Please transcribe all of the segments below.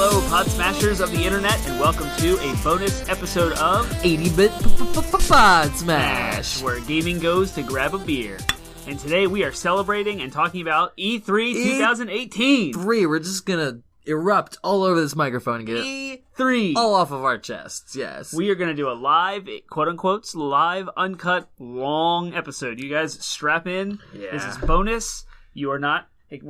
Hello, Podsmashers of the internet, and welcome to a bonus episode of 80-bit Podsmash, where gaming goes to grab a beer. And today we are celebrating and talking about E3 2018. We're just gonna erupt all over this microphone and get E3 all off of our chests. Yes, we are gonna do a live, quote unquote, live, uncut, long episode. You guys strap in. Yeah. This is bonus. We're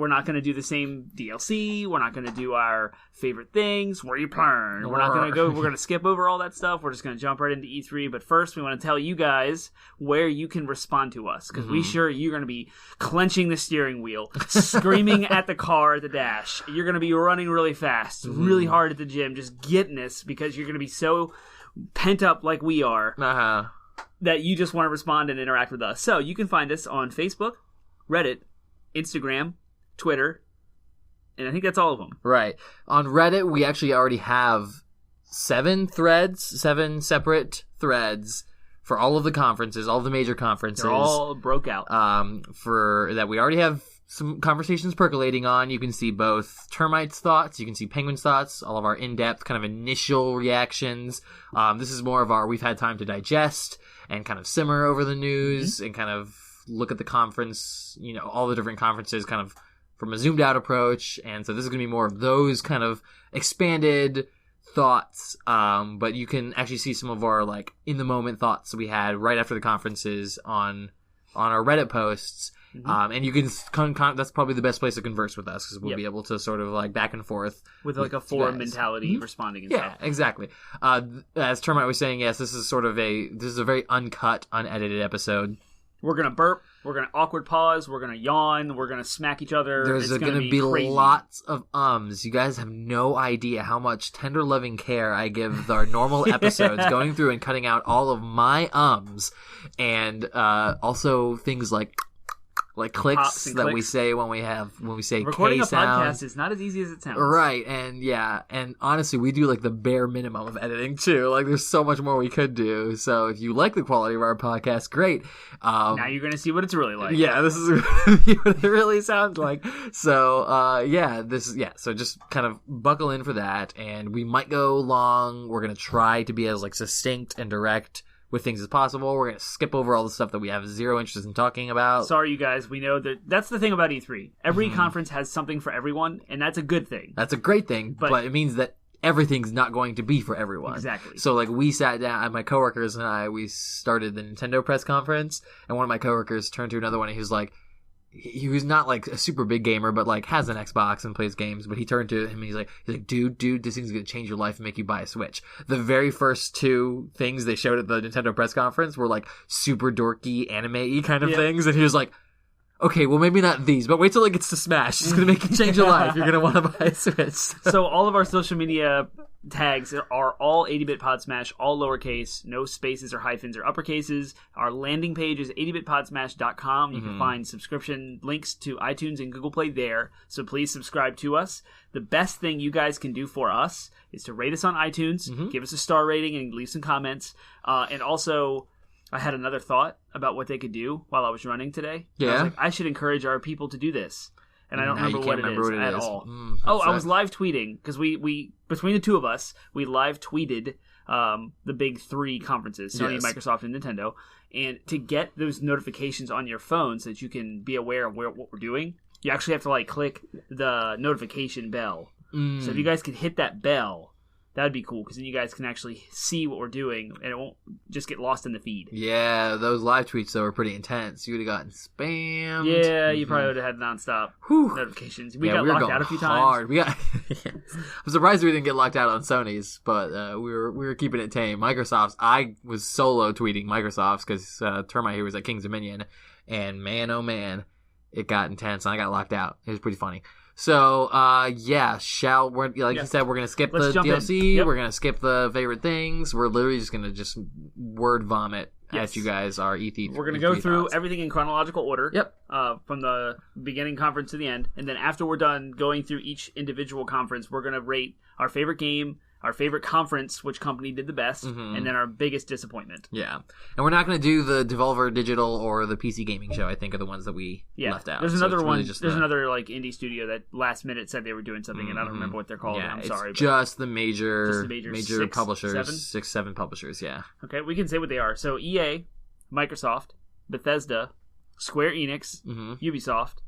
not going to do the same DLC. We're not going to do our favorite things. Where you playing? We're not going to go. We're going to skip over all that stuff. We're just going to jump right into E3. But first, we want to tell you guys where you can respond to us. Because we sure you're going to be clenching the steering wheel, screaming at the car at the dash. You're going to be running really fast, really hard at the gym, just getting this because you're going to be so pent up like we are that you just want to respond and interact with us. So you can find us on Facebook, Reddit, Instagram, Twitter, and I think that's all of them. Right. On Reddit, we actually already have 7 separate threads for all of the conferences, all of the major conferences. They're all broke out. For that, we already have some conversations percolating on. You can see both Termite's thoughts, you can see Penguin's thoughts, all of our in-depth kind of initial reactions. This is more of our, we've had time to digest and kind of simmer over the news and kind of look at the conference, all the different conferences kind of from a zoomed out approach. And so this is going to be more of those kind of expanded thoughts. But you can actually see some of our like in the moment thoughts that we had right after the conferences on our Reddit posts. And you can, that's probably the best place to converse with us because we'll be able to sort of like back and forth. With like a forum mentality responding and stuff. Yeah, exactly. As Termite was saying, yes, this is a very uncut, unedited episode. We're going to burp. We're going to awkward pause. We're going to yawn. We're going to smack each other. There's going to be crazy. Lots of ums. You guys have no idea how much tender loving care I give our normal episodes, going through and cutting out all of my ums. And also things like clicks that we say when we say recording K a sound. podcast is not as easy as it sounds. Right, and honestly, we do like the bare minimum of editing too. Like, there's so much more we could do. So if you like the quality of our podcast, great. Now you're going to see what it's really like. Yeah, this is what it really sounds like. So so just kind of buckle in for that, and we might go long. We're going to try to be as like succinct and direct with things as possible. We're going to skip over all the stuff that we have zero interest in talking about. Sorry, you guys. We know that's the thing about E3. Every conference has something for everyone, and that's a good thing. That's a great thing, but it means that everything's not going to be for everyone. Exactly. So, like, we sat down, my coworkers and I, we started the Nintendo press conference, and one of my coworkers turned to another one, and he was like, he was not like a super big gamer, but like has an Xbox and plays games. But he turned to him and he's like, dude, this thing's gonna change your life and make you buy a Switch. The very first 2 things they showed at the Nintendo press conference were like super dorky anime-y kind of things, and he was like, okay, well maybe not these, but wait till it gets to Smash. It's gonna make you change your life. You're gonna want to buy a Switch. So all of our social media tags are all 80-bit Podsmash, all lowercase, no spaces or hyphens or uppercases. Our landing page is 80bitpodsmash.com. You can find subscription links to iTunes and Google Play there, so please subscribe to us. The best thing you guys can do for us is to rate us on iTunes, give us a star rating, and leave some comments. And also, I had another thought about what they could do while I was running today. Yeah. I was like, I should encourage our people to do this. And I don't remember what it is at all. I was live tweeting because we between the two of us, we live tweeted the big 3 conferences, Sony, Microsoft, and Nintendo. And to get those notifications on your phone so that you can be aware of what we're doing, you actually have to like click the notification bell. So if you guys could hit that bell, that would be cool, because then you guys can actually see what we're doing, and it won't just get lost in the feed. Yeah, those live tweets, though, were pretty intense. You would have gotten spammed. Yeah, you probably would have had nonstop notifications. We got locked out a few times. I'm surprised we didn't get locked out on Sony's, but we were keeping it tame. Microsoft's, I was solo tweeting Microsoft's, because Termite here was at King's Dominion, and man, oh man, it got intense, and I got locked out. It was pretty funny. So, you said, we're going to skip the DLC. We're going to skip the favorite things. We're literally just going to just word vomit at you guys our E3. We're going to go through everything in chronological order. Yep. From the beginning conference to the end. And then after we're done going through each individual conference, we're going to rate our favorite game, our favorite conference, which company did the best, and then our biggest disappointment. Yeah. And we're not going to do the Devolver Digital or the PC Gaming Show, I think, are the ones that we left out. There's another one. Really there's another like indie studio that last minute said they were doing something, and I don't remember what they're called. Yeah, I'm sorry. Just the major six, publishers. 7? 6, 7 publishers, yeah. Okay, we can say what they are. So EA, Microsoft, Bethesda, Square Enix, Ubisoft,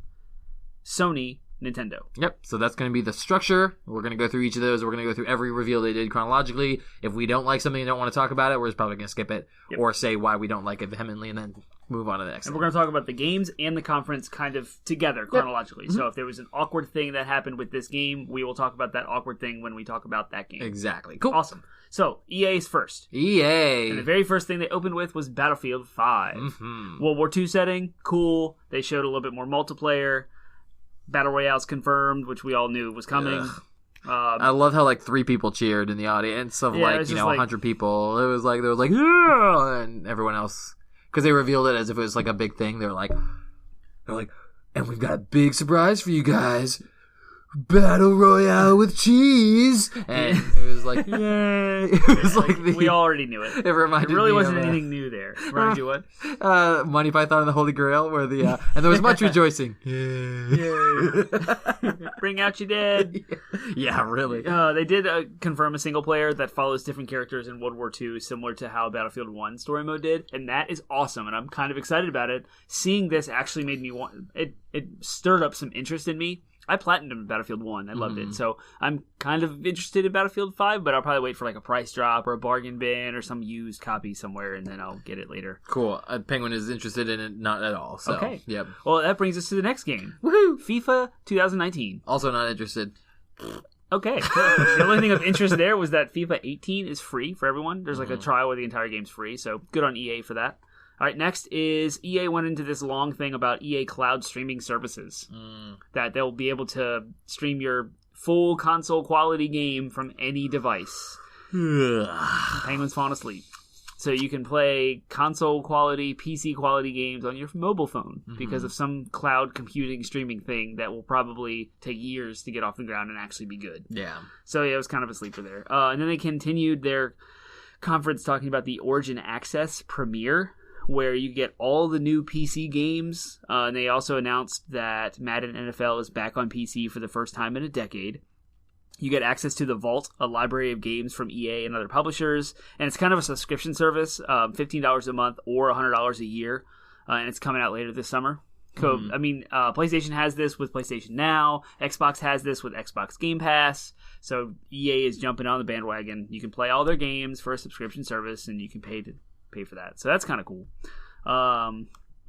Sony, Nintendo. Yep, so that's going to be the structure. We're going to go through each of those. We're going to go through every reveal they did chronologically. If we don't like something and don't want to talk about it, we're just probably going to skip it or say why we don't like it vehemently and then move on to the next And we're going to talk about the games and the conference kind of together chronologically. So if there was an awkward thing that happened with this game, we will talk about that awkward thing when we talk about that game. Exactly. Cool. Awesome. So EA's first. EA. And the very first thing they opened with was Battlefield 5. World War II setting, cool. They showed a little bit more multiplayer. Battle Royale's confirmed, which we all knew was coming. I love how like 3 people cheered in the audience of 100 people. It was like they were like, yeah! And everyone else, because they revealed it as if it was like a big thing. They're like, and we've got a big surprise for you guys. Battle Royale with cheese, and it was like, yay! It was we already knew it. It reminded me. It really wasn't anything new there. Reminded you what? Monty Python and the Holy Grail, where the and there was much rejoicing. Yay! Bring out your dead. Yeah, really. They did confirm a single player that follows different characters in World War II, similar to how Battlefield 1 story mode did, and that is awesome. And I'm kind of excited about it. Seeing this actually made me want it. It stirred up some interest in me. I platinumed Battlefield 1. I loved it. So I'm kind of interested in Battlefield 5, but I'll probably wait for like a price drop or a bargain bin or some used copy somewhere, and then I'll get it later. Cool. Penguin is interested in it, not at all. So. Okay. Yep. Well, that brings us to the next game. Woohoo! FIFA 2019. Also not interested. Okay. The only thing of interest there was that FIFA 18 is free for everyone. There's like a trial where the entire game's free, so good on EA for that. All right, next is EA went into this long thing about EA Cloud streaming services. That they'll be able to stream your full console quality game from any device. Penguin's falling asleep. So you can play console quality, PC quality games on your mobile phone because of some cloud computing streaming thing that will probably take years to get off the ground and actually be good. Yeah. So yeah, it was kind of a sleeper there. And then they continued their conference talking about the Origin Access Premiere, where you get all the new PC games. And they also announced that Madden NFL is back on PC for the first time in a decade. You get access to the Vault, a library of games from EA and other publishers. And it's kind of a subscription service, $15 a month or $100 a year. And it's coming out later this summer. I mean, PlayStation has this with PlayStation Now. Xbox has this with Xbox Game Pass. So EA is jumping on the bandwagon. You can play all their games for a subscription service, and you can pay for that. So that's kind of cool.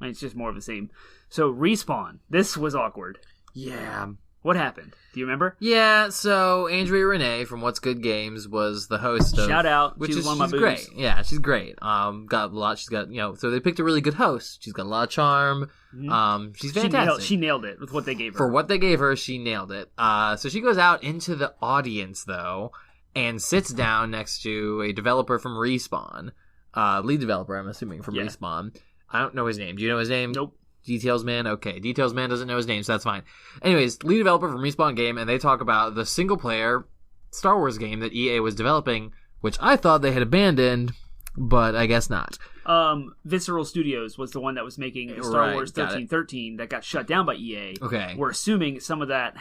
It's just more of the same. So Respawn. This was awkward. Yeah. What happened? Do you remember? Yeah, so Andrea Renee from What's Good Games was the host of... Shout out. Which she's one of my great. Yeah, she's great. Got a lot. She's got, so they picked a really good host. She's got a lot of charm. She's fantastic. She nailed it with what they gave her. For what they gave her, she nailed it. So she goes out into the audience, though, and sits down next to a developer from Respawn. Lead developer, I'm assuming, from Respawn. I don't know his name. Do you know his name? Nope. Details Man? Okay. Details Man doesn't know his name, so that's fine. Anyways, lead developer from Respawn Game, and they talk about the single-player Star Wars game that EA was developing, which I thought they had abandoned, but I guess not. Visceral Studios was the one that was making Star Wars 1313 that got shut down by EA. Okay. We're assuming some of that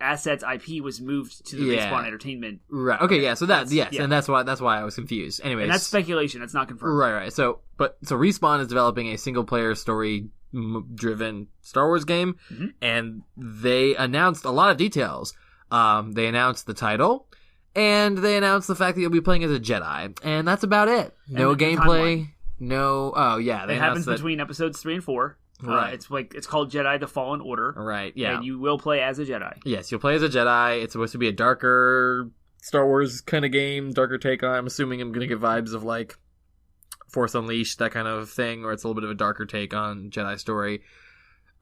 assets IP was moved to the Respawn Entertainment. Right. Okay, yeah, so and that's why I was confused. Anyways. And that's speculation, that's not confirmed. Right. So Respawn is developing a single-player story-driven Star Wars game, and they announced a lot of details. They announced the title, and they announced the fact that you'll be playing as a Jedi, and that's about it. No gameplay. No. Oh yeah, it happens between episodes 3 and 4. Right. It's called Jedi: The Fallen Order. Right. Yeah. And you will play as a Jedi. Yes, you'll play as a Jedi. It's supposed to be a darker Star Wars kind of game, darker take on. I'm assuming I'm gonna get vibes of like Force Unleashed, that kind of thing, or it's a little bit of a darker take on Jedi story.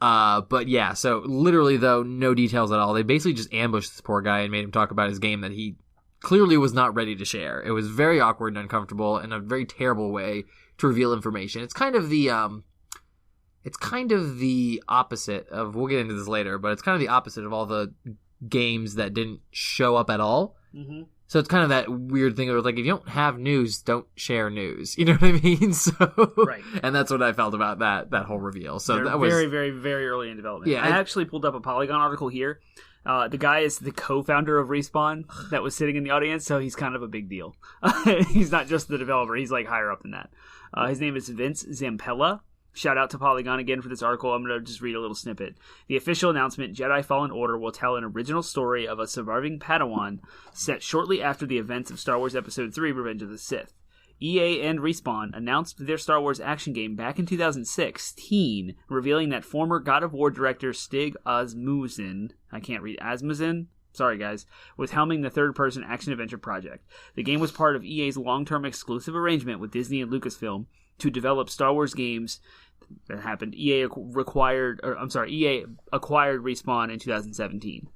But yeah, so literally though, no details at all. They basically just ambushed this poor guy and made him talk about his game that he clearly was not ready to share. It was very awkward and uncomfortable and a very terrible way to reveal information. It's kind of the opposite of, we'll get into this later, but it's kind of the opposite of all the games that didn't show up at all. Mm-hmm. So it's kind of that weird thing where, like, if you don't have news, don't share news. You know what I mean? So, right. And that's what I felt about that whole reveal. So They're that was very, very, very early in development. Yeah, I actually pulled up a Polygon article here. The guy is the co-founder of Respawn that was sitting in the audience, so he's kind of a big deal. He's not just the developer; he's like higher up than that. His name is Vince Zampella. Shout out to Polygon again for this article. I'm going to just read a little snippet. The official announcement, Jedi Fallen Order, will tell an original story of a surviving Padawan set shortly after the events of Star Wars Episode 3, Revenge of the Sith. EA and Respawn announced their Star Wars action game back in 2016, revealing that former God of War director Stig Asmussen, I can't read, Asmussen? Sorry, guys, was helming the third-person action-adventure project. The game was part of EA's long-term exclusive arrangement with Disney and Lucasfilm to develop Star Wars games. That happened. EA acquired Respawn in 2017.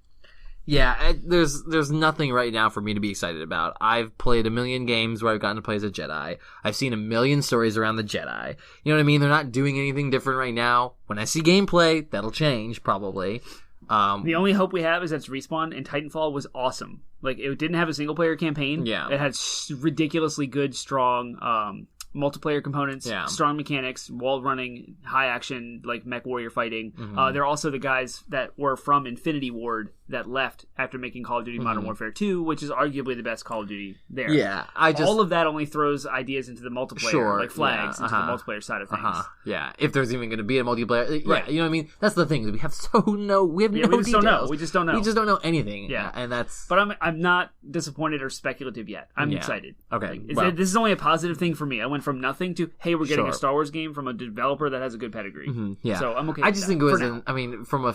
Yeah, there's nothing right now for me to be excited about. I've played a million games where I've gotten to play as a Jedi. I've seen a million stories around the Jedi. You know what I mean? They're not doing anything different right now. When I see gameplay, that'll change, probably. The only hope we have is that Respawn, and Titanfall was awesome. Like, it didn't have a single-player campaign. Yeah. It had ridiculously good, strong multiplayer components, strong mechanics, wall running, high action, like mech warrior fighting. Mm-hmm. They're also the guys that were from Infinity Ward that left after making Call of Duty Modern Warfare 2, which is arguably the best Call of Duty there. Yeah, all of that only throws ideas into the multiplayer, like flags, into the multiplayer side of things. Yeah, if there's even going to be a multiplayer. Yeah, you know what I mean? That's the thing. We have no we details. Don't know. We just don't know. We just don't know anything. Yeah. And that's... But I'm not disappointed or speculative yet. I'm excited. Okay. This is only a positive thing for me. I went from nothing to, hey, we're getting a Star Wars game from a developer that has a good pedigree. Mm-hmm. Yeah. So I'm okay I with just that, think it was,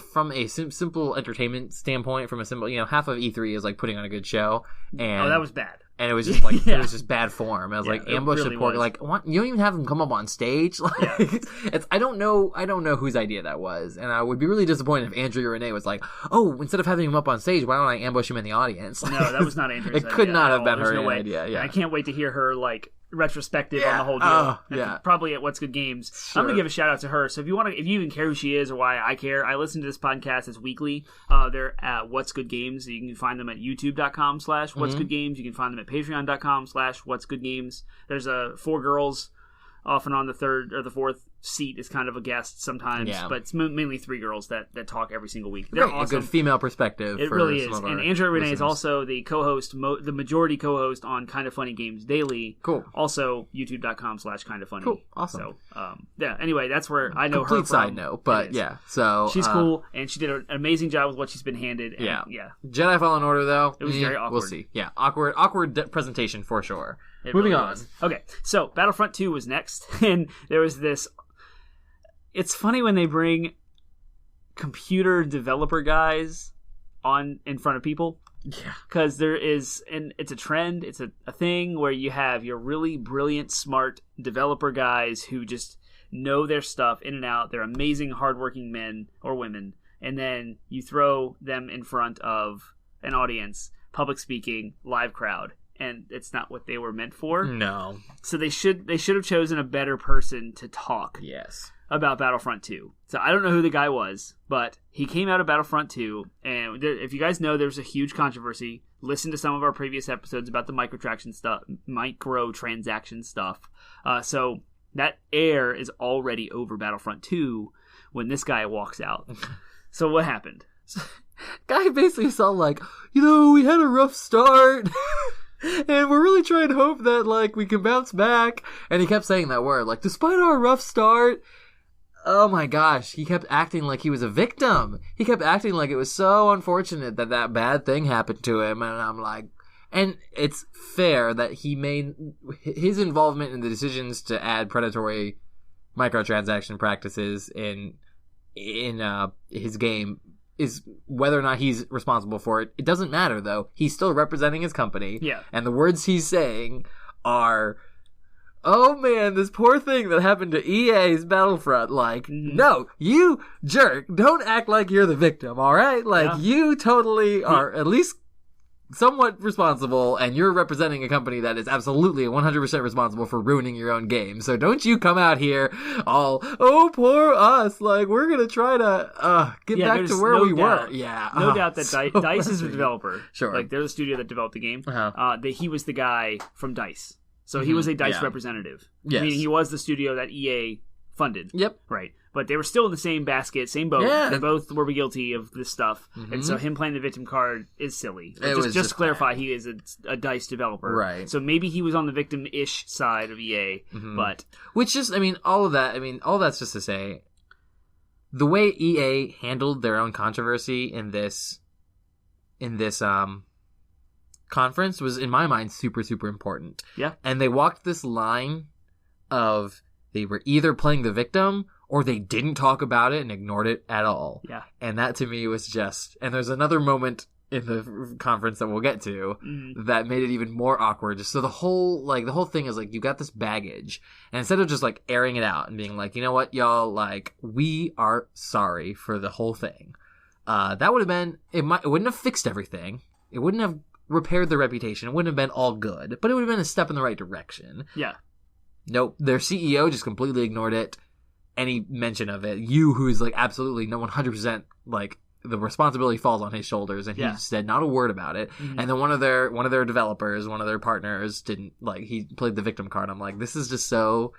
from a simple entertainment standpoint, from a simple, half of E3 is like putting on a good show. And that was bad. And it was just like it was just bad form. I was like, ambush really support. Like, what? You don't even have them come up on stage. Like, I don't know whose idea that was, and I would be really disappointed if Andrew or Renee was like, oh, instead of having him up on stage, why don't I ambush him in the audience? No, that was not Andrew's idea. It could not have been her no idea. Yeah, I can't wait to hear her like retrospective on the whole deal. Probably at What's Good Games. Sure. I'm gonna give a shout out to her. So if you you even care who she is or why I care, I listen to this podcast. It's weekly. They're at What's Good Games. You can find them at youtube.com/What's Good Games. You can find them at patreon.com/What's Good Games. There's 4 girls. Off and on the third or the fourth seat is kind of a guest sometimes, but it's mainly 3 girls that talk every single week. They're awesome. A good female perspective. It really is. And Andrea Renee is also the co-host, the majority co-host on Kind of Funny Games Daily. Cool. Also, youtube.com/kindoffunny. Cool. Awesome. So, anyway, that's where I know her from. Complete side note, but so she's cool, and she did an amazing job with what she's been handed. And, Jedi Fallen Order, though, it was very awkward. We'll see. Yeah, awkward presentation for sure. Moving on. Okay, so Battlefront 2 was next, and there was this... It's funny when they bring computer developer guys on in front of people. Yeah. Because there is... And it's a trend, it's a thing where you have your really brilliant, smart developer guys who just know their stuff in and out. They're amazing, hardworking men or women. And then you throw them in front of an audience, public speaking, live crowd. And it's not what they were meant for. No. So they should have chosen a better person to talk about Battlefront 2. So I don't know who the guy was, but he came out of Battlefront 2, and if you guys know, there's a huge controversy. Listen to some of our previous episodes about the microtransaction stuff. So that air is already over Battlefront 2 when this guy walks out. So what happened? Guy basically saw like, we had a rough start. And we're really trying to hope that, like, we can bounce back. And he kept saying that word, like, despite our rough start. Oh my gosh, he kept acting like he was a victim. He kept acting like it was so unfortunate that bad thing happened to him. And I'm like, and it's fair that he made his involvement in the decisions to add predatory microtransaction practices in his game is whether or not he's responsible for it. It doesn't matter, though. He's still representing his company. Yeah. And the words he's saying are, oh man, this poor thing that happened to EA's Battlefront. Like, no, you jerk. Don't act like you're the victim, all right? Like, you totally are at least somewhat responsible, and you're representing a company that is absolutely 100% responsible for ruining your own game. So don't you come out here all, oh, poor us, like, we're gonna try to get back to where we were. Yeah. No doubt that DICE is the developer. Sure. Like, they're the studio that developed the game. Uh-huh. He was the guy from DICE. So he was a DICE representative. Yes. Meaning he was the studio that EA funded. Yep. Right. But they were still in the same basket, same boat. Yeah. They both were guilty of this stuff. And so him playing the victim card is silly. Just to clarify, he is a DICE developer. Right. So maybe he was on the victim-ish side of EA. But... Which just, all that's just to say, the way EA handled their own controversy in this conference was, in my mind, super, super important. Yeah. And they walked this line of they were either playing the victim or they didn't talk about it and ignored it at all. Yeah. And that to me was just... And there's another moment in the conference that we'll get to that made it even more awkward. So the whole thing is like, you got this baggage, and instead of just like airing it out and being like, you know what, y'all, like, we are sorry for the whole thing. That would have been... It wouldn't have fixed everything. It wouldn't have repaired their reputation. It wouldn't have been all good, but it would have been a step in the right direction. Yeah. Nope. Their CEO just completely ignored it. Any mention of it. Who's like absolutely no 100% like the responsibility falls on his shoulders, and he said not a word about it. And then one of their developers, one of their partners didn't, like, he played the victim card. I'm like, this is just so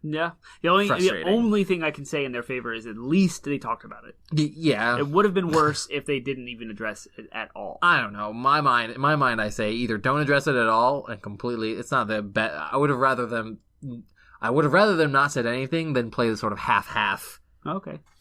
the only thing I can say in their favor is at least they talked about it. Yeah. It would have been worse if they didn't even address it at all. I don't know. In my mind, I say either don't address it at all and completely. It's not the best. I would have rather them not said anything than play the sort of half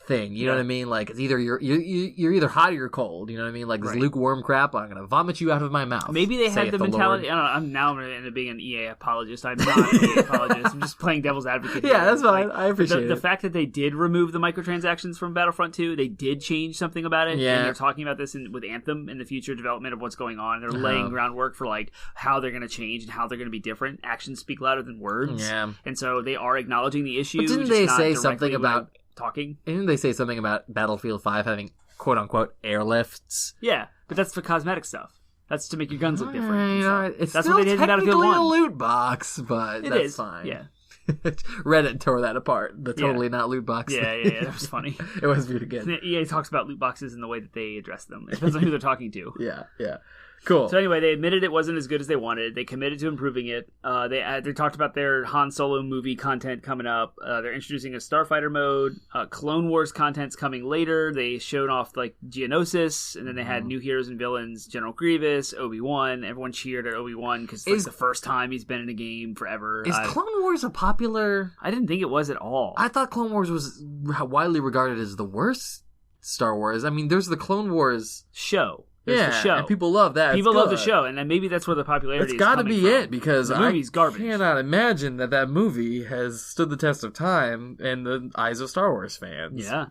thing. You know what I mean? Like, it's either you're either hot or you're cold. You know what I mean? Like, this lukewarm crap, I'm gonna vomit you out of my mouth. Maybe they had the mentality. I don't know. I'm going to end up being an EA apologist. I'm not an EA apologist. I'm just playing devil's advocate. Yeah, that's fine. I appreciate it. The fact that they did remove the microtransactions from Battlefront 2, they did change something about it. Yeah. And they're talking about this with Anthem in the future development of what's going on. They're laying groundwork for like how they're going to change and how they're going to be different. Actions speak louder than words. Yeah. And so they are acknowledging the issue. But didn't they say something about talking? Didn't they say something about Battlefield 5 having quote unquote airlifts? Yeah, but that's for cosmetic stuff. That's to make your guns look different. It's that's still what they did in Battlefield 1. A loot box, but that's fine. Yeah. Reddit tore that apart. The totally not loot box. Yeah, that was funny. It was weird again. EA talks about loot boxes in the way that they address them. It depends on who they're talking to. Yeah. Cool. So anyway, they admitted it wasn't as good as they wanted. They committed to improving it. They talked about their Han Solo movie content coming up. They're introducing a Starfighter mode. Clone Wars content's coming later. They showed off like Geonosis, and then they had new heroes and villains: General Grievous, Obi-Wan. Everyone cheered at Obi-Wan because it's the first time he's been in a game forever. Is Clone Wars a popular? I didn't think it was at all. I thought Clone Wars was widely regarded as the worst Star Wars. I mean, there's the Clone Wars show. There's the show. And people love that. People love the show, and then maybe that's where the popularity is coming from. It's got to be it, because the movie's garbage. I cannot imagine that movie has stood the test of time in the eyes of Star Wars fans. Yeah.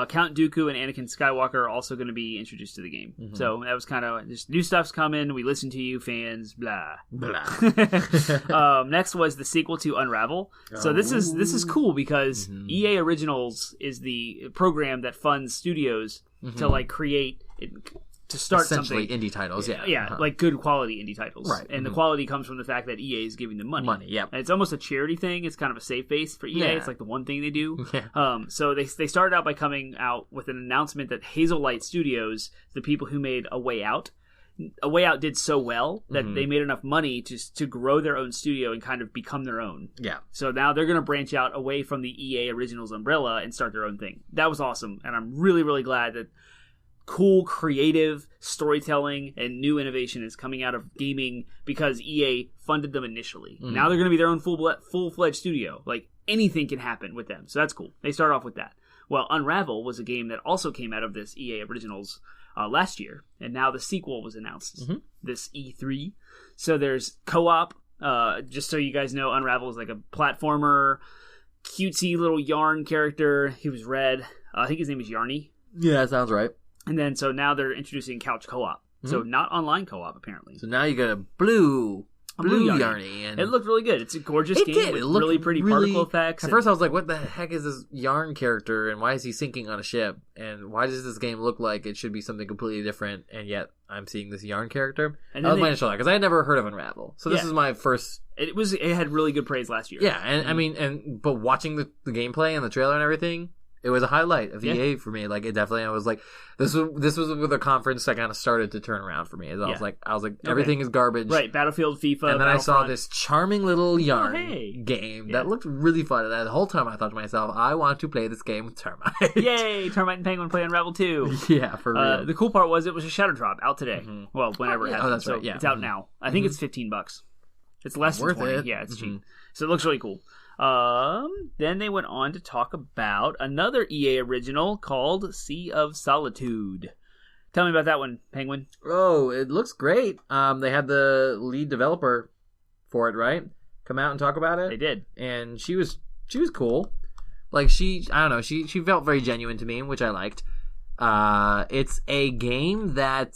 Count Dooku and Anakin Skywalker are also going to be introduced to the game. Mm-hmm. So that was kind of just new stuff's coming. We listen to you, fans. Blah. Next was the sequel to Unravel. So this is cool because EA Originals is the program that funds studios to like create. To start essentially something. Indie titles, like good quality indie titles, right? And the quality comes from the fact that EA is giving them money. Yeah, and it's almost a charity thing. It's kind of a safe base for EA. Yeah. It's like the one thing they do. Yeah. So they started out by coming out with an announcement that Hazelight Studios, the people who made A Way Out did so well that they made enough money to grow their own studio and kind of become their own. Yeah. So now they're going to branch out away from the EA Originals umbrella and start their own thing. That was awesome, and I'm really, really glad that cool, creative storytelling and new innovation is coming out of gaming because EA funded them initially. Now they're going to be their own full-fledged studio. Like, anything can happen with them. So that's cool. They start off with that. Well, Unravel was a game that also came out of this EA Originals last year, and now the sequel was announced this E3. So there's co-op. Just so you guys know, Unravel is like a platformer, cutesy little yarn character. He was red. I think his name is Yarny. Yeah, that sounds right. And then, so now they're introducing couch co-op. So not online co-op, apparently. So now you got a blue Blue Yarny. And it looked really good. It's a gorgeous game with really pretty particle effects. At first I was like, what the heck is this Yarn character, and why is he sinking on a ship? And why does this game look like it should be something completely different, and yet I'm seeing this Yarn character? And that was my initial thought, because I had never heard of Unravel. So this is my first... It had really good praise last year. Yeah, and I mean, but watching the gameplay and the trailer and everything... It was a highlight of EA for me. Like, it definitely, I was like, this was with a conference that kind of started to turn around for me. I was like, everything is garbage. Right, Battlefield, FIFA, and then I saw this charming little Yarn game that looked really fun. And the whole time I thought to myself, I want to play this game with Termite. Yay, Termite and Penguin play Unravel 2. Yeah, for real. The cool part was it was a Shadow Drop out today. Mm-hmm. Well, whenever it happens. Oh, that's right, yeah. It's out now. I think it's $15. It's less than 20. It. Yeah, it's cheap. So it looks really cool. Then they went on to talk about another EA original called Sea of Solitude. Tell me about that one, Penguin. Oh, it looks great. They had the lead developer for it, right? Come out and talk about it. They did. And she was cool. Like, I don't know, she felt very genuine to me, which I liked. It's a game the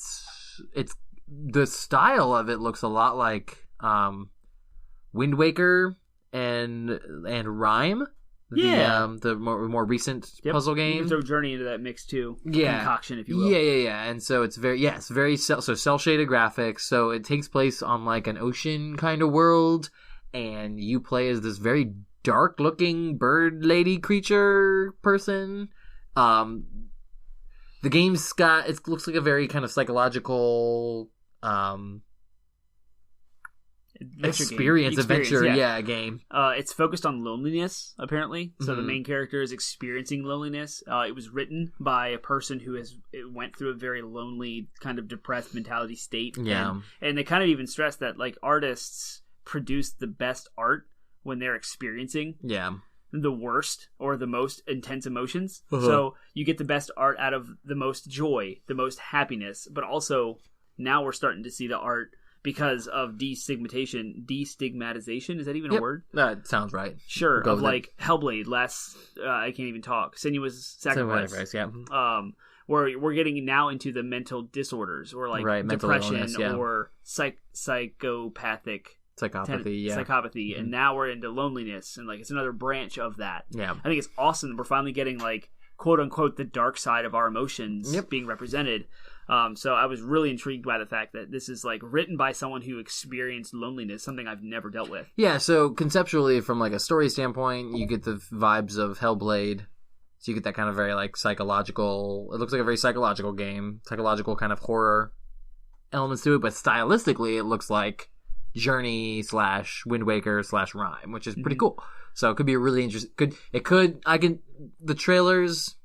style of it looks a lot like Wind Waker and Rhyme, the more recent puzzle game. You can throw Journey into that mix too. Yeah, concoction, if you will. Yeah. And so it's very cell shaded graphics. So it takes place on like an ocean kind of world, and you play as this very dark looking bird lady creature person. The game's it looks like a very kind of psychological adventure game. It's focused on loneliness, apparently. So the main character is experiencing loneliness. It was written by a person who went through a very lonely, kind of depressed mentality state. Yeah, and they kind of even stress that like artists produce the best art when they're experiencing the worst or the most intense emotions. So you get the best art out of the most joy, the most happiness, but also now we're starting to see the art because of destigmatization. Is that even a word? That sounds right. Sure. Of like Hellblade, I can't even talk. Sinuous Sacrifice. Where we're getting now into the mental disorders or like depression or psychopathy. And now we're into loneliness, and like it's another branch of that. Yeah, I think it's awesome that we're finally getting like quote unquote the dark side of our emotions being represented. So I was really intrigued by the fact that this is like written by someone who experienced loneliness, something I've never dealt with. Yeah, so conceptually, from like a story standpoint, you get the vibes of Hellblade. So you get that kind of very like psychological. It looks like a very psychological game, psychological kind of horror elements to it, but stylistically, it looks like Journey / Wind Waker / Rhyme, which is pretty cool. So it could be a really interesting. The trailers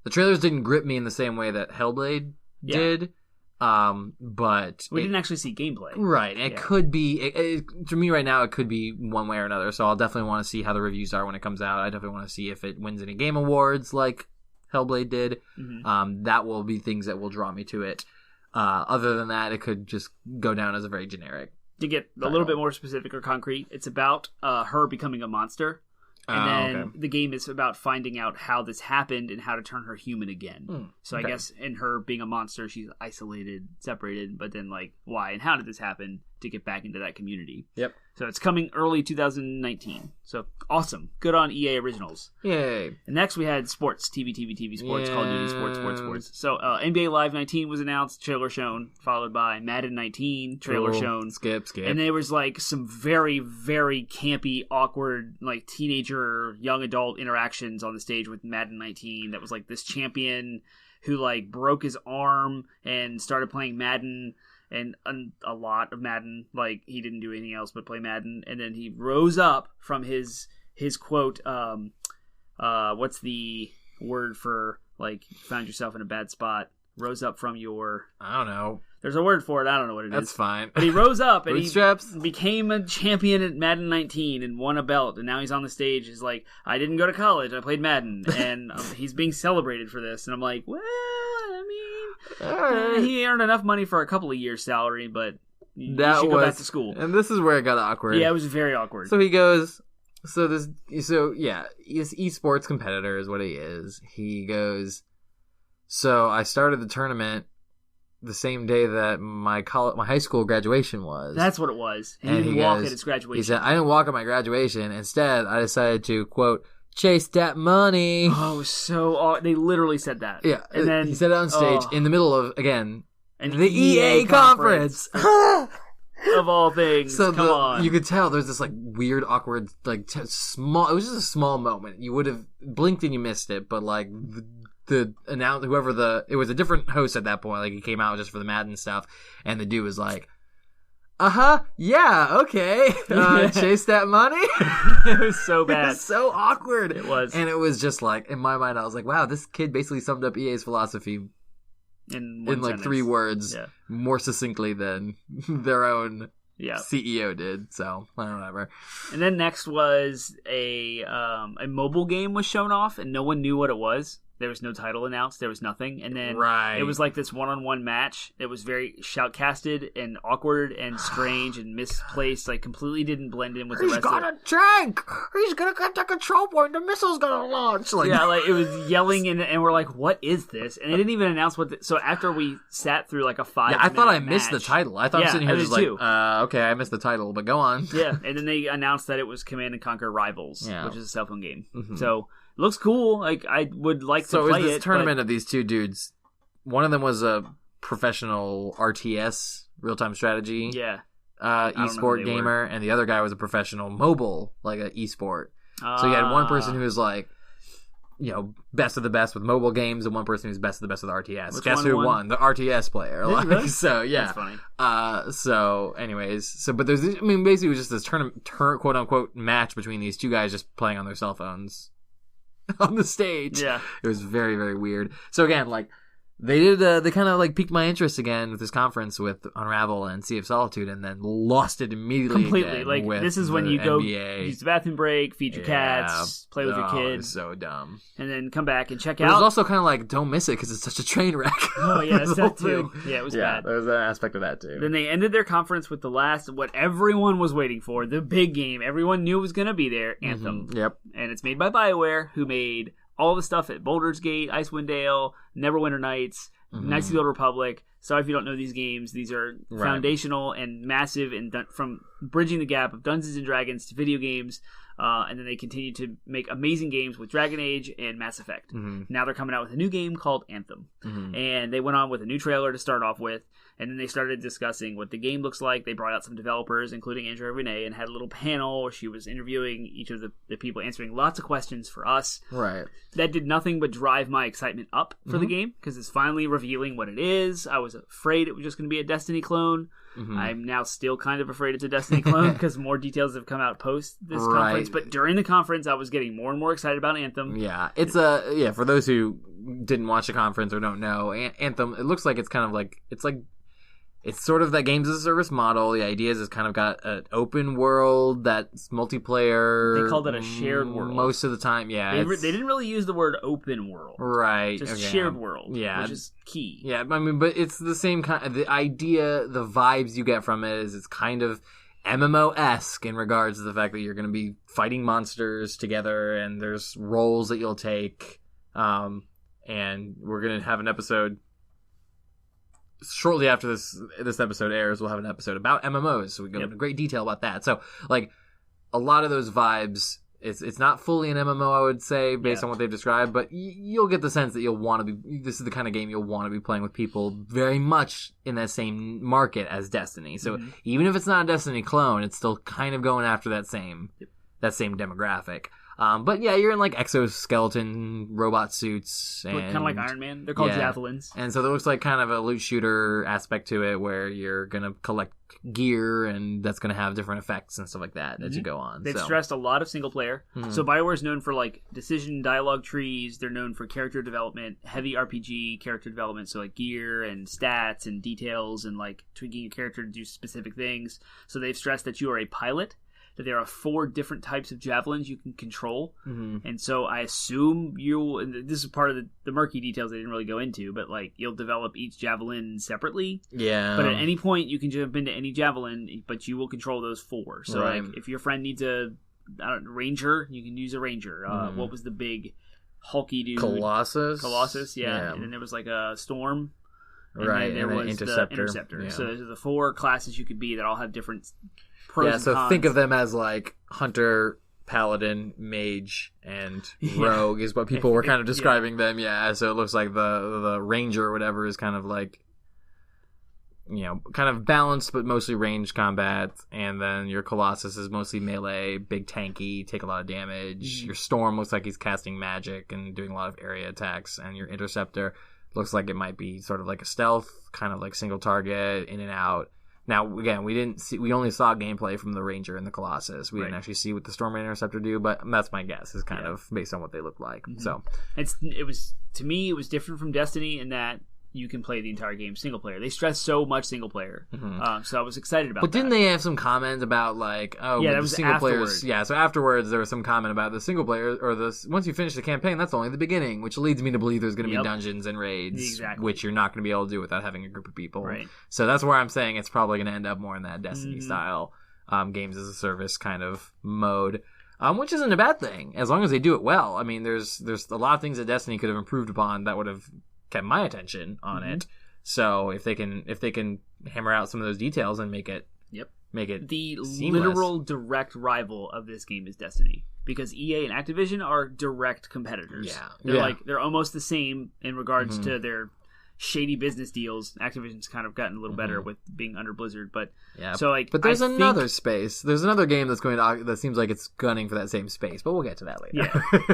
didn't grip me in the same way that Hellblade did, but we didn't actually see gameplay. Right, it could be. To me right now, it could be one way or another. So I'll definitely want to see how the reviews are when it comes out. I definitely want to see if it wins any game awards like Hellblade did. That will be things that will draw me to it. Other than that, it could just go down as a very generic. To get a little bit more specific or concrete, it's about her becoming a monster. And then the game is about finding out how this happened and how to turn her human again. So I guess in her being a monster, she's isolated, separated, but then like why and how did this happen to get back into that community? Yep. So it's coming early 2019. So awesome. Good on EA Originals. Yay. And next we had sports. TV sports, Call of Duty sports. So NBA Live 19 was announced, trailer shown, followed by Madden 19, trailer shown. Skip. And there was like some very, very campy, awkward, like teenager, young adult interactions on the stage with Madden 19. That was like this champion who like broke his arm and started playing Madden. And a lot of Madden, like he didn't do anything else but play Madden, and then he rose up from his quote. What's the word for like you found yourself in a bad spot? Rose up from your. I don't know. There's a word for it. I don't know what it is. That's fine. But he rose up and he became a champion at Madden 19 and won a belt. And now he's on the stage. He's like, I didn't go to college. I played Madden, and he's being celebrated for this. And I'm like, well, I mean. He earned enough money for a couple of years' salary, but you should go back to school. And this is where it got awkward. Yeah, it was very awkward. So he goes, he's esports competitor is what he is. He goes, so I started the tournament the same day that my high school graduation was. That's what it was. He And didn't walk at his graduation. He said, I didn't walk at my graduation. Instead, I decided to, quote, chase that money. Oh, so they literally said that. Yeah. And then he said it on stage in the middle of, again, the EA conference. Of all things. So come on. You could tell there's this like weird, awkward, like small. It was just a small moment. You would have blinked and you missed it, but like the announcer, it was a different host at that point. Like he came out just for the Madden stuff, and the dude was like, yeah, okay, chase that money. It was so bad. It was so awkward. It was, and it was just like in my mind, I was like, wow, this kid basically summed up EA's philosophy in like sentence. 3 words more succinctly than their own CEO did. So whatever. And then next was a mobile game was shown off, and no one knew what it was. There was no title announced. There was nothing. And then it was like this one-on-one match. It was very shoutcasted and awkward and strange and misplaced. Like completely didn't blend in with the rest of it. He's got a tank! He's gonna get the control point. The missile's gonna launch. Like it was yelling and we're like, what is this? And they didn't even announce what. So after we sat through like a 5 I thought I missed the title. I thought I was sitting here just like, okay, I missed the title, but go on. Yeah, and then they announced that it was Command & Conquer Rivals, which is a cell phone game. Mm-hmm. So it looks cool. Like I would like to play it. So this tournament of these two dudes. One of them was a professional RTS, real-time strategy. Yeah. Esport gamer, and the other guy was a professional mobile, like an esport. So you had one person who was like, best of the best with mobile games, and one person who's best of the best with RTS. Guess who won? The RTS player. Like, really? So yeah, that's funny. So anyways, but there's, basically it was just this quote unquote match between these two guys just playing on their cell phones on the stage. Yeah, it was very, very weird. So again, like. They kind of like pieked my interest again with this conference with Unravel and Sea of Solitude, and then lost it immediately. Completely. Like this is when you go NBA. use the bathroom break, feed your cats, play with your kids. It was so dumb. And then come back and check but out. It was also kind of like, don't miss it because it's such a train wreck. Oh yeah, that's that too. Yeah, it was bad. There was an aspect of that too. Then they ended their conference with the last, what everyone was waiting for, the big game. Everyone knew was going to be there, Anthem. Mm-hmm. Yep. And it's made by BioWare, who made all the stuff at Baldur's Gate, Icewind Dale, Neverwinter Nights, Knights of the Old Republic. Sorry if you don't know these games. These are foundational and massive, and from bridging the gap of Dungeons and Dragons to video games. And then they continue to make amazing games with Dragon Age and Mass Effect. Mm-hmm. Now they're coming out with a new game called Anthem. Mm-hmm. And they went on with a new trailer to start off with. And then they started discussing what the game looks like. They brought out some developers, including Andrea Renee, and had a little panel where she was interviewing each of the people, answering lots of questions for us. Right. That did nothing but drive my excitement up for the game, because it's finally revealing what it is. I was afraid it was just going to be a Destiny clone. Mm-hmm. I'm now still kind of afraid it's a Destiny clone, because more details have come out post this conference. But during the conference, I was getting more and more excited about Anthem. Yeah, it's for those who didn't watch the conference or don't know, Anthem, it looks like it's kind of like, it's sort of that games as a service model. The idea is it's kind of got an open world that's multiplayer. They called it a shared world. Most of the time, yeah. They didn't really use the word open world. Right. Just shared world, which is key. Yeah, but it's the same kind of, the idea, the vibes you get from it is it's kind of MMO-esque in regards to the fact that you're going to be fighting monsters together, and there's roles that you'll take. And we're going to have an episode shortly after this episode airs. We'll have an episode about MMOs, so we go into great detail about that. So, like, a lot of those vibes, it's not fully an MMO, I would say, based on what they've described, but you'll get the sense that you'll want to be, this is the kind of game you'll want to be playing with people very much in that same market as Destiny. So even if it's not a Destiny clone, it's still kind of going after that same demographic. But yeah, you're in like exoskeleton robot suits, and kind of like Iron Man. They're called javelins, and so there looks like kind of a loot shooter aspect to it, where you're gonna collect gear, and that's gonna have different effects and stuff like that as you go on. They've stressed a lot of single player. So BioWare is known for like decision dialogue trees. They're known for character development, heavy RPG character development. So like gear and stats and details, and like tweaking your character to do specific things. So they've stressed that you are a pilot, that there are 4 different types of javelins you can control. And so I assume and this is part of the murky details they didn't really go into, but like you'll develop each javelin separately. Yeah. But at any point you can jump into any javelin, but you will control those 4. So like if your friend needs a ranger, you can use a ranger. What was the big hulky dude? Colossus, yeah. And then there was like a storm. And right, then there and then was Interceptor. the Interceptor. Yeah. So there's the 4 classes you could be that all have different pros and so cons. think of them as like Hunter, Paladin, Mage, and Rogue is what people were kind of describing them. Yeah, so it looks like the Ranger or whatever is kind of like, kind of balanced but mostly ranged combat, and then your Colossus is mostly melee, big tanky, take a lot of damage. Your Storm looks like he's casting magic and doing a lot of area attacks, and your Interceptor looks like it might be sort of like a stealth, kind of like single target, in and out. Now, again, we only saw gameplay from the Ranger and the Colossus. We didn't actually see what the Storm and Interceptor do, but that's my guess, is kind of based on what they look like. So it was different from Destiny in that you can play the entire game single player. They stress so much single player, so I was excited about. But that. didn't they have some comment about like, that was single afterward. players? Yeah, so afterwards there was some comment about the single player, or once you finish the campaign, that's only the beginning, which leads me to believe there's going to be dungeons and raids, which you're not going to be able to do without having a group of people. Right. So that's where I'm saying it's probably going to end up more in that Destiny style, games as a service kind of mode. Which isn't a bad thing as long as they do it well. I mean, there's a lot of things that Destiny could have improved upon that would have kept my attention on it. So if they can hammer out some of those details and make it the seamless. literal direct rival of this game is Destiny, because EA and Activision are direct competitors. Yeah, they're almost the same in regards to their shady business deals. Activision's kind of gotten a little better with being under Blizzard, but but there's another space. There's another game that seems like it's gunning for that same space, but we'll get to that later.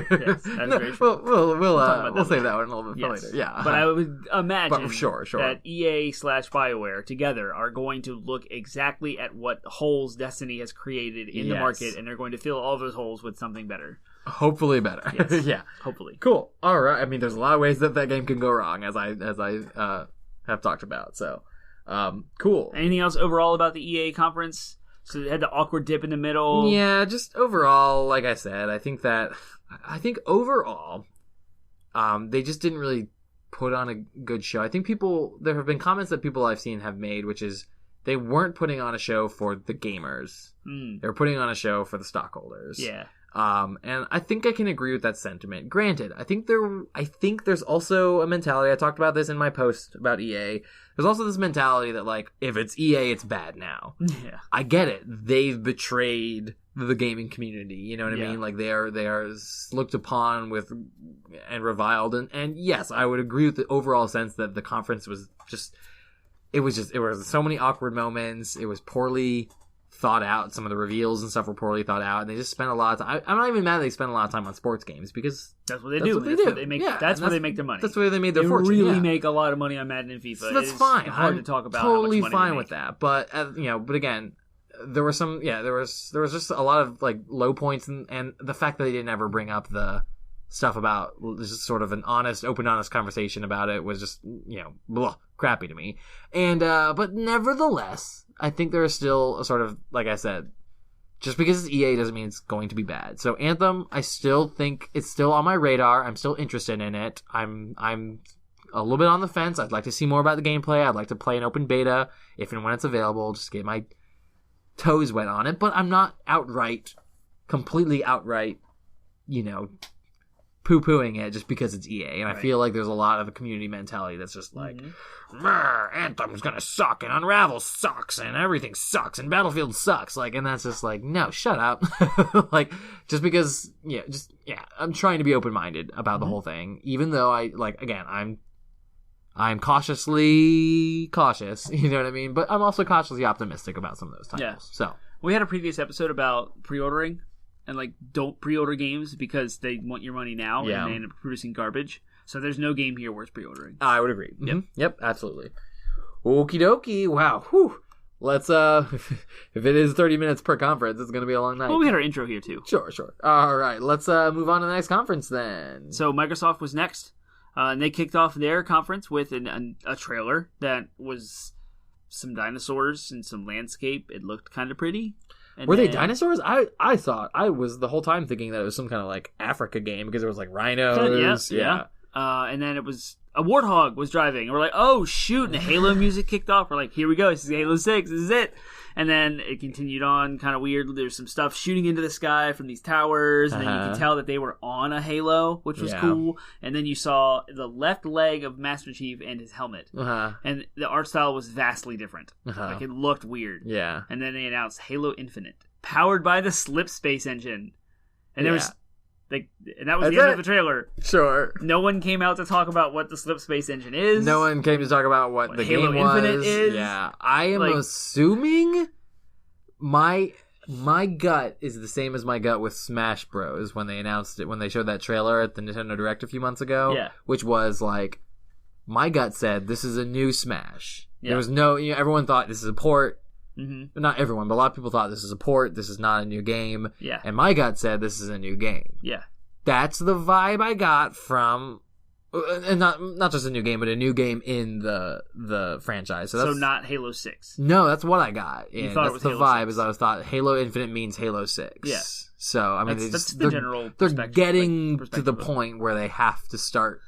Yes, that's very true. We'll save that one a little bit for later. Yeah, but I would imagine sure. that EA/BioWare together are going to look exactly at what holes Destiny has created in the market, and they're going to fill all those holes with something better. Hopefully better. Yes. Yeah. Hopefully. Cool. All right. I mean, there's a lot of ways that game can go wrong, as I have talked about. So, cool. Anything else overall about the EA conference? So it had the awkward dip in the middle. Yeah, just overall, like I said, I think overall, they just didn't really put on a good show. I think there have been comments that people I've seen have made, which is they weren't putting on a show for the gamers. They were putting on a show for the stockholders. Yeah. And I think I can agree with that sentiment. Granted, I think there's also a mentality. I talked about this in my post about EA. There's also this mentality that, like, if it's EA, it's bad now. Yeah. I get it. They've betrayed the gaming community. You know what I mean? Like, they are looked upon with and reviled. And yes, I would agree with the overall sense that the conference was it was so many awkward moments. It was poorly thought out. Some of the reveals and stuff were poorly thought out, and they just spent a lot of time. I'm not even mad they spent a lot of time on sports games, because that's what they do. That's where they make their money. That's where they made their fortune. They really make a lot of money on Madden and FIFA. So that's fine. Hard to talk about. Totally how much money fine they with that. But but again, there were some. Yeah, there was just a lot of like low points, and the fact that they didn't ever bring up the stuff about just sort of an honest conversation about it was just crappy to me. And but nevertheless, I think there is still a sort of, like I said, just because it's EA doesn't mean it's going to be bad. So Anthem, I still think it's still on my radar. I'm still interested in it. I'm a little bit on the fence. I'd like to see more about the gameplay. I'd like to play an open beta if and when it's available, just get my toes wet on it. But I'm not completely outright, poo-pooing it just because it's EA. And I feel like there's a lot of a community mentality that's just like, Anthem's gonna suck, and Unravel sucks, and everything sucks, and Battlefield sucks. Like, and that's just like, no, shut up. Like, just because, I'm trying to be open-minded about the whole thing, even though I'm cautiously cautious, you know what I mean? But I'm also cautiously optimistic about some of those titles. Yeah. So we had a previous episode about pre-ordering, and like, don't pre-order games because they want your money now, and they end up producing garbage. So there's no game here worth pre-ordering. I would agree. Yep. Yep, absolutely. Okie dokie. Wow. Whew. Let's, if it is 30 minutes per conference, it's going to be a long night. Well, we had our intro here, too. Sure. All right. Let's move on to the next conference, then. So Microsoft was next, and they kicked off their conference with a trailer that was some dinosaurs and some landscape. It looked kind of pretty. Were they dinosaurs? I thought, I was the whole time thinking that it was some kind of like Africa game, because it was like rhinos. Yeah. And then it was a warthog was driving. And we're like, oh shoot! And the Halo music kicked off. We're like, here we go. This is Halo 6. This is it. And then it continued on kind of weird. There's some stuff shooting into the sky from these towers, and then you could tell that they were on a Halo, which was cool. And then you saw the left leg of Master Chief and his helmet. And the art style was vastly different. Like, it looked weird. Yeah. And then they announced Halo Infinite, powered by the Slip Space engine. And there was... and that was the end of the trailer. Sure. No one came out to talk about what the Slip Space engine is. No one came to talk about what the Halo game was. Infinite is. Yeah. I am assuming my gut is the same as my gut with Smash Bros. When they announced it, when they showed that trailer at the Nintendo Direct a few months ago. Yeah. Which was like, my gut said this is a new Smash. Yeah. There was no, everyone thought this is a port. Mm-hmm. Not everyone, but a lot of people thought this is a port. This is not a new game. Yeah. And my gut said this is a new game. Yeah. That's the vibe I got from, and not just a new game, but a new game in the franchise. So not Halo 6. No, that's what I got. You thought that's it was the Halo vibe. 6. Is I thought Halo Infinite means Halo 6. Yeah. So I mean, that's the general. They're getting to the point where they have to start,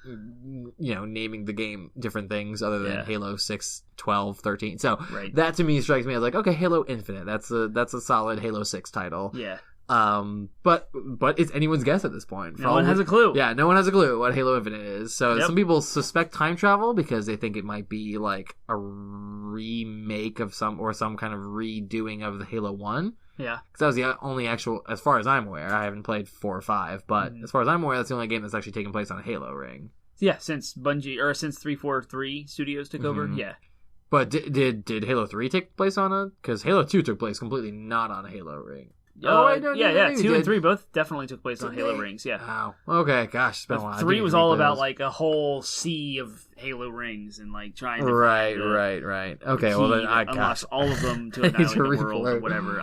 naming the game different things other than Halo 6, 12, 13. So that to me strikes me as like, okay, Halo Infinite. That's a solid Halo 6 title. Yeah. But it's anyone's guess at this point. No one has a clue. Yeah, no one has a clue what Halo Infinite is. So some people suspect time travel because they think it might be like a remake of some kind of redoing of the Halo 1. Yeah. Because that was the only actual, as far as I'm aware, I haven't played 4 or 5, but as far as I'm aware, that's the only game that's actually taken place on a Halo ring. Yeah, since Bungie, or since 343 Studios took over, yeah. But did Halo 3 take place on a... Because Halo 2 took place completely not on a Halo ring. No, 2 and 3 both definitely took place on Halo rings, yeah. Wow. Okay, gosh, it's been a while. 3 was all about, like, a whole sea of Halo rings and, like, trying to Right. Okay, well then I unlock all of them to annihilate the world or whatever.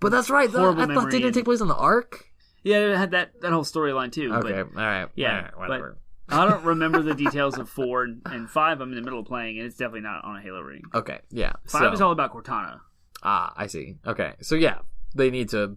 But that's right, I thought didn't it take place on the Ark? Yeah, it had that whole storyline, too. Okay, but, alright. Yeah, whatever. But I don't remember the details of 4 and 5. I'm in the middle of playing, and it's definitely not on a Halo ring. Okay, yeah. 5 is all about Cortana. Ah, I see. Okay, so yeah, they need to...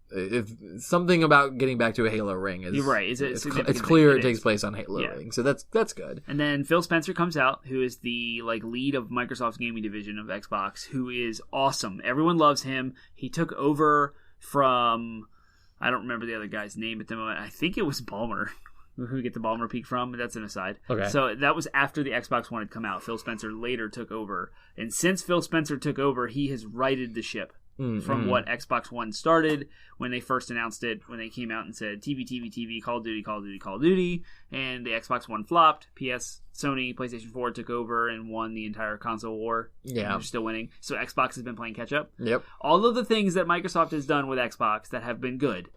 If something about getting back to a Halo ring is... You're right. It's clear it takes place on Halo ring, so that's good. And then Phil Spencer comes out, who is the lead of Microsoft's gaming division of Xbox, who is awesome. Everyone loves him. He took over from... I don't remember the other guy's name at the moment. I think it was Ballmer. Who we get the Ballmer peak from, but that's an aside. Okay. So that was after the Xbox One had come out. Phil Spencer later took over. And since Phil Spencer took over, he has righted the ship. From what Xbox One started when they first announced it, when they came out and said TV, Call of Duty, and the Xbox One flopped. Sony, PlayStation 4 took over and won the entire console war. Yeah. They're still winning. So Xbox has been playing catch up. Yep. All of the things that Microsoft has done with Xbox that have been good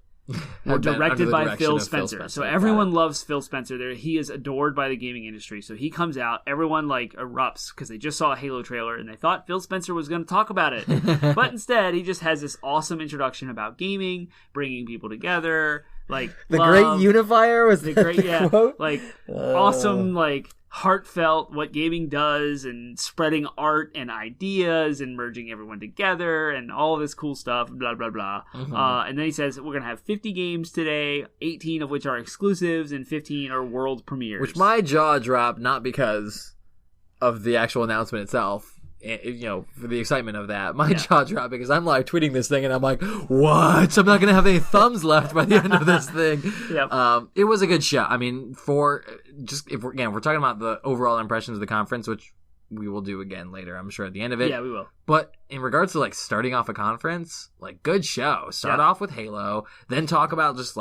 were directed by Phil Spencer. So everyone loves Phil Spencer. He is adored by the gaming industry. So he comes out, everyone erupts because they just saw a Halo trailer and they thought Phil Spencer was going to talk about it. But instead, he just has this awesome introduction about gaming, bringing people together, the great unifier was the great quote? Awesome heartfelt what gaming does and spreading art and ideas and merging everyone together and all this cool stuff, blah blah blah. And then he says we're gonna have 50 games today, 18 of which are exclusives and 15 are world premieres, which my jaw dropped, not because of the actual announcement itself, for the excitement of that. My jaw dropped because I'm live tweeting this thing and I'm like, what? I'm not going to have any thumbs left by the end of this thing. Yep. It was a good show. I mean, if we're talking about the overall impressions of the conference, which we will do again later, I'm sure, at the end of it. Yeah, we will. But in regards to starting off a conference, good show. Start off with Halo, then talk about just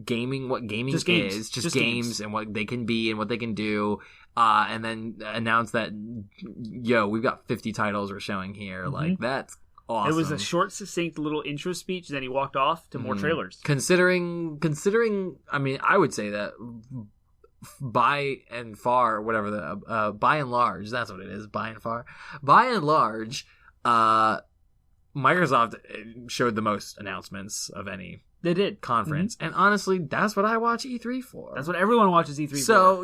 gaming, what gaming is, just games and what they can be and what they can do. And then announce that, we've got 50 titles we're showing here. That's awesome. It was a short, succinct little intro speech. Then he walked off to more trailers. Considering, I mean, I would say that by and large, that's what it is. By and large, Microsoft showed the most announcements of any. They did. Conference. And honestly, that's what I watch E3 for. That's what everyone watches E3 for. So,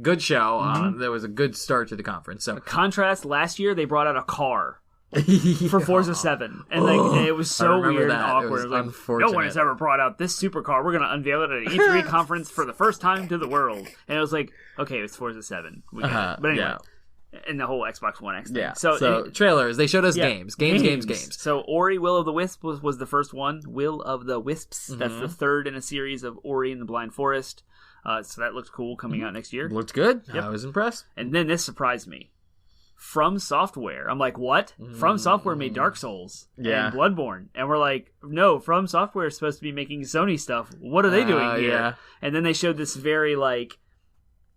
good show. There was a good start to the conference. So, contrast, last year they brought out a car for Forza 7. And it was so weird and awkward. No one has ever brought out this supercar. We're going to unveil it at an E3 conference for the first time to the world. And it was okay, it's Forza 7. We got it. But anyway. And the whole Xbox One X thing. Yeah. So trailers. They showed us games. Games. So Ori Will of the Wisps was the first one. Will of the Wisps. Mm-hmm. That's the third in a series of Ori and the Blind Forest. So that looked cool coming out next year. Looked good. Yep. I was impressed. And then this surprised me. From Software. I'm like, what? From Software made Dark Souls and Bloodborne. And we're like, no, From Software is supposed to be making Sony stuff. What are they doing here? Yeah. And then they showed this very, like,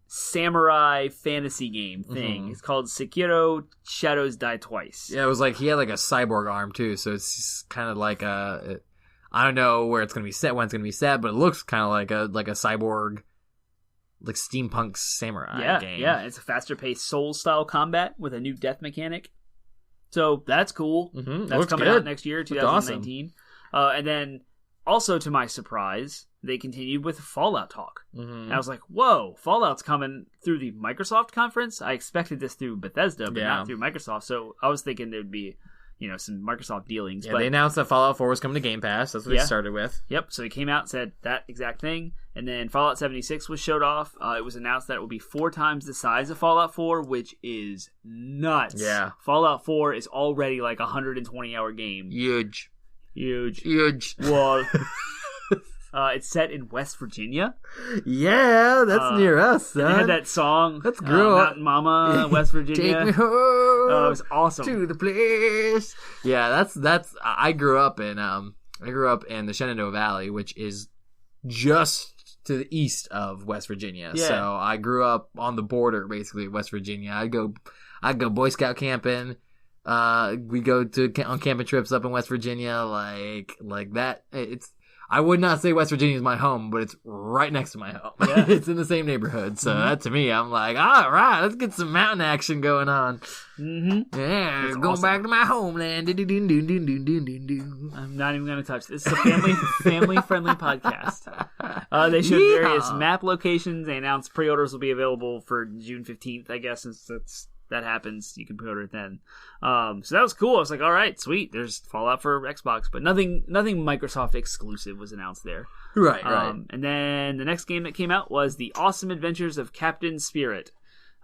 samurai fantasy game thing. It's called Sekiro Shadows Die Twice. Yeah, it was like he had like a cyborg arm too, so it's kind of like I don't know where it's going to be set, when it's going to be set, but it looks kind of like a cyborg, like steampunk samurai game. Yeah, it's a faster paced Souls style combat with a new death mechanic. So that's cool. That's coming out next year, 2019. Awesome. And then also to my surprise, they continued with Fallout talk. And I was like, whoa, Fallout's coming through the Microsoft conference? I expected this through Bethesda, but not through Microsoft. So I was thinking there would be, some Microsoft dealings. Yeah, but they announced that Fallout 4 was coming to Game Pass. That's what they started with. Yep, so they came out and said that exact thing. And then Fallout 76 was showed off. It was announced that it will be 4 times the size of Fallout 4, which is nuts. Yeah. Fallout 4 is already like a 120-hour game. Huge. Well, it's set in West Virginia. Yeah, that's near us, son. They had that song. Let's grow up. Mountain Mama, West Virginia. Take me home. It was awesome. To the place. Yeah, that's. I grew up in the Shenandoah Valley, which is just to the east of West Virginia. Yeah. So I grew up on the border, basically, of West Virginia. I'd go Boy Scout camping. We go on camping trips up in West Virginia, like that. I would not say West Virginia is my home, but it's right next to my home. Yeah. It's in the same neighborhood. So that to me, I'm like, all right, let's get some mountain action going on. Yeah, it's going awesome. back to my homeland. I'm not even going to touch this. It's a family-friendly podcast. They showed various map locations. They announced pre-orders will be available for June 15th, I guess, since that happens. You can pre-order it then. So that was cool. I was like, all right, sweet. There's Fallout for Xbox, but nothing Microsoft exclusive was announced there. Right. And then the next game that came out was The Awesome Adventures of Captain Spirit.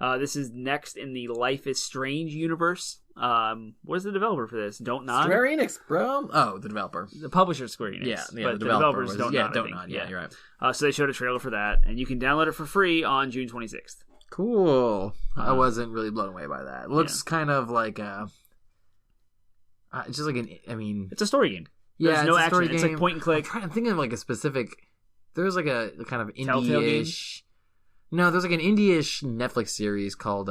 This is next in the Life is Strange universe. What's the developer for this? Don't Nod? Square Enix, bro. Oh, the developer. The publisher Square Enix. Yeah, but the developers Don't Nod. Don't Nod. Yeah, you're right. So they showed a trailer for that, and you can download it for free on June 26th. Cool. I wasn't really blown away by that. It looks kind of like it's just like it's a story game. Yeah, There's no action. It's like point and click. I'm thinking of like a specific. There's like a kind of Telltale indie-ish. No, there's like an indie-ish Netflix series called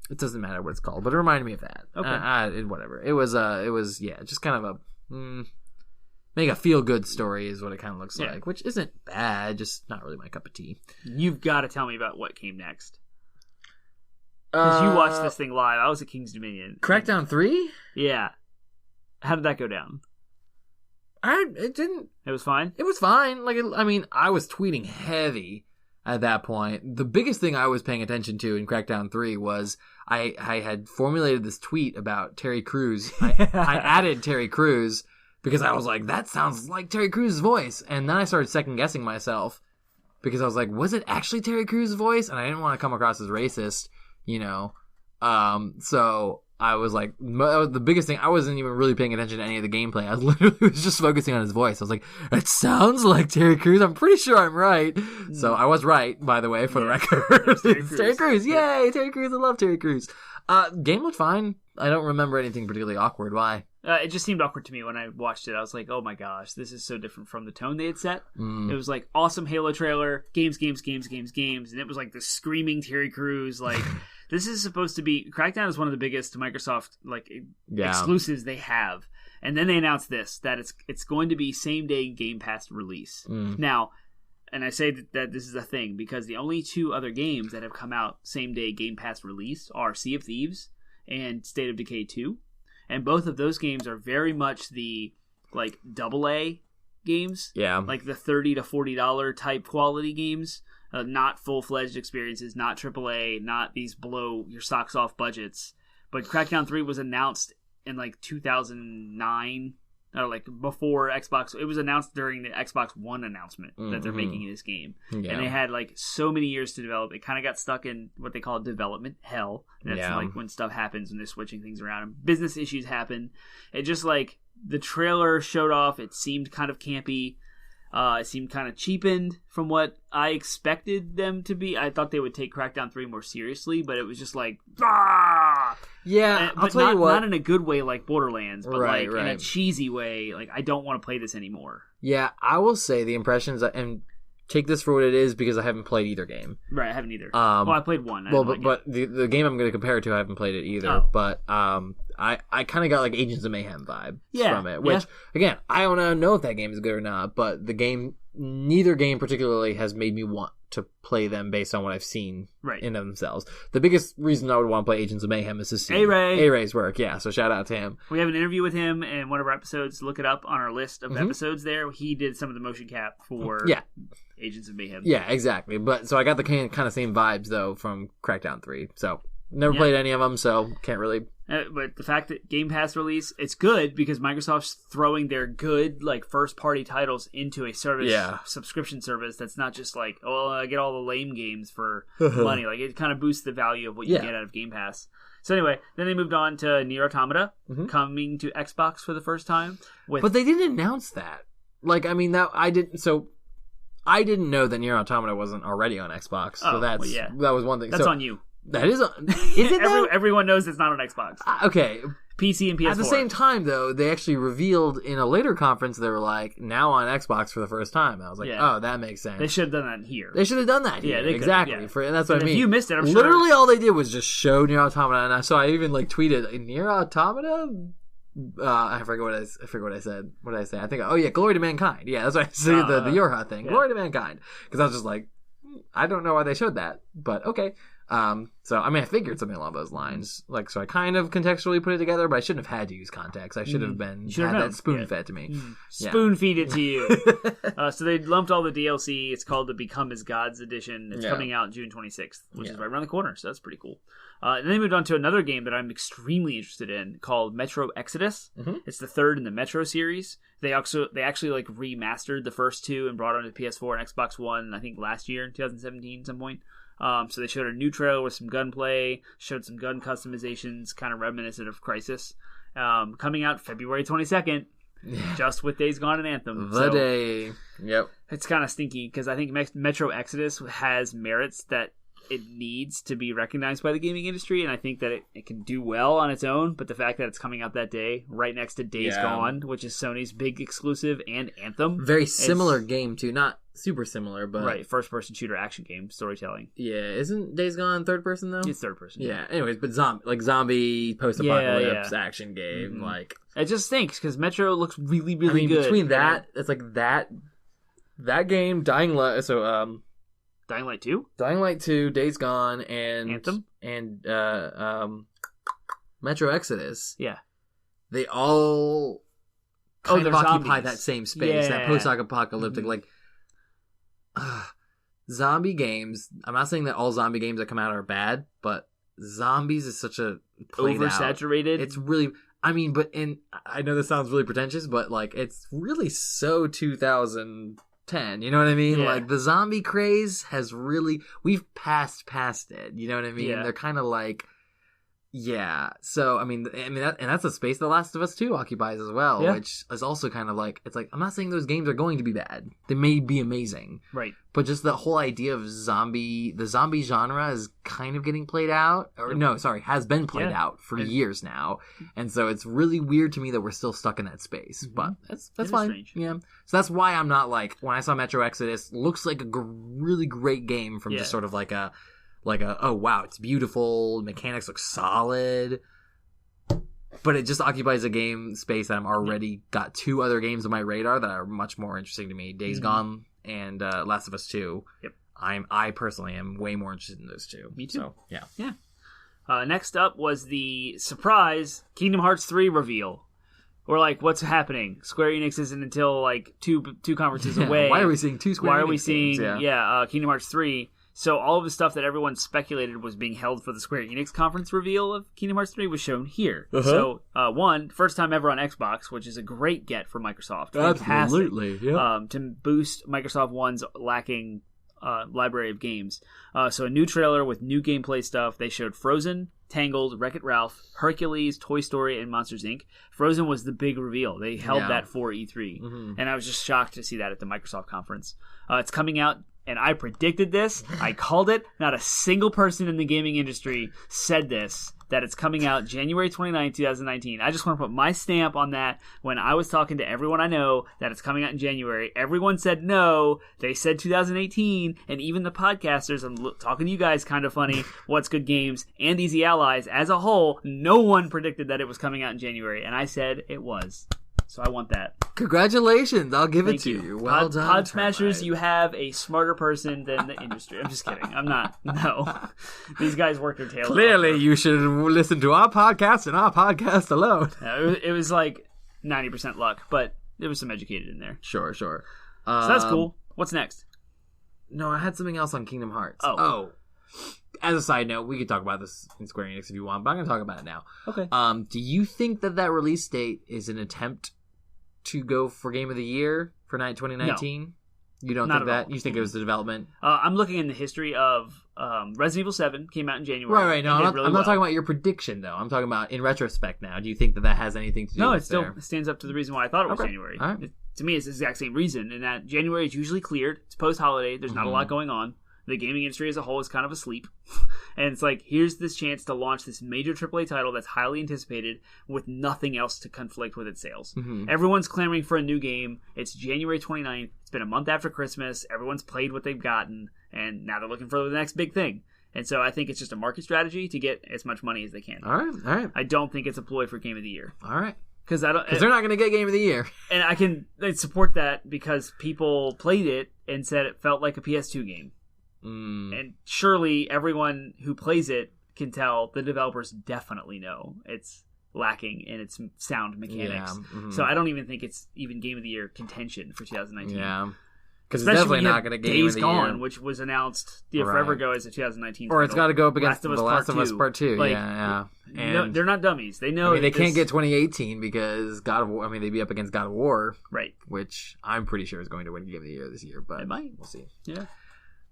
It doesn't matter what it's called, but it reminded me of that. Okay. Whatever. It was just kind of make a feel-good story is what it kind of looks like, which isn't bad, just not really my cup of tea. You've got to tell me about what came next. Because you watched this thing live. I was at King's Dominion. Crackdown 3? Yeah. How did that go down? It didn't. It was fine? It was fine. I was tweeting heavy at that point. The biggest thing I was paying attention to in Crackdown 3 was I had formulated this tweet about Terry Crews. I added Terry Crews because I was like, that sounds like Terry Crews' voice. And then I started second-guessing myself because I was like, was it actually Terry Crews' voice? And I didn't want to come across as racist, So I was like, the biggest thing, I wasn't even really paying attention to any of the gameplay. I was literally just focusing on his voice. I was like, it sounds like Terry Crews. I'm pretty sure I'm right. So I was right, by the way, for the record. It's Terry Crews. Yay, Terry Crews. I love Terry Crews. Game looked fine. I don't remember anything particularly awkward. Why? It just seemed awkward to me when I watched it. I was like, oh my gosh, this is so different from the tone they had set. It was like, awesome Halo trailer, games. And it was like the screaming Terry Crews, like... This is supposed to be... Crackdown is one of the biggest Microsoft exclusives they have. And then they announced this, that it's going to be same-day Game Pass release. Now, and I say that this is a thing, because the only 2 other games that have come out same-day Game Pass release are Sea of Thieves and State of Decay 2. And both of those games are very much the, AA games. Yeah. Like the $30 to $40 type quality games. Not full-fledged experiences, not AAA, not these blow your socks off budgets. But Crackdown 3 was announced in 2009, or like before Xbox. It was announced during the Xbox One announcement that they're making this game, and they had like so many years to develop. It kind of got stuck in what they call development hell. And that's like when stuff happens when they're switching things around and business issues happen. It just like the trailer showed off. It seemed kind of campy. It seemed kind of cheapened from what I expected them to be. I thought they would take Crackdown 3 more seriously, but it was just like, ah! Yeah, I'll tell you what. Not in a good way like Borderlands, but right. in a cheesy way. Like, I don't want to play this anymore. Yeah, I will say the impressions, and take this for what it is because I haven't played either game. Right, I haven't either. I played one. But the game I'm going to compare it to, I haven't played it either. Oh. But I kind of got like Agents of Mayhem vibe from it. Which, again, I don't know if that game is good or not, but neither game particularly has made me want to play them based on what I've seen in themselves. The biggest reason I would want to play Agents of Mayhem is to see A-Ray's work. Yeah, so shout out to him. We have an interview with him in one of our episodes. Look it up on our list of episodes there. He did some of the motion cap for Agents of Mayhem. Yeah, exactly. But so I got the kind of same vibes, though, from Crackdown 3. So never played any of them, so can't really... But the fact that Game Pass release, it's good because Microsoft's throwing their good like first-party titles into a service subscription service that's not just like, oh, I get all the lame games for money. Like, it kind of boosts the value of what you get out of Game Pass. So anyway, then they moved on to Nier Automata coming to Xbox for the first time. But they didn't announce that. Like, I mean, I didn't know that Nier Automata wasn't already on Xbox. So that was one thing. That's on you. That is it though? Everyone knows it's not on Xbox. Okay. PC and PS4. At the same time, though, they actually revealed in a later conference, they were like, now on Xbox for the first time. And I was like, oh, that makes sense. They should have done that here. They should have done that here. Yeah, exactly. And that's what I mean. If you missed it, I'm sure. Literally all they did was just show Nier Automata. And so I even like tweeted, Nier Automata? I forget what I said. What did I say? I think, Glory to Mankind. Yeah, that's what I said, the Yorha thing. Yeah. Glory to Mankind. Because I was just like, I don't know why they showed that, but okay. So I mean, I figured something along those lines. Like, so I kind of contextually put it together, but I shouldn't have had to use context. I should have had that spoon fed to me. Spoon feed it to you. So they lumped all the DLC. It's called the Become as Gods edition. It's coming out June 26th, which is right around the corner. So that's pretty cool. And then they moved on to another game that I'm extremely interested in called Metro Exodus. It's the third in the Metro series. They actually like remastered the first two and brought it onto PS4 and Xbox One, I think last year in 2017 at some point. So they showed a new trailer with some gunplay, showed some gun customizations, kind of reminiscent of Crysis. Coming out February 22nd, just with Days Gone and Anthem. The day. Yep. It's kind of stinky because I think Metro Exodus has merits that it needs to be recognized by the gaming industry, and I think that it can do well on its own, but the fact that it's coming out that day, right next to Days Gone, which is Sony's big exclusive, and Anthem. Very similar game, too. Not super similar, but... Right, first-person shooter action game, storytelling. Yeah, isn't Days Gone third-person, though? It's third-person. Yeah, anyways, but zombie post-apocalypse action game, like... It just stinks, because Metro looks really, really good. Between that, it's like that game, Dying Light, Dying Light 2? Dying Light 2, Days Gone, and... Anthem? And, Metro Exodus. Yeah. They all kind of occupy zombies. That same space, that post-apocalyptic, like... zombie games, I'm not saying that all zombie games that come out are bad, but zombies is such a... Oversaturated? It's really... I mean, but I know this sounds really pretentious, but, like, it's really so 2010, you know what I mean? Like, the zombie craze has really... We've passed it, you know what I mean? They're kind of like... Yeah, so, I mean, that's a space The Last of Us 2 occupies as well, which is also kind of like... It's like, I'm not saying those games are going to be bad. They may be amazing. Right. But just the whole idea of the zombie genre is kind of getting played out. Or no, sorry, has been played out for years now. And so it's really weird to me that we're still stuck in that space. But that's fine. Strange. Yeah. So that's why I'm not like, when I saw Metro Exodus, looks like a really great game from just sort of like a, oh wow, it's beautiful, mechanics look solid. But it just occupies a game space that I'm already got two other games on my radar that are much more interesting to me. Days Gone and Last of Us 2. Yep. I personally am way more interested in those two. Me too. So, yeah. Yeah. Next up was the surprise Kingdom Hearts 3 reveal. We're like, what's happening? Square Enix isn't until like two conferences away. Why are we seeing two Square Enix games? Kingdom Hearts 3? So all of the stuff that everyone speculated was being held for the Square Enix conference reveal of Kingdom Hearts 3 was shown here. So, first time ever on Xbox, which is a great get for Microsoft. Absolutely, yeah. To boost Microsoft One's lacking library of games. So a new trailer with new gameplay stuff. They showed Frozen, Tangled, Wreck-It Ralph, Hercules, Toy Story, and Monsters, Inc. Frozen was the big reveal. They held that for E3. And I was just shocked to see that at the Microsoft conference. It's coming out, and I predicted this. I called it. Not a single person in the gaming industry said this, that it's coming out January 29, 2019. I just want to put my stamp on that. When I was talking to everyone I know that it's coming out in January, everyone said no. They said 2018, and even the podcasters, I'm talking to you guys, Kind of Funny, What's Good Games, and Easy Allies, as a whole, no one predicted that it was coming out in January, and I said it was. So I want that. Congratulations. I'll give it to you. Well done. Podsmashers, you have a smarter person than the industry. I'm just kidding. I'm not. No. These guys work their tails off. Clearly, you should listen to our podcast and our podcast alone. It was like 90% luck, but there was some educated in there. Sure. So that's cool. What's next? No, I had something else on Kingdom Hearts. Oh. As a side note, we could talk about this in Square Enix if you want, but I'm going to talk about it now. Okay. Do you think that release date is an attempt to go for Game of the Year for 2019? No. You don't think that? You think it was the development? I'm looking in the history of Resident Evil 7 came out in January. Right. No, I'm not talking about your prediction, though. I'm talking about in retrospect now. Do you think that has anything to do with it? No, it still stands up to the reason why I thought it was January. All right. To me, it's the exact same reason, in that January is usually cleared. It's post-holiday. There's not a lot going on. The gaming industry as a whole is kind of asleep. And it's like, here's this chance to launch this major AAA title that's highly anticipated with nothing else to conflict with its sales. Everyone's clamoring for a new game. It's January 29th. It's been a month after Christmas. Everyone's played what they've gotten, and now they're looking for the next big thing. And so I think it's just a market strategy to get as much money as they can. All right. I don't think it's a ploy for Game of the Year. All right. Because they're not going to get Game of the Year. And I support that because people played it and said it felt like a PS2 game. And surely everyone who plays it can tell the developers definitely know it's lacking in its sound mechanics. So I don't even think it's even Game of the Year contention for 2019. Yeah. Because it's definitely not going to get Game of the Days Year. Gone, which was announced forever ago as a 2019 Or it's got to go up against The Last of Us Part 2. Like, yeah. And no, they're not dummies. They know. They can't get 2018 because God of War. They'd be up against God of War, right? Which I'm pretty sure is going to win Game of the Year this year, but it might. We'll see. Yeah.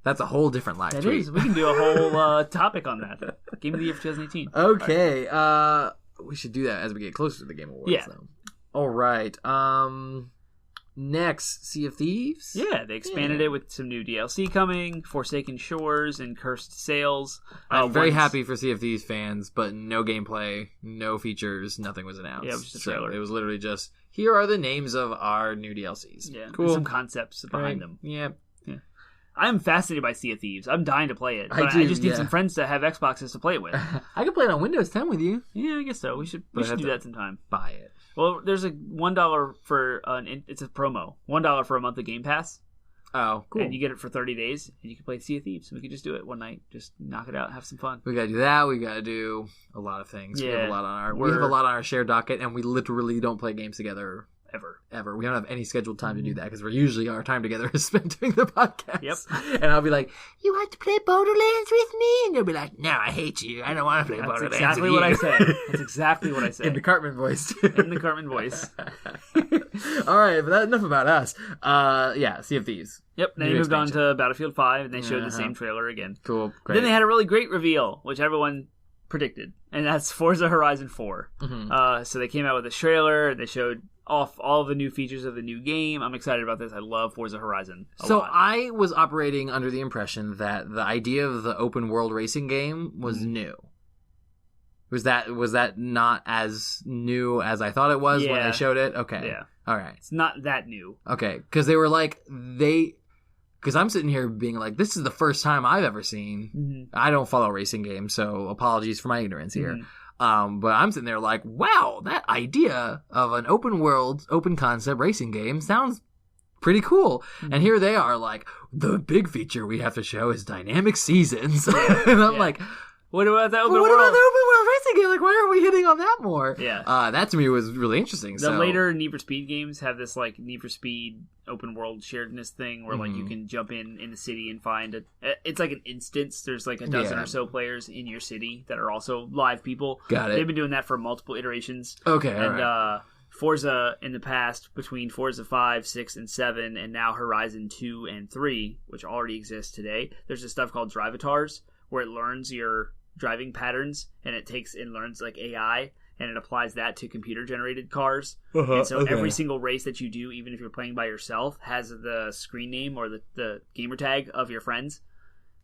That's a whole different live tweet. Is. We can do a whole topic on that. Game of the Year for 2018. Okay. We should do that as we get closer to the Game Awards, though. All right. Next, Sea of Thieves? Yeah, they expanded it with some new DLC coming, Forsaken Shores and Cursed Sails. I'm very happy for Sea of Thieves fans, but no gameplay, no features, nothing was announced. Yeah, it was just a trailer. It was literally just, here are the names of our new DLCs. Yeah, cool. Some concepts behind them. Yeah. I'm fascinated by Sea of Thieves. I'm dying to play it. But I just need some friends to have Xboxes to play it with. I can play it on Windows 10 with you. Yeah, I guess so. We should do that sometime. Buy it. Well, there's a $1 for it's a promo. $1 for a month of Game Pass. Oh, cool. And you get it for 30 days, and you can play Sea of Thieves. We could just do it one night. Just knock it out, have some fun. We gotta do that. We gotta do a lot of things. Yeah. We have a lot on our shared docket, and we literally don't play games together ever. We don't have any scheduled time to do that because we're usually our time together is spent doing the podcast. Yep. And I'll be like, "You want to play Borderlands with me?" And you'll be like, "No, I hate you. I don't want to play Borderlands." That's exactly what I say. That's exactly what I say. In the Cartman voice. In the Cartman voice. All right, but enough about us. Sea of Thieves. Yep. Then they moved on to Battlefield 5, and they showed the same trailer again. Cool. Great. Then they had a really great reveal, which everyone predicted, and that's Forza Horizon 4. So they came out with a trailer. They showed off all the new features of the new game. I'm excited about this. I love Forza Horizon a lot. I was operating under the impression that the idea of the open world racing game was new. Was that not as new as I thought it was when they showed it? Okay. Yeah. All right. It's not that new. Okay. Because they were like, because I'm sitting here being like, this is the first time I've ever seen. I don't follow racing games, so apologies for my ignorance here. But I'm sitting there like, wow, that idea of an open world, open concept racing game sounds pretty cool. And here they are like, the big feature we have to show is dynamic seasons. And I'm like, What about the open But what world? about the open world racing game? Like, why aren't we hitting on that more? Yeah. That to me was really interesting. The later Need for Speed games have this like Need for Speed open world sharedness thing where like you can jump in the city and find it's like an instance. There's like a dozen or so players in your city that are also live people. Got it. They've been doing that for multiple iterations. Okay, and Forza in the past, between Forza 5, 6, and 7, and now Horizon 2 and 3, which already exists today, there's this stuff called Drivatars, where it learns your driving patterns, and it learns like AI, and it applies that to computer-generated cars. And so every single race that you do, even if you're playing by yourself, has the screen name or the gamer tag of your friends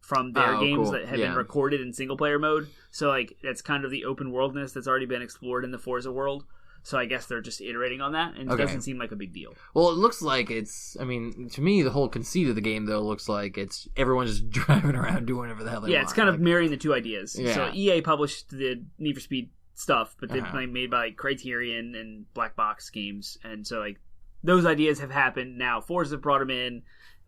from their games that have been recorded in single-player mode. So like that's kind of the open worldness that's already been explored in the Forza world. So I guess they're just iterating on that, and it doesn't seem like a big deal. Well, it looks like it's... I mean, to me, the whole conceit of the game, though, looks like it's everyone just driving around doing whatever the hell they want. Yeah, it's kind of marrying the two ideas. Yeah. So EA published the Need for Speed stuff, but they're made by Criterion and Black Box Games, and so like those ideas have happened. Now Forza brought them in,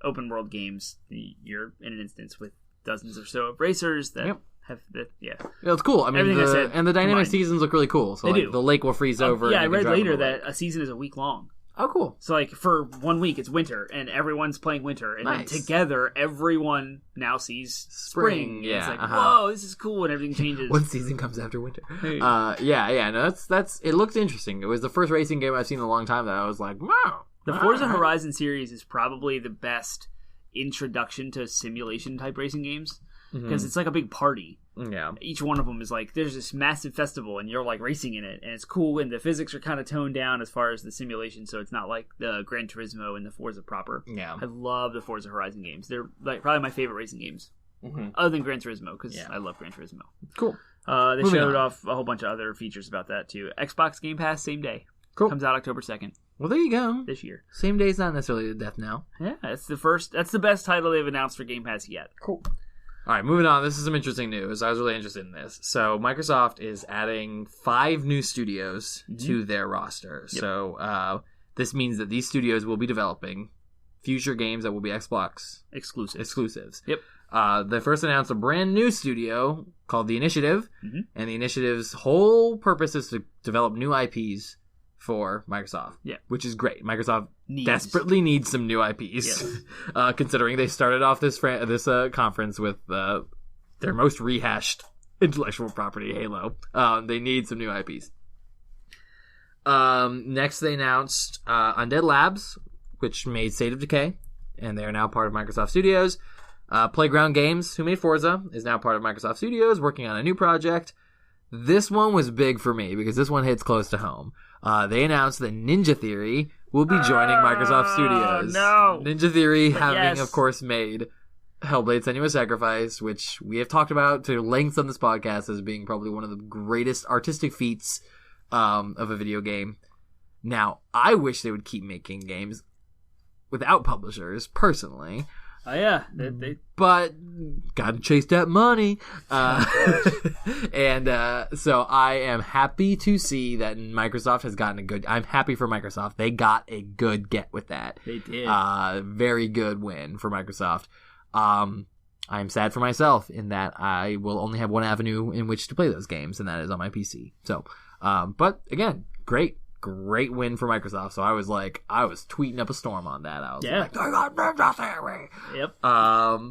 open world games. You're in an instance with dozens or so of racers that... Yeah, it's cool. I mean, the dynamic seasons look really cool. So like, the lake will freeze over. Yeah, I read later that a season is a week long. Oh, cool. So like for 1 week it's winter, and everyone's playing winter, and then together everyone now sees spring. Yeah, it's like whoa, this is cool, and everything changes. One season comes after winter. No, that's. It looked interesting. It was the first racing game I've seen in a long time that I was like, wow. The Forza Horizon series is probably the best introduction to simulation type racing games. Because it's like a big party. Yeah. Each one of them is like, there's this massive festival and you're like racing in it. And it's cool. And the physics are kind of toned down as far as the simulation. So it's not like the Gran Turismo and the Forza proper. Yeah. I love the Forza Horizon games. They're like probably my favorite racing games. Other than Gran Turismo, because I love Gran Turismo. Cool. They showed off a whole bunch of other features about that too. Xbox Game Pass, same day. Cool. Comes out October 2nd. Well, there you go. This year. Same day is not necessarily the death now. Yeah, that's the best title they've announced for Game Pass yet. Cool. All right, moving on. This is some interesting news. I was really interested in this. So Microsoft is adding 5 new studios to their roster. Yep. So this means that these studios will be developing future games that will be Xbox exclusives. Yep. They first announced a brand new studio called The Initiative, and The Initiative's whole purpose is to develop new IPs for Microsoft, which is great. Microsoft desperately needs some new IPs, considering they started off this conference with their most rehashed intellectual property, Halo. They need some new IPs. Next, they announced Undead Labs, which made State of Decay, and they are now part of Microsoft Studios. Playground Games, who made Forza, is now part of Microsoft Studios, working on a new project. This one was big for me because this one hits close to home. They announced that Ninja Theory will be joining Microsoft Studios. No. Ninja Theory of course, made Hellblade Senua's Sacrifice, which we have talked about to lengths on this podcast as being probably one of the greatest artistic feats of a video game. Now, I wish they would keep making games without publishers, personally. Oh, yeah. But gotta chase that money. And so I am happy to see that Microsoft has gotten a good... I'm happy for Microsoft. They got a good get with that. They did. Very good win for Microsoft. I'm sad for myself in that I will only have one avenue in which to play those games, and that is on my PC. So, but again, great win for Microsoft. So I was tweeting up a storm on that. I was like, they got Ninja Theory. Yep.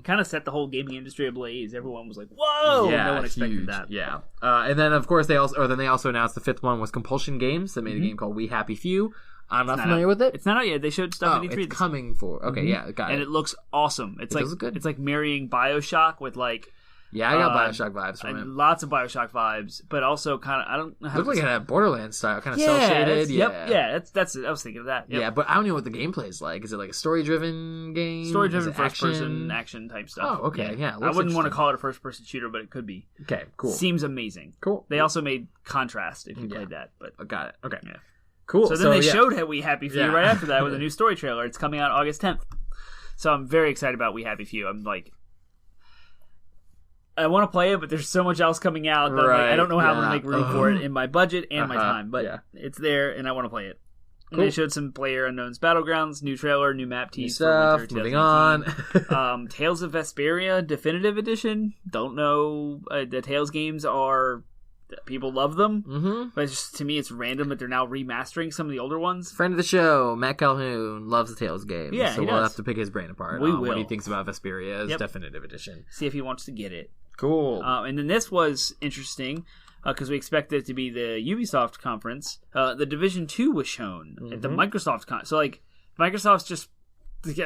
Kind of set the whole gaming industry ablaze. Everyone was like, whoa! Yeah, no one expected huge. that. Yeah. And then of course they also announced the 5th one was Compulsion Games that made a game called We Happy Few. I'm not familiar with it. It's not out yet. They showed stuff in E3. It's coming for. Okay, yeah, got it. And it looks awesome. It's good. It's like marrying BioShock with like. Yeah, I got BioShock vibes from it. Lots of BioShock vibes, but also kind of, I don't know how to... Looked like it had Borderlands style, kind of cel-shaded. That's it. I was thinking of that. Yep. Yeah, but I don't know what the gameplay is like. Is it like a story-driven game? Story-driven first-person action type stuff. Oh, okay, yeah. I wouldn't want to call it a first-person shooter, but it could be. Okay, cool. Seems amazing. Cool. They also made Contrast, if you played that. But got it. Okay. Yeah. Cool. So then they showed We Happy Few right after that with a new story trailer. It's coming out August 10th. So I'm very excited about We Happy Few. I'm like... I want to play it, but there's so much else coming out that I don't know how I'm going to make room for it in my budget and my time. But it's there, and I want to play it. And they showed some PlayerUnknown's Battlegrounds, new trailer, new map tease stuff. for winter Moving on. 2018. Tales of Vesperia Definitive Edition. Don't know. The Tales games are... People love them, but just, to me, it's random that they're now remastering some of the older ones. Friend of the show, Matt Calhoun, loves the Tales games. Yeah, so we'll have to pick his brain apart on what he thinks about Vesperia's Definitive Edition. See if he wants to get it. Cool. And then this was interesting because we expected it to be the Ubisoft conference. The Division 2 was shown at the Microsoft con. So, like, Microsoft's just,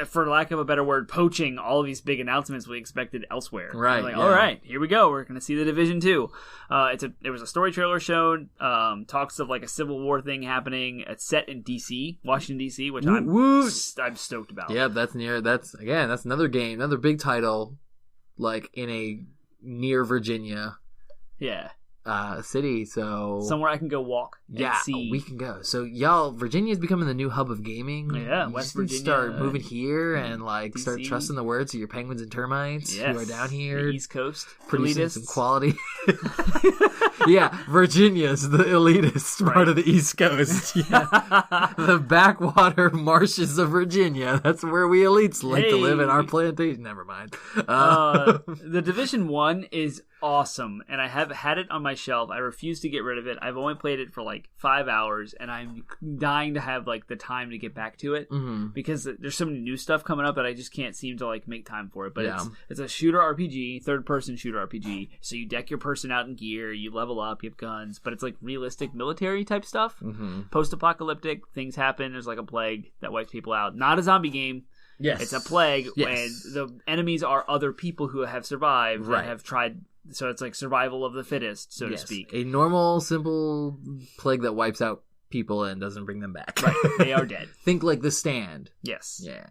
for lack of a better word, poaching all of these big announcements we expected elsewhere. Right. Like, all right, here we go. We're going to see the Division 2. It was a story trailer shown. Talks of like a Civil War thing happening. It's set in D.C., Washington D.C., which I'm stoked about. Yeah, that's another game, another big title, like in a near Virginia. Yeah. City, so somewhere I can go walk and see. We can go. So y'all, Virginia is becoming the new hub of gaming. Yeah, West Virginia. Start moving here and like DC. Start trusting the words of your penguins and termites who are down here. The East Coast, producing some quality. Yeah, Virginia's the elitist part of the East Coast. Yeah. The backwater marshes of Virginia. That's where we elites like to live in our plantation. Never mind. The Division 1 is awesome, and I have had it on my shelf. I refuse to get rid of it. I've only played it for like 5 hours, and I'm dying to have like the time to get back to it because there's so many new stuff coming up that I just can't seem to like make time for it. But it's a shooter RPG, third-person shooter RPG. So you deck your person out in gear, you level up, you have guns, but it's like realistic military type stuff. Post-apocalyptic, things happen. There's like a plague that wipes people out. Not a zombie game. Yes, it's a plague, and the enemies are other people who have survived and have tried. So it's like survival of the fittest, so to speak. A normal, simple plague that wipes out people and doesn't bring them back. Right, they are dead. Think like The Stand. Yes. Yeah.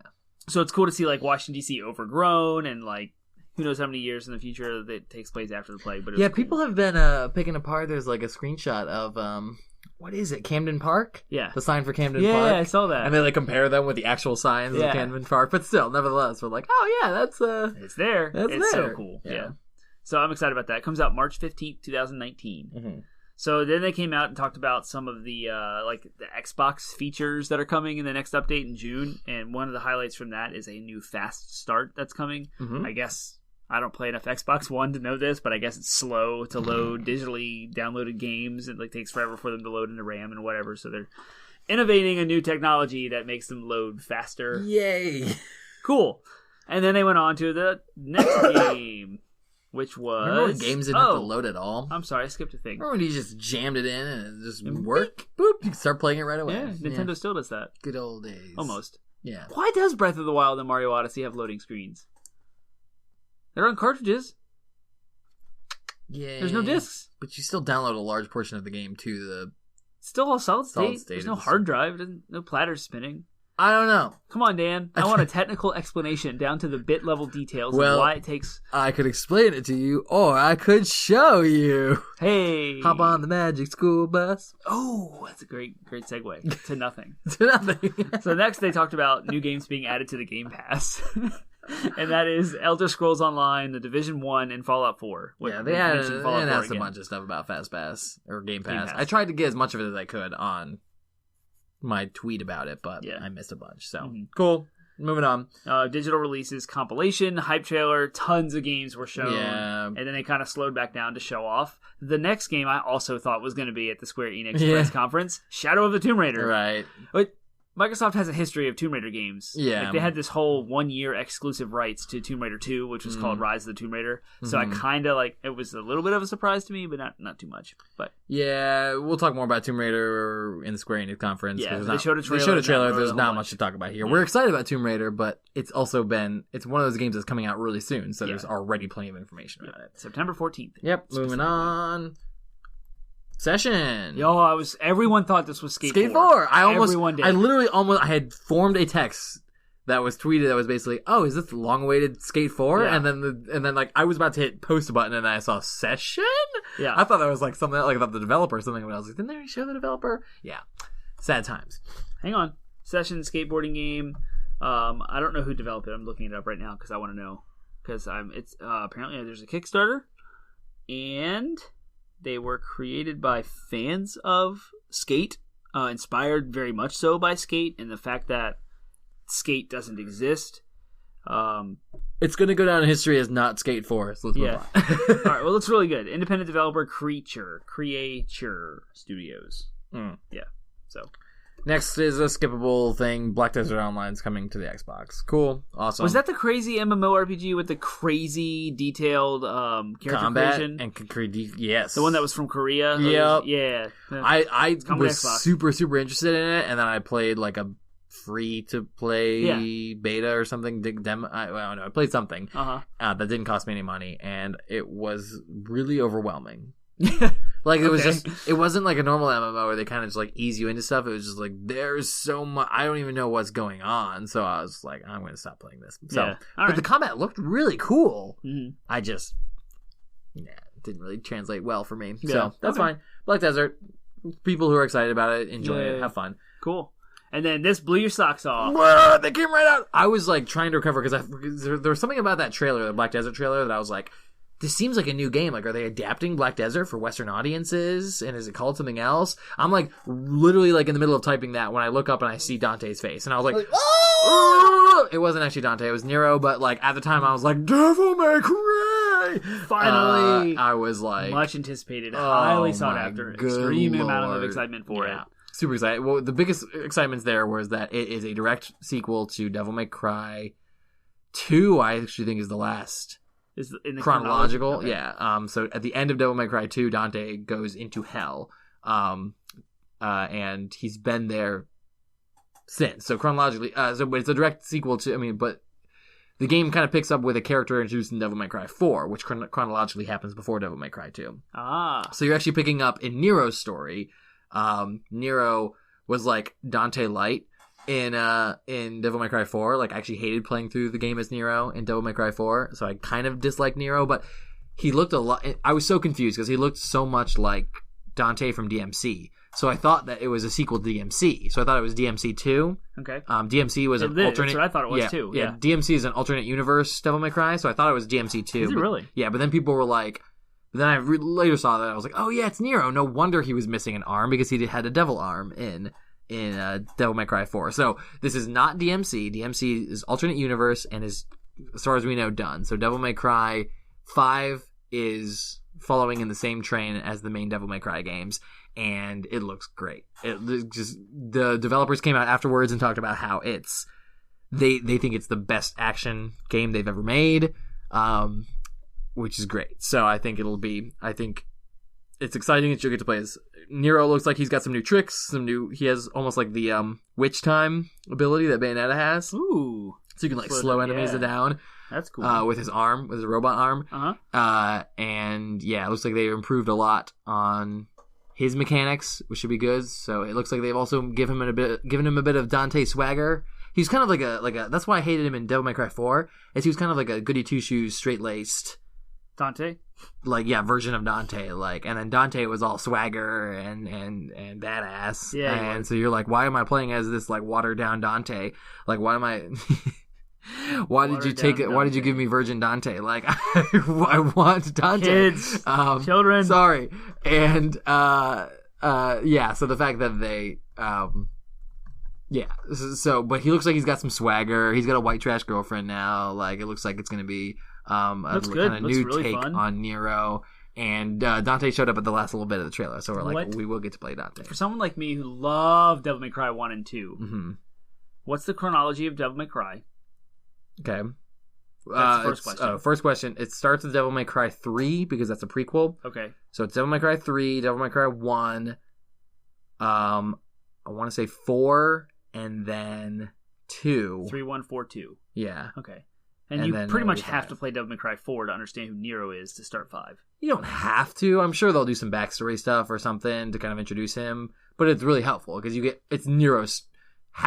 So it's cool to see like Washington D.C. overgrown and like who knows how many years in the future that it takes place after the plague. But cool. People have been picking apart. There's like a screenshot of what is it? Camden Park? Yeah. The sign for Camden Park. Yeah, I saw that. And they like compare them with the actual signs of Camden Park, but still, nevertheless, we're like, oh yeah, that's it's there. It's there. So cool. Yeah. So I'm excited about that. It comes out March 15th, 2019. So then they came out and talked about some of the like the Xbox features that are coming in the next update in June, and one of the highlights from that is a new fast start that's coming. I guess I don't play enough Xbox One to know this, but I guess it's slow to load digitally downloaded games. It like takes forever for them to load into RAM and whatever. So they're innovating a new technology that makes them load faster. Yay! Cool. And then they went on to the next game, which was... Remember when games didn't have to load at all? I'm sorry, I skipped a thing. Remember when you just jammed it in and it just worked? Boop! You can start playing it right away. Yeah, Nintendo still does that. Good old days. Almost. Yeah. Why does Breath of the Wild and Mario Odyssey have loading screens? They're on cartridges. Yeah. There's no discs. But you still download a large portion of the game to the... Still all solid state. There's no hard drive. No platters spinning. I don't know. Come on, Dan. I want a technical explanation down to the bit level details of why it takes... I could explain it to you, or I could show you. Hey. Hop on the Magic School Bus. Oh, that's a great segue to nothing. To nothing. So next they talked about new games being added to the Game Pass. And that is Elder Scrolls Online, The Division 1, and Fallout 4. Yeah, they announced a bunch of stuff about Fast Pass, or Game Pass. I tried to get as much of it as I could on my tweet about it, but I missed a bunch. So cool. Moving on. Digital releases, compilation, hype trailer, tons of games were shown. Yeah. And then they kind of slowed back down to show off. The next game I also thought was going to be at the Square Enix press conference, Shadow of the Tomb Raider. Right. But Microsoft has a history of Tomb Raider games. Yeah. Like they had this whole 1 year exclusive rights to Tomb Raider 2, which was called Rise of the Tomb Raider. So I kind of like, it was a little bit of a surprise to me, but not too much. But yeah, we'll talk more about Tomb Raider in the Square Enix conference. Yeah, they showed a trailer. There's not much to talk about here. We're excited about Tomb Raider, but it's also it's one of those games that's coming out really soon, so there's already plenty of information about it. September 14th. Yep, moving on. Session. Yo, everyone thought this was Skate 4. Skate 4. Everyone did. I had formed a text that was tweeted that was basically, oh, is this the long-awaited Skate 4? Yeah. And then like I was about to hit post button and I saw Session? Yeah. I thought that was like something like about the developer or something, but I was like, didn't they already show the developer? Yeah. Sad times. Hang on. Session skateboarding game. I don't know who developed it. I'm looking it up right now because I want to know. Because it's apparently there's a Kickstarter and they were created by fans of Skate. inspired very much so by Skate and the fact that Skate doesn't exist. It's going to go down in history as not Skate 4, so let's move on. All right, well, it's really good. Independent developer Creature Studios. Yeah, so. Next is a skippable thing. Black Desert Online's coming to the Xbox. Cool. Awesome. Was that the crazy MMORPG with the crazy detailed character combat creation? And yes. The one that was from Korea? Yep. Yeah. I was super, super interested in it, and then I played like a free-to-play beta or something. Demo. I don't know. I played something that didn't cost me any money, and it was really overwhelming. Like it was it wasn't like a normal MMO where they kind of just like ease you into stuff. It was just like there's so much, I don't even know what's going on. So I was like, I'm going to stop playing this. So, but the combat looked really cool. Mm-hmm. I just, it didn't really translate well for me. Yeah. So that's fine. Black Desert, people who are excited about it, enjoy it, have fun. Cool. And then this blew your socks off. They came right out. I was like trying to recover because there was something about that trailer, the Black Desert trailer, that I was like, this seems like a new game. Like, are they adapting Black Desert for Western audiences? And is it called something else? I'm like literally like in the middle of typing that when I look up and I see Dante's face, and I was like, oh! It wasn't actually Dante, it was Nero. But like at the time, I was like, Devil May Cry! Finally, I was like, much anticipated, highly sought after, extreme amount of excitement for it. Super excited. Well, the biggest excitement there was that it is a direct sequel to Devil May Cry 2. I actually think is the last. Is in the chronological, okay. Yeah. So at the end of Devil May Cry 2, Dante goes into hell, and he's been there since. So chronologically, but it's a direct sequel to. But the game kind of picks up with a character introduced in Devil May Cry 4, which chronologically happens before Devil May Cry 2. So you're actually picking up in Nero's story. Nero was like Dante Light. In Devil May Cry 4, like I actually hated playing through the game as Nero in Devil May Cry 4, so I kind of disliked Nero, but he looked a lot. I was so confused because he looked so much like Dante from DMC, so I thought that it was a sequel to DMC. So I thought it was DMC 2. Okay. DMC was an alternate. That's what I thought it was too. Yeah. DMC is an alternate universe Devil May Cry, so I thought it was DMC 2. Is it really? Yeah, but then people were like. Then I later saw that I was like, oh yeah, it's Nero. No wonder he was missing an arm because he had a devil arm in Devil May Cry 4. So this is not DMC. DMC is alternate universe and is, as far as we know, done. So Devil May Cry 5 is following in the same train as the main Devil May Cry games, and it looks great. The developers came out afterwards and talked about how they think it's the best action game they've ever made, which is great. So I think it's exciting that you'll get to play as Nero. Looks like he's got some new tricks, he has almost like the witch time ability that Bayonetta has. Ooh. So you can like slow enemies down. That's cool. With his robot arm. And yeah, it looks like they've improved a lot on his mechanics, which should be good. So it looks like they've also given him a bit of Dante swagger. He's kind of like a that's why I hated him in Devil May Cry 4, is he was kind of like a goody two shoes, straight laced Dante? Version of Dante, and then Dante was all swagger and badass. Yeah. And so you're like, why am I playing as this watered down Dante? Why am I why did you give me Virgin Dante? I want Dante. Kids. Children. Sorry. And yeah, so the fact that they but he looks like he's got some swagger. He's got a white trash girlfriend now. It looks like it's gonna be a kind of new really take fun. on Nero. And Dante showed up at the last little bit of the trailer, so we're like, we will get to play Dante. For someone like me who loved Devil May Cry 1 and 2, what's the chronology of Devil May Cry? Okay. That's the first question. First question. It starts with Devil May Cry 3 because that's a prequel. Okay. So it's Devil May Cry 3, Devil May Cry 1, I want to say 4, and then 2. 3, 1, 4, 2. Yeah. Okay. And you pretty much have to play Devil May Cry 4 to understand who Nero is to start 5. You don't have to. I'm sure they'll do some backstory stuff or something to kind of introduce him. But it's really helpful because it's Nero's.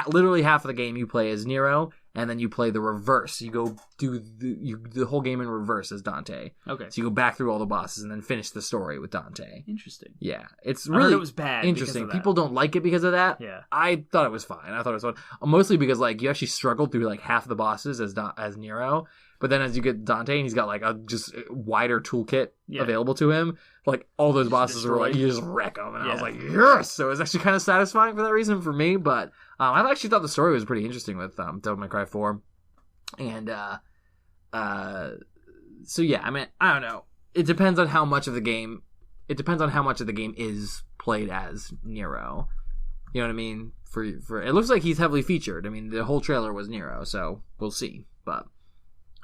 Literally half of the game you play as Nero, and then you play the reverse. You go do the whole game in reverse as Dante. Okay. So you go back through all the bosses and then finish the story with Dante. Interesting. Yeah. It's really I heard it was bad interesting. People don't like it because of that. Yeah. I thought it was fine. I thought it was fun. Mostly because you actually struggled through half the bosses as Nero. But then as you get Dante, and he's got like a just wider toolkit available to him, like all those bosses were like, you just wreck them. And I was like, yes! So it was actually kind of satisfying for that reason for me. But I actually thought the story was pretty interesting with Devil May Cry 4. And so yeah, I mean, I don't know. It depends on how much of the game is played as Nero. You know what I mean? For it looks like he's heavily featured. I mean, the whole trailer was Nero, so we'll see. But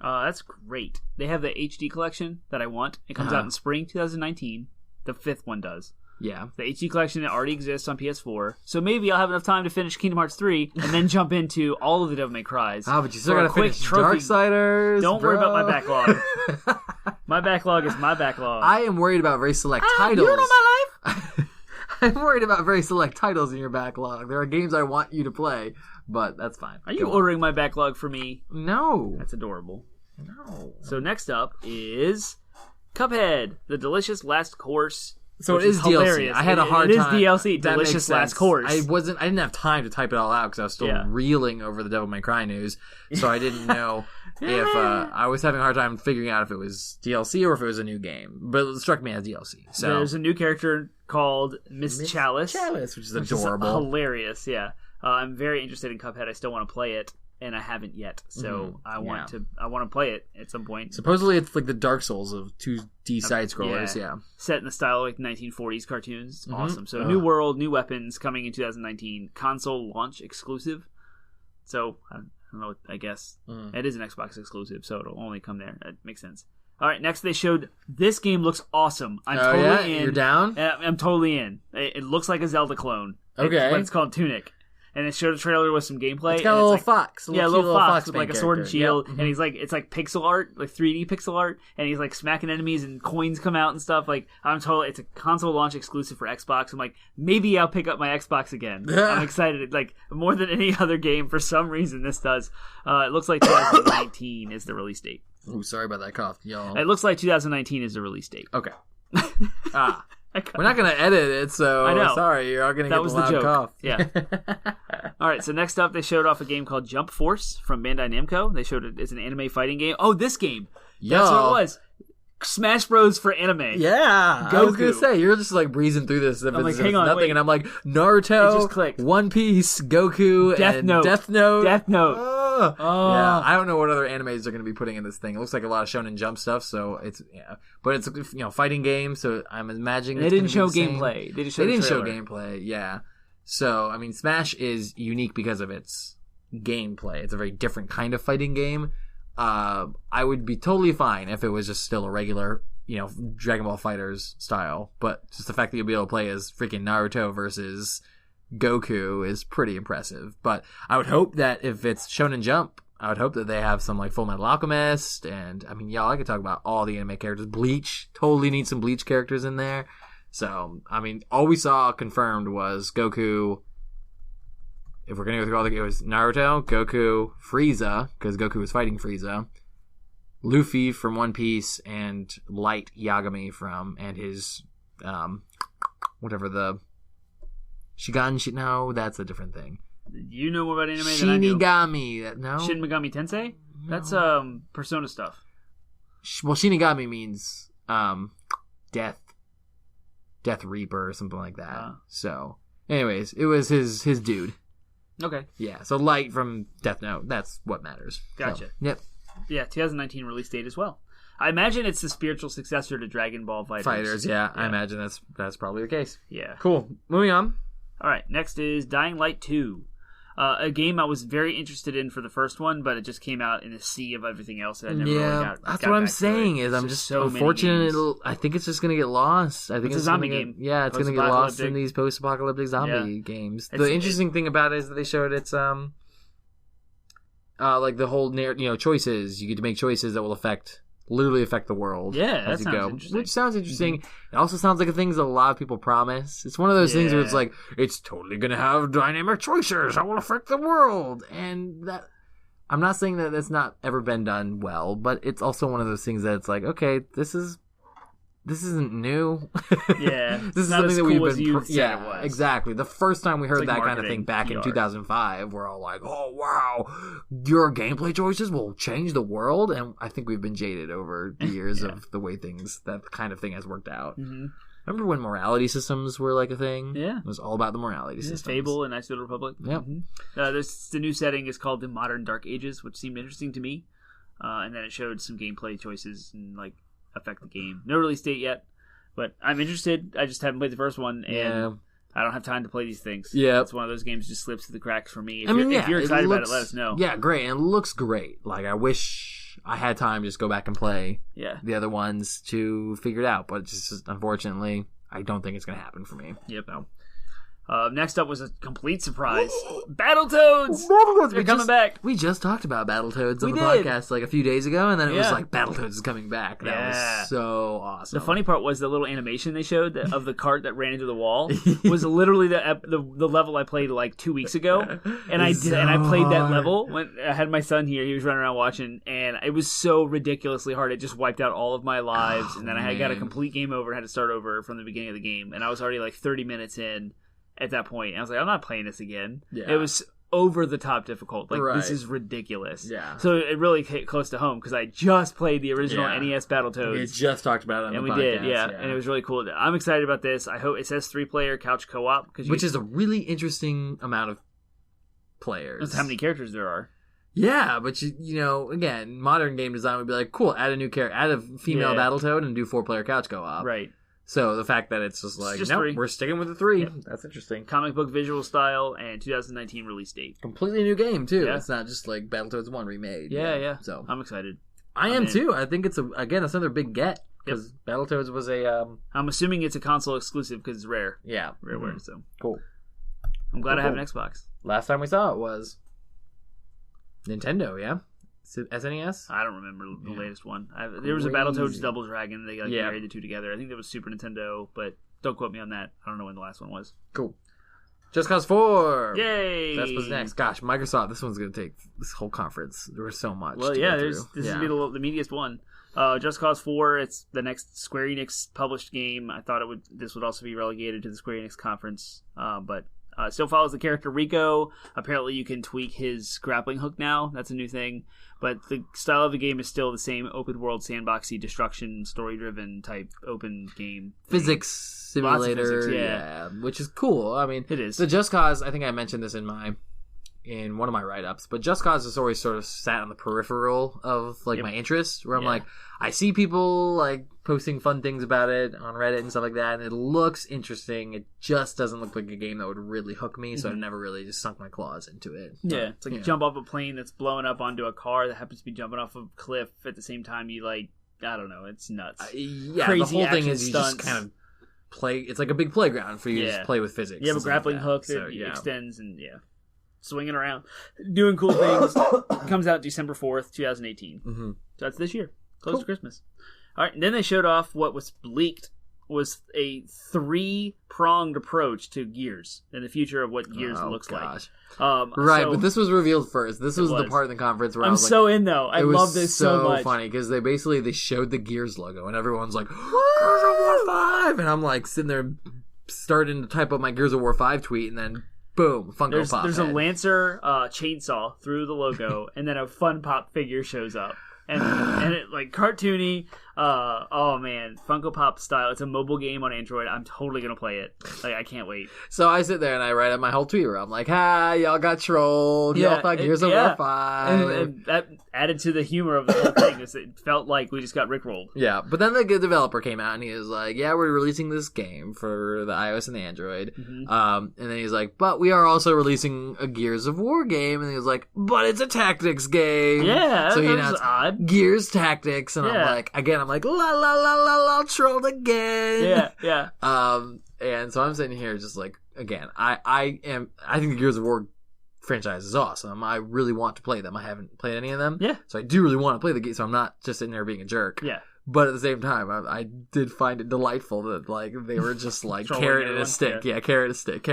that's great. They have the HD collection that I want. It comes out in spring 2019. The 5th one does. Yeah. The HD collection that already exists on PS4. So maybe I'll have enough time to finish Kingdom Hearts 3 and then jump into all of the Devil May Cries. Oh, but you still gotta finish Darksiders. Don't worry about my backlog. My backlog is my backlog. I am worried about very select titles. You don't know my life? I'm worried about very select titles in your backlog. There are games I want you to play, but that's fine. Are you ordering my backlog for me? No. That's adorable. No. So next up is Cuphead, the delicious last course. So it is hilarious. DLC. I had a hard time. It is DLC, delicious last course. I didn't have time to type it all out because I was still reeling over the Devil May Cry news. So I didn't know if I was having a hard time figuring out if it was DLC or if it was a new game. But it struck me as DLC. So there's a new character called Miss Chalice. Which is adorable. Hilarious, yeah. I'm very interested in Cuphead. I still want to play it. And I haven't yet, so I want to play it at some point. Supposedly, it's like the Dark Souls of 2D side scrollers. Yeah, set in the style of like 1940s cartoons. It's awesome. So new world, new weapons coming in 2019. Console launch exclusive. So I don't know. I guess it is an Xbox exclusive, so it'll only come there. That makes sense. All right, next they showed this game looks awesome. I'm totally in. You're down? I'm totally in. It looks like a Zelda clone. Okay, but it's called Tunic. And it showed a trailer with some gameplay. It's got a little fox. A little fox with like a sword and shield. Yep. And he's like, it's like pixel art, like 3D pixel art. And he's like smacking enemies and coins come out and stuff. Like, it's a console launch exclusive for Xbox. I'm like, maybe I'll pick up my Xbox again. I'm excited. Like, more than any other game, for some reason, this does. It looks like 2019 is the release date. Ooh, sorry about that cough, y'all. It looks like 2019 is the release date. Okay. We're not going to edit it, so I know. Sorry, you're all going to get the loud joke. Cough. Yeah. All right, so next up, they showed off a game called Jump Force from Bandai Namco. They showed it as an anime fighting game. Oh, this game. That's what it was. Smash Bros. For anime. Yeah. Goku. I was going to say, you're just like breezing through this. I'm like, hang on, wait. And I'm like, Naruto, it just clicked. One Piece, Goku, Death Note. Death Note. Yeah, I don't know what other animes they're going to be putting in this thing. It looks like a lot of Shonen Jump stuff, so it's but it's fighting game. So I'm imagining they didn't show gameplay. They didn't show gameplay. Yeah. So I mean, Smash is unique because of its gameplay. It's a very different kind of fighting game. I would be totally fine if it was just still a regular, Dragon Ball FighterZ style. But just the fact that you'll be able to play as freaking Naruto versus Goku is pretty impressive. But I would hope that if it's Shonen Jump, I would hope that they have some like Full Metal Alchemist, and I mean, I could talk about all the anime characters. Bleach, totally need some Bleach characters in there. So, I mean, all we saw confirmed was Goku. If we're going to go through all it was Naruto, Goku, Frieza, because Goku was fighting Frieza, Luffy from One Piece, and Light Yagami and his, whatever the, no, that's a different thing. You know more about anime than I do. Shinigami, no? Shin Megami Tensei? No. That's, Persona stuff. Well, Shinigami means, Death Reaper or something like that. So, anyways, it was his dude. Okay. Yeah, so Light from Death Note, that's what matters. Gotcha. So, yep. Yeah, 2019 release date as well. I imagine it's the spiritual successor to Dragon Ball FighterZ. Yeah, I imagine that's probably the case. Yeah. Cool. Moving on. All right, next is Dying Light 2. A game I was very interested in for the first one, but it just came out in a sea of everything else that I never really got. That's what I'm saying. Is I'm just so unfortunate. I think it's just going to get lost. I think it's a zombie game. Yeah, it's going to get lost in these post-apocalyptic zombie games. The interesting thing about it is that they showed it's like the whole choices. You get to make choices that will literally affect the world. Yeah, as that you sounds go, interesting. which sounds interesting. Mm-hmm. It also sounds like a thing that a lot of people promise. It's one of those things where it's like, it's totally going to have dynamic choices that will affect the world, and that I'm not saying that that's not ever been done well, but it's also one of those things that it's like, okay, this is this isn't new. Yeah. This is not something as that cool we've as been... you said yeah, it was. exactly. The first time we heard like that kind of thing marketing back in PR. 2005, we're all like, oh, wow, your gameplay choices will change the world. And I think we've been jaded over the years of the way that kind of thing has worked out. Mm-hmm. Remember when morality systems were like a thing? Yeah. It was all about the morality systems. Fable and Knights of the Republic. Yep. The new setting is called the Modern Dark Ages, which seemed interesting to me. And then it showed some gameplay choices and like affect the game. No release date yet, but I'm interested. I just haven't played the first one, and I don't have time to play these things. Yeah, it's one of those games that just slips through the cracks for me. If you're excited about it, let us know. Yeah, great, and it looks great. Like I wish I had time to just go back and play the other ones to figure it out, but just unfortunately, I don't think it's going to happen for me. Yep. No. Next up was a complete surprise. Battletoads! They're coming back. We just talked about Battletoads on the podcast like a few days ago, and then it was like, Battletoads is coming back. That was so awesome. The funny part was the little animation they showed of the cart that ran into the wall was literally the level I played like 2 weeks ago. And I played that level when I had my son here. He was running around watching, and it was so ridiculously hard. It just wiped out all of my lives, and then I got a complete game over and had to start over from the beginning of the game. And I was already like 30 minutes in. At that point, I was like, I'm not playing this again. Yeah. It was over the top difficult. Like, this is ridiculous. Yeah. So it really hit close to home because I just played the original NES Battletoads. We just talked about it on the podcast. And we did, and it was really cool. I'm excited about this. I hope it says 3-player couch co-op. Which is a really interesting amount of players. That's how many characters there are. Yeah, but you know, again, modern game design would be like, cool, add a new character, add a female Battletoad and do 4-player couch co-op. Right. So the fact that it's just like, no, we're sticking with the 3. Yep. That's interesting. Comic book visual style and 2019 release date. Completely new game, too. Yeah. It's not just like Battletoads 1 remade. Yeah. So I'm excited. I am, too. I think it's, that's another big get. Because Battletoads was a... I'm assuming it's a console exclusive because it's rare. Yeah. Rareware, so. Cool. I'm glad I have an Xbox. Last time we saw it was Nintendo, yeah? SNES? I don't remember the latest one. There was a Battletoads Double Dragon. They married the two together. I think that was Super Nintendo, but don't quote me on that. I don't know when the last one was. Cool. Just Cause 4! Yay! That's what's next. Gosh, Microsoft, this one's going to take this whole conference. There was so much. Well, this is going to be the meatiest one. Just Cause 4, it's the next Square Enix published game. I thought this would also be relegated to the Square Enix conference, but still follows the character Rico. Apparently you can tweak his grappling hook now. That's a new thing. But the style of the game is still the same open world, sandboxy, destruction, story-driven type open game thing. Physics simulator. Lots of physics, yeah. Which is cool. I mean, it is. The Just Cause, I think I mentioned this in one of my write-ups, but Just Cause has always sort of sat on the peripheral of like my interest, where I'm like, I see people like posting fun things about it on Reddit and stuff like that, and it looks interesting. It just doesn't look like a game that would really hook me, so I've never really just sunk my claws into it. Yeah, it's like you jump off a plane that's blowing up onto a car that happens to be jumping off a cliff at the same time. You like, I don't know, it's nuts. Crazy the whole thing is stunts. You just kind of play. It's like a big playground for you to just play with physics. You have a grappling hook that extends and swinging around, doing cool things. Comes out December 4th, 2018. So that's this year, close to Christmas. All right, and then they showed off what was leaked was a 3-pronged approach to Gears and the future of what Gears looks like. But this was revealed first. This was the part of the conference where I was so in though. I love this so much. It was so funny because they showed the Gears logo and everyone's like, Gears of War 5! And I'm like sitting there starting to type up my Gears of War 5 tweet, and then boom, Funko Pop. There's a Lancer chainsaw through the logo, and then a Fun Pop figure shows up. And it like cartoony, oh man, Funko Pop style. It's a mobile game on Android. I'm totally gonna play it. Like, I can't wait. So I sit there and I write up my whole tweet where I'm like, y'all got trolled. Y'all thought Gears of War 5. And that added to the humor of the whole thing. It felt like we just got rickrolled. Yeah, but then the developer came out and he was like, we're releasing this game for the iOS and the Android. And then he's like, but we are also releasing a Gears of War game. And he was like, but it's a tactics game. Yeah, so that was odd. Gears Tactics, and I'm like, la la la la la, trolled again. Yeah. And so I'm sitting here just like, again, I think the Gears of War franchise is awesome. I really want to play them. I haven't played any of them. Yeah. So I do really want to play the game, so I'm not just sitting there being a jerk. Yeah. But at the same time, I did find it delightful that like they were just like carrot and a stick. Yeah, carrot, stick.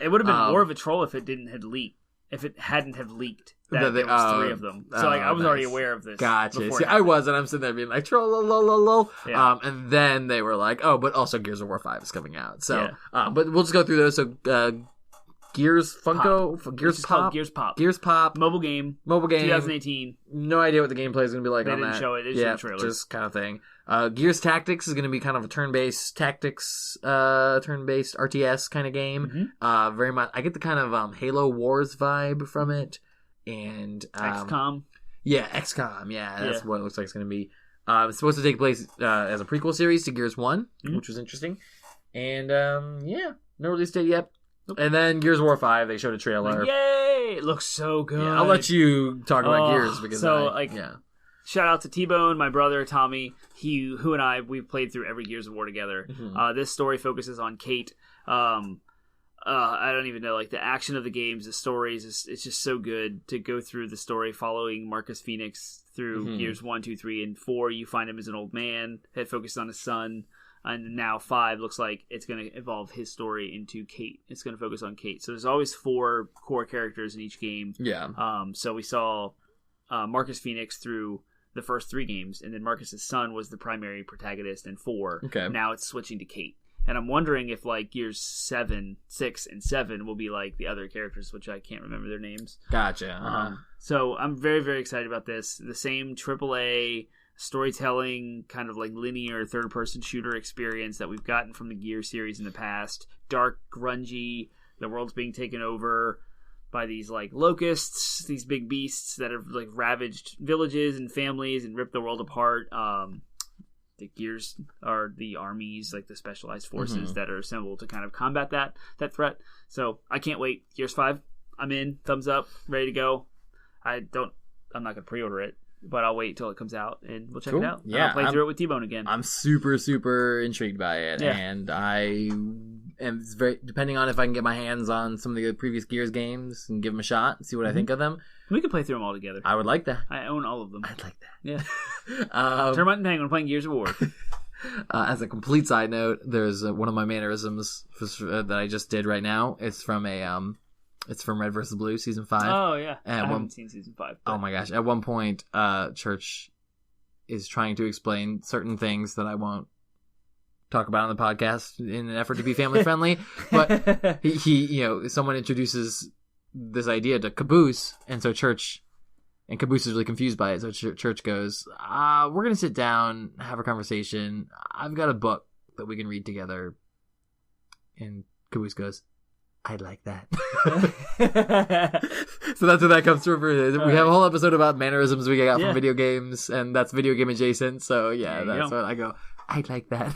It would have been more of a troll if it didn't had leaked. if it hadn't have leaked that there was 3 of them. So I was already aware of this. Gotcha. See, I wasn't. I'm sitting there being like, troll. Yeah. And then they were like, oh, but also Gears of War 5 is coming out. So, but we'll just go through those. So, Gears Funko, Gears Pop. Gears Pop. Mobile game. 2018. No idea what the gameplay is going to be like they on that. They didn't show it. They just trailers. Just kind of thing. Gears Tactics is going to be kind of a turn-based tactics, turn-based RTS kind of game. Mm-hmm. Very much. I get the kind of Halo Wars vibe from it. And XCOM. Yeah, XCOM. Yeah, that's what it looks like it's going to be. It's supposed to take place as a prequel series to Gears 1, which was interesting. And, no release date yet. Nope. And then Gears of War 5, they showed a trailer. Yay! It looks so good. Yeah, I'll let you talk about Gears because shout out to T-Bone, my brother Tommy. Who and I, we've played through every Gears of War together. Mm-hmm. This story focuses on Kate. I don't even know, like the action of the games, the stories, it's just so good to go through the story following Marcus Phoenix through Gears 1, 2, 3, and 4. You find him as an old man that focused on his son. And now 5 looks like it's going to evolve his story into Kate. It's going to focus on Kate. So there's always 4 core characters in each game. Yeah. So we saw Marcus Phoenix through the first 3 games, and then Marcus's son was the primary protagonist in 4. Okay. Now it's switching to Kate. And I'm wondering if like Gears 6, and 7 will be like the other characters, which I can't remember their names. Gotcha. So I'm very, very excited about this. The same AAA storytelling, kind of like linear third-person shooter experience that we've gotten from the Gear series in the past. Dark, grungy, the world's being taken over by these like locusts, these big beasts that have like ravaged villages and families and ripped the world apart. The Gears are the armies, like the specialized forces that are assembled to kind of combat that threat. So I can't wait. Gears 5, I'm in, thumbs up, ready to go. I'm not going to pre-order it, but I'll wait till it comes out and we'll check it out. Yeah, I'll play through it with T-Bone again. I'm super, super intrigued by it. Yeah. And I am very, depending on if I can get my hands on some of the previous Gears games and give them a shot and see what I think of them. We could play through them all together. I would like that. I own all of them. I'd like that. Yeah. Termite and Penguin playing Gears of War. As a complete side note, there's one of my mannerisms that I just did right now. It's from Red vs. Blue season 5. Oh yeah, I haven't seen season 5. But... Oh my gosh! At one point, Church is trying to explain certain things that I won't talk about on the podcast in an effort to be family friendly. But he someone introduces this idea to Caboose, and so Church and Caboose is really confused by it. So Church goes, "We're gonna sit down, have a conversation. I've got a book that we can read together." And Caboose goes, I like that. So that's where that comes from. We have a whole episode about mannerisms we got from video games, and that's video game adjacent. So yeah, that's what I go. I like that.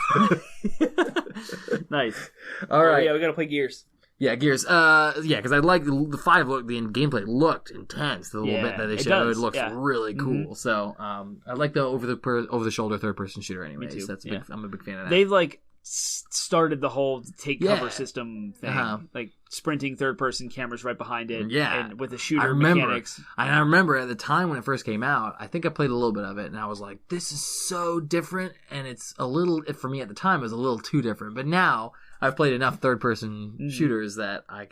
Nice. All right. Yeah, we gotta play Gears. Yeah, Gears. Because I like the 5 look. The gameplay looked intense. The little bit that they showed looks really cool. So I like the over the shoulder third person shooter. Anyways, Me too. That's I'm a big fan of that. They've like started the whole take cover system thing, like sprinting third person cameras right behind it, and with the shooter mechanics. I remember at the time when it first came out, I think I played a little bit of it, and I was like, "This is so different," and it's a little, for me at the time, it was a little too different. But now I've played enough third person shooters that I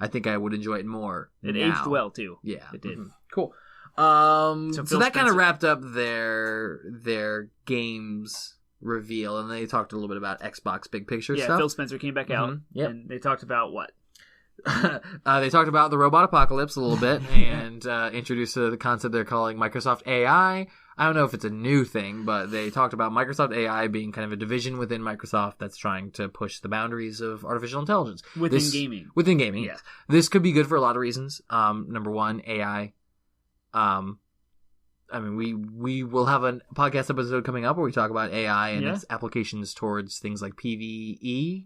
think I would enjoy it more. It aged well too. Yeah, it did. Cool. So that kind of wrapped up their games reveal, and they talked a little bit about Xbox big picture stuff. Phil Spencer came back out, and they talked about what? They talked about the robot apocalypse a little bit, and introduced the concept they're calling Microsoft AI. I don't know if it's a new thing, but they talked about Microsoft AI being kind of a division within Microsoft that's trying to push the boundaries of artificial intelligence. Within gaming. Within gaming, yes. This could be good for a lot of reasons. Number one, AI. I mean, we will have a podcast episode coming up where we talk about AI and its applications towards things like PvE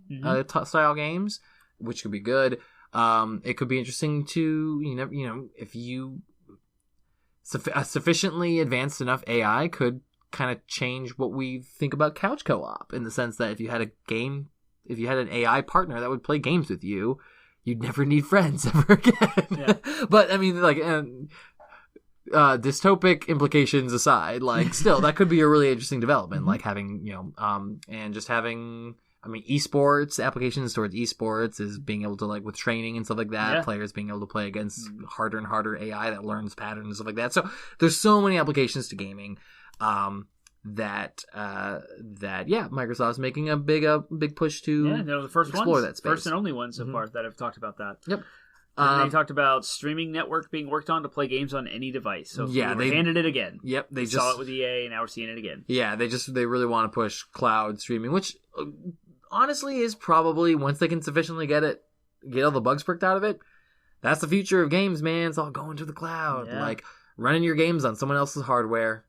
style games, which could be good. It could be interesting to, if a sufficiently advanced enough AI could kind of change what we think about couch co-op, in the sense that if you had an AI partner that would play games with you, you'd never need friends ever again. Yeah. But I mean, like, dystopic implications aside, like, still, that could be a really interesting development, like having, and just having I mean, esports, applications towards esports is being able to, like, with training and stuff like that, players being able to play against harder and harder AI that learns patterns and stuff like that. So there's so many applications to gaming that Microsoft's making a big push to they're the first explore that space. First and only one so far that have talked about that. Yep. And they talked about streaming network being worked on to play games on any device. So they handed it again. Yep, they saw it with EA, and now we're seeing it again. Yeah, they really want to push cloud streaming, which honestly is probably, once they can sufficiently get all the bugs perked out of it, that's the future of games, man. It's all going to the cloud. Yeah. Like, running your games on someone else's hardware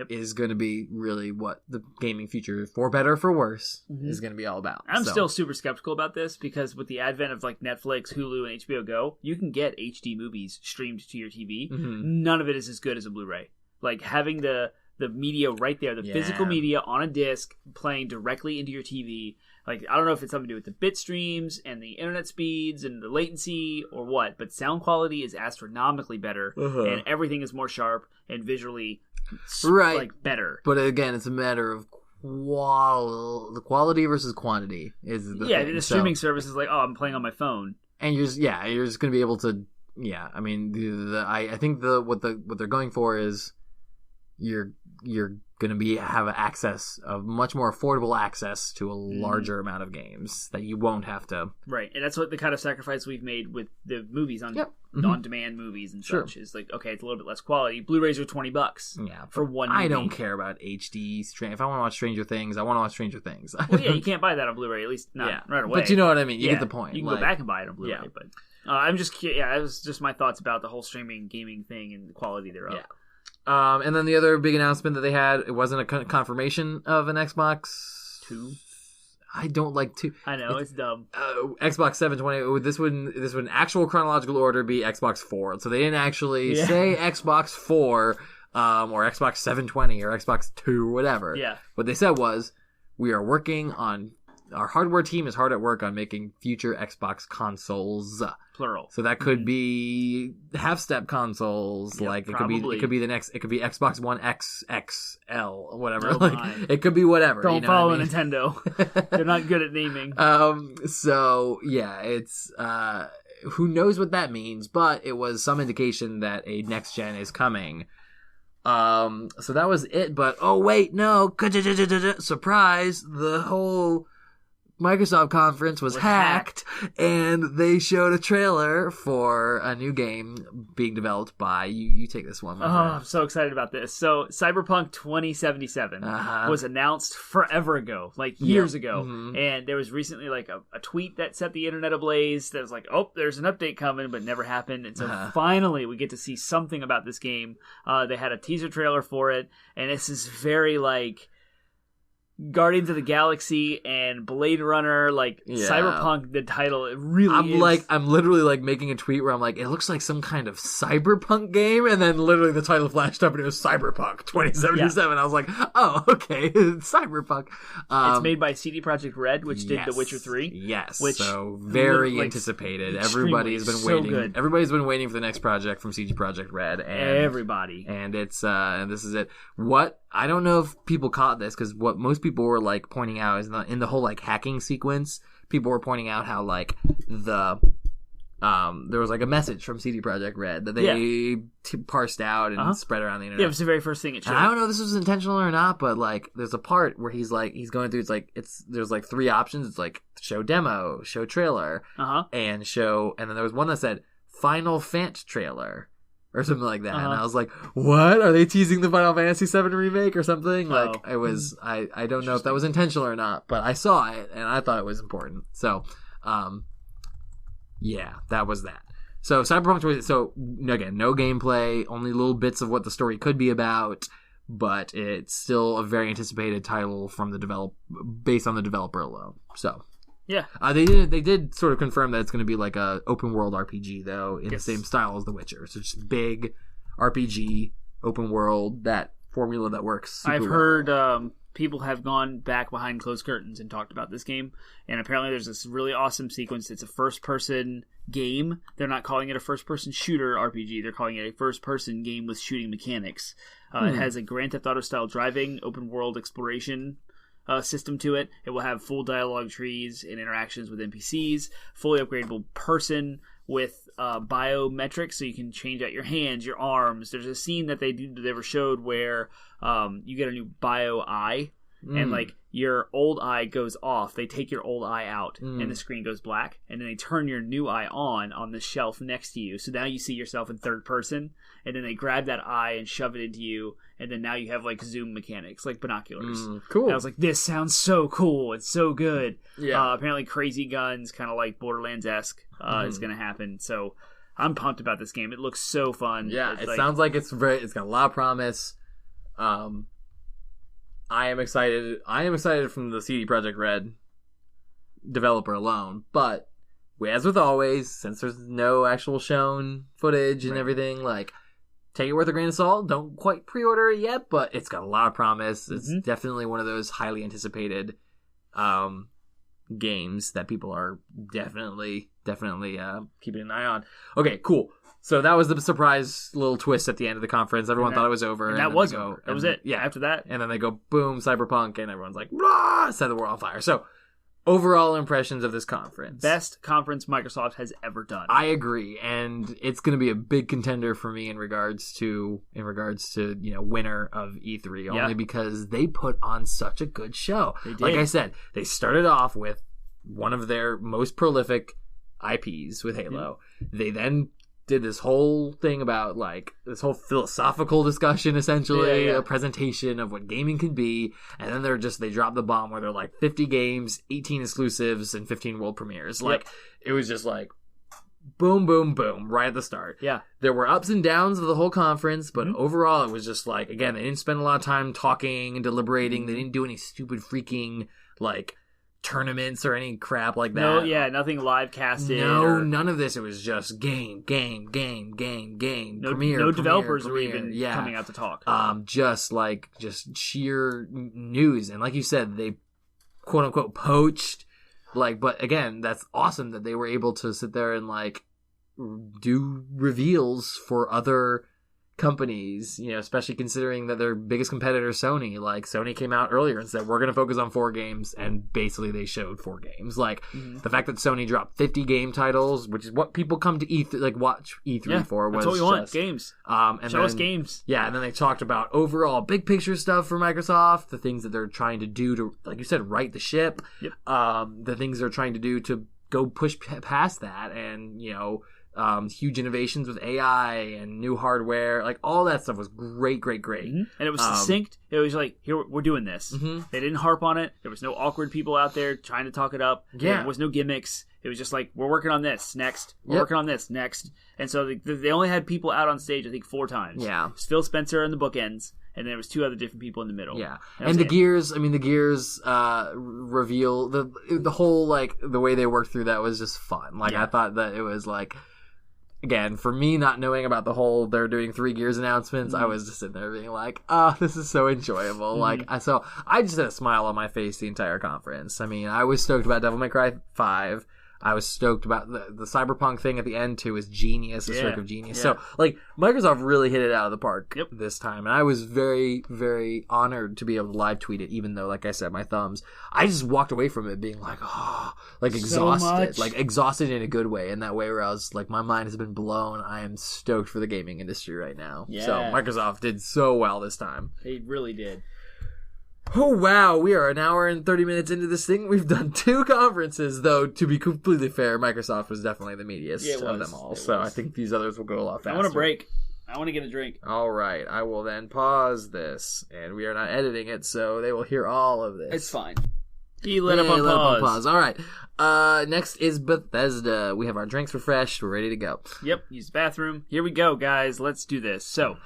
is going to be really what the gaming future, for better or for worse, is going to be all about. I'm still super skeptical about this, because with the advent of, like, Netflix, Hulu, and HBO Go, you can get HD movies streamed to your TV. None of it is as good as a Blu-ray. Like, having the media right there, the physical media on a disc playing directly into your TV. Like, I don't know if it's something to do with the bit streams and the internet speeds and the latency or what, but sound quality is astronomically better, and everything is more sharp and visually like better. But again, it's a matter of the quality versus quantity is the thing. The streaming service is like, oh, I'm playing on my phone, and you're just going to be able to. Yeah, I mean, I think what they're going for is you're going to have access of much more affordable access to a larger amount of games that you won't have to. Right, and that's what the kind of sacrifice we've made with the movies on on-demand movies and such. Is like, okay, it's a little bit less quality. Blu-rays are $20 for one movie. I don't care about HD. If I want to watch Stranger Things, I want to watch Stranger Things. Well, yeah, you can't buy that on Blu-ray, at least not right away. But you know what I mean. You get the point. You can go back and buy it on Blu-ray, but I'm just it was just my thoughts about the whole streaming gaming thing and the quality thereof. Yeah. And then the other big announcement that they had, it wasn't a confirmation of an Xbox 2. I don't like 2. I know, it's dumb. Xbox 720. This would in actual chronological order be Xbox 4. So they didn't actually say Xbox 4 or Xbox 720 or Xbox 2 or whatever. Yeah. What they said was, we are working on, our hardware team is hard at work on making future Xbox consoles. Plural. So that could be half-step consoles. Like it could be Xbox One X, XL, or whatever. It could be whatever. Don't follow Nintendo. They're not good at naming. So yeah, it's who knows what that means, but it was some indication that a next gen is coming. So that was it. But oh wait, no, surprise! The whole Microsoft conference was hacked, and they showed a trailer for a new game being developed by you take this one. I'm so excited about this. So Cyberpunk 2077 was announced forever ago, like years ago, and there was recently like a tweet that set the internet ablaze that was like, oh, there's an update coming, but never happened. And so finally we get to see something about this game. They had a teaser trailer for it, and this is very like Guardians of the Galaxy and Blade Runner, Cyberpunk, the title, it really is. I'm literally like making a tweet where I'm like, it looks like some kind of cyberpunk game, and then literally the title flashed up and it was Cyberpunk 2077. I was like, oh, okay, Cyberpunk. It's made by CD Projekt Red, which did The Witcher 3. Yes, so very anticipated. Everybody's been waiting. Good. Everybody's been waiting for the next project from CD Projekt Red. Everybody. And it's and this is it. What I don't know if people caught this, because what most people were like pointing out is in the whole like hacking sequence, people were pointing out how like there was like a message from CD Projekt Red that they parsed out and spread around the internet. Yeah, it was the very first thing it showed. And I don't know if this was intentional or not, but like there's a part where he's going through, there's like 3 options. It's like show demo, show trailer, and then there was one that said Final Fant trailer or something like that. And I was like, what? Are they teasing the Final Fantasy VII remake or something? Like, it was, I don't know if that was intentional or not, but I saw it and I thought it was important. So, yeah, that was that. So Cyberpunk, so again, no gameplay, only little bits of what the story could be about, but it's still a very anticipated title from based on the developer alone. So. Yeah, they did sort of confirm that it's going to be like a open world RPG though, in the same style as The Witcher. So just big RPG open world, that formula that works. I've heard people have gone back behind closed curtains and talked about this game, and apparently there's this really awesome sequence. It's a first-person game. They're not calling it a first-person shooter RPG. They're calling it a first-person game with shooting mechanics. It has a Grand Theft Auto style driving, open world exploration system to it. It will have full dialogue trees and interactions with NPCs, fully upgradable person with biometrics, so you can change out your hands, your arms. There's a scene that they ever showed where you get a new bio eye, and like your old eye goes off. They take your old eye out, and the screen goes black, and then they turn your new eye on the shelf next to you. So now you see yourself in third person, and then they grab that eye and shove it into you, and then now you have like zoom mechanics, like binoculars. Cool. And I was like, this sounds so cool. It's so good. Yeah. Apparently, crazy guns, kind of like Borderlands-esque, is going to happen. So I'm pumped about this game. It looks so fun. Yeah, it sounds like it's got a lot of promise. I am excited. From the CD Projekt Red developer alone, but as with always, since there's no actual shown footage and everything, like, take it with a grain of salt. Don't quite pre-order it yet, but it's got a lot of promise. It's definitely one of those highly anticipated games that people are definitely keeping an eye on. Okay, cool. So that was the surprise little twist at the end of the conference. Everyone thought it was over. And that was over. That was it. Yeah, after that. And then they go, boom, Cyberpunk, and everyone's like, rah, set the world on fire. So, overall impressions of this conference. Best conference Microsoft has ever done. I agree, and it's going to be a big contender for me in regards to winner of E3, only because they put on such a good show. They did. Like I said, they started off with one of their most prolific IPs with Halo. They then did this whole thing about, like, this whole philosophical discussion, essentially, a presentation of what gaming could be, and then they dropped the bomb where they're like 50 games, 18 exclusives, and 15 world premieres. Like, it was just like boom, boom, boom, right at the start. Yeah. There were ups and downs of the whole conference, but overall it was just like, again, they didn't spend a lot of time talking and deliberating. They didn't do any stupid freaking, like, tournaments or any crap like that. No, nothing live casted. No, none of this. It was just game. No developers were even coming out to talk. Just sheer news. And like you said, they quote unquote poached. Like, but again, that's awesome that they were able to sit there and like do reveals for other companies, especially considering that their biggest competitor is Sony. Like, Sony came out earlier and said, we're going to focus on 4 games, and basically they showed 4 games. Like, the fact that Sony dropped 50 game titles, which is what people come to E3, like, watch E3 for, was that's what we want, games. And Show us games. Yeah, and then they talked about overall big picture stuff for Microsoft, the things that they're trying to do to, like you said, right the ship, the things they're trying to do to go push past that, and, huge innovations with AI and new hardware, like all that stuff was great. And it was succinct. It was like, here, we're doing this. They didn't harp on it. There was no awkward people out there trying to talk it up. There was no gimmicks. It was just like, we're working on this next. We're working on this next. And so they only had people out on stage, I think, 4 times. Yeah. It was Phil Spencer in the bookends, and there was 2 other different people in the middle. Yeah. And the Gears reveal, the whole, like, the way they worked through that was just fun. Like, I thought that it was like, again, for me not knowing about the whole they're doing 3 Gears announcements, I was just sitting there being like, this is so enjoyable. Like, so I just had a smile on my face the entire conference. I mean, I was stoked about Devil May Cry 5. I was stoked about the Cyberpunk thing at the end, too, is genius, a stroke of genius. So, like, Microsoft really hit it out of the park this time, and I was very, very honored to be able to live tweet it, even though, like I said, my thumbs, I just walked away from it being like, exhausted. Like, exhausted in a good way, in that way where I was like, my mind has been blown. I am stoked for the gaming industry right now. Yeah. So, Microsoft did so well this time. They really did. Oh, wow. We are an hour and 30 minutes into this thing. We've done 2 conferences, though, to be completely fair, Microsoft was definitely the meatiest of them all. So I think these others will go a lot faster. I want a break. I want to get a drink. All right. I will then pause this, and we are not editing it, so they will hear all of this. It's fine. He lit up on pause. All right. Next is Bethesda. We have our drinks refreshed. We're ready to go. Yep. Use the bathroom. Here we go, guys. Let's do this. So,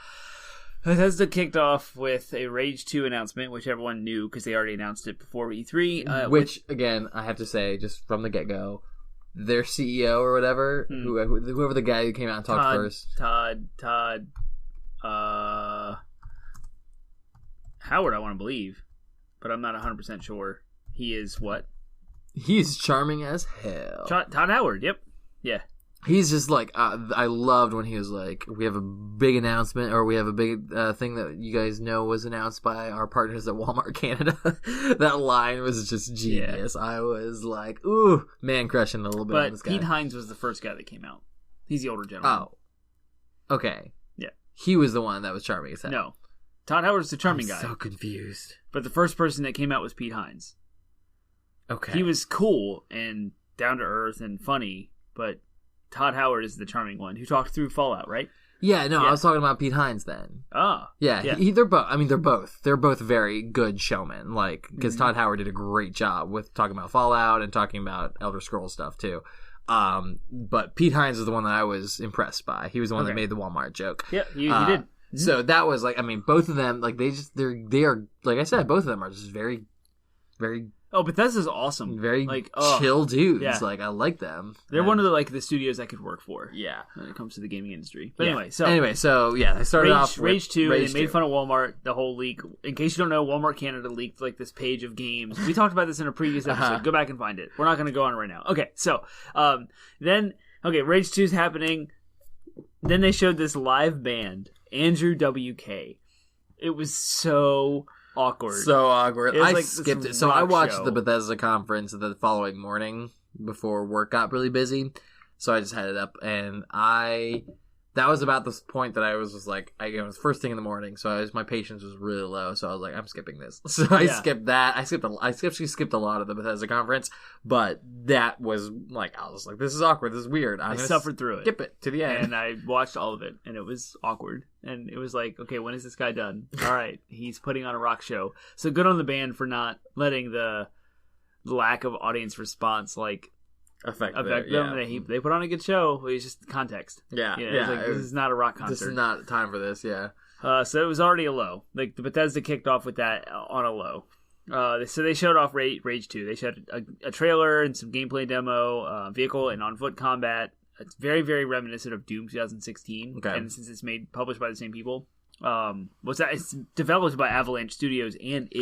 Bethesda kicked off with a Rage 2 announcement, which everyone knew because they already announced it before E3. Which, again, I have to say, just from the get-go, their CEO or whatever, whoever the guy who came out and talked first. Todd, Howard, I want to believe, but I'm not 100% sure. He is what? He's charming as hell. Todd Howard, yep. Yeah. He's just like, I loved when he was like, we have a big announcement, or we have a big thing that you guys know was announced by our partners at Walmart Canada. That line was just genius. Yeah. I was like, ooh, man crushing a little bit on this guy. Pete Hines was the first guy that came out. He's the older gentleman. Oh. Okay. Yeah. He was the one that was charming as hell. No. Todd Howard's the charming guy. I'm so confused. But the first person that came out was Pete Hines. Okay. He was cool and down to earth and funny, but Todd Howard is the charming one who talked through Fallout, right? Yeah, no, I was talking about Pete Hines then. Oh. Yeah, yeah. They're both. I mean, they're both very good showmen. Like, because Todd Howard did a great job with talking about Fallout and talking about Elder Scrolls stuff too. But Pete Hines is the one that I was impressed by. He was the one that made the Walmart joke. Yeah, you did. So that was like, I mean, both of them, like they are like I said, both of them are just very, very. Oh, Bethesda's awesome. Very like chill dudes. Yeah. Like I like them. They're one of the studios I could work for. Yeah, when it comes to the gaming industry. But anyway, yeah, they started off with Rage 2. They made fun of Walmart. The whole leak. In case you don't know, Walmart Canada leaked like this page of games. We talked about this in a previous episode. Go back and find it. We're not going to go on it right now. Okay, so then Rage 2 is happening. Then they showed this live band, Andrew WK. It was so awkward. So awkward. I skipped it. So I watched the Bethesda conference the following morning before work got really busy. So I just had it up, and that was about the point that I was just like, it was first thing in the morning, so my patience was really low. So I was like, I'm skipping this. So I skipped that. I skipped a lot of the Bethesda conference, but that was like, I was like, this is awkward. This is weird. I suffered through it. Skip it to the end, and I watched all of it, and it was awkward. And it was like, okay, when is this guy done? All right, he's putting on a rock show. So good on the band for not letting the lack of audience response affect them. Yeah. They put on a good show. It's just context. Yeah. This is not a rock concert. This is not time for this. Yeah. So it was already a low. Like the Bethesda kicked off with that on a low. So they showed off Rage 2. They showed a trailer and some gameplay demo, vehicle and on foot combat. It's very, very reminiscent of Doom 2016. Okay. And since it's published by the same people, it's developed by Avalanche Studios and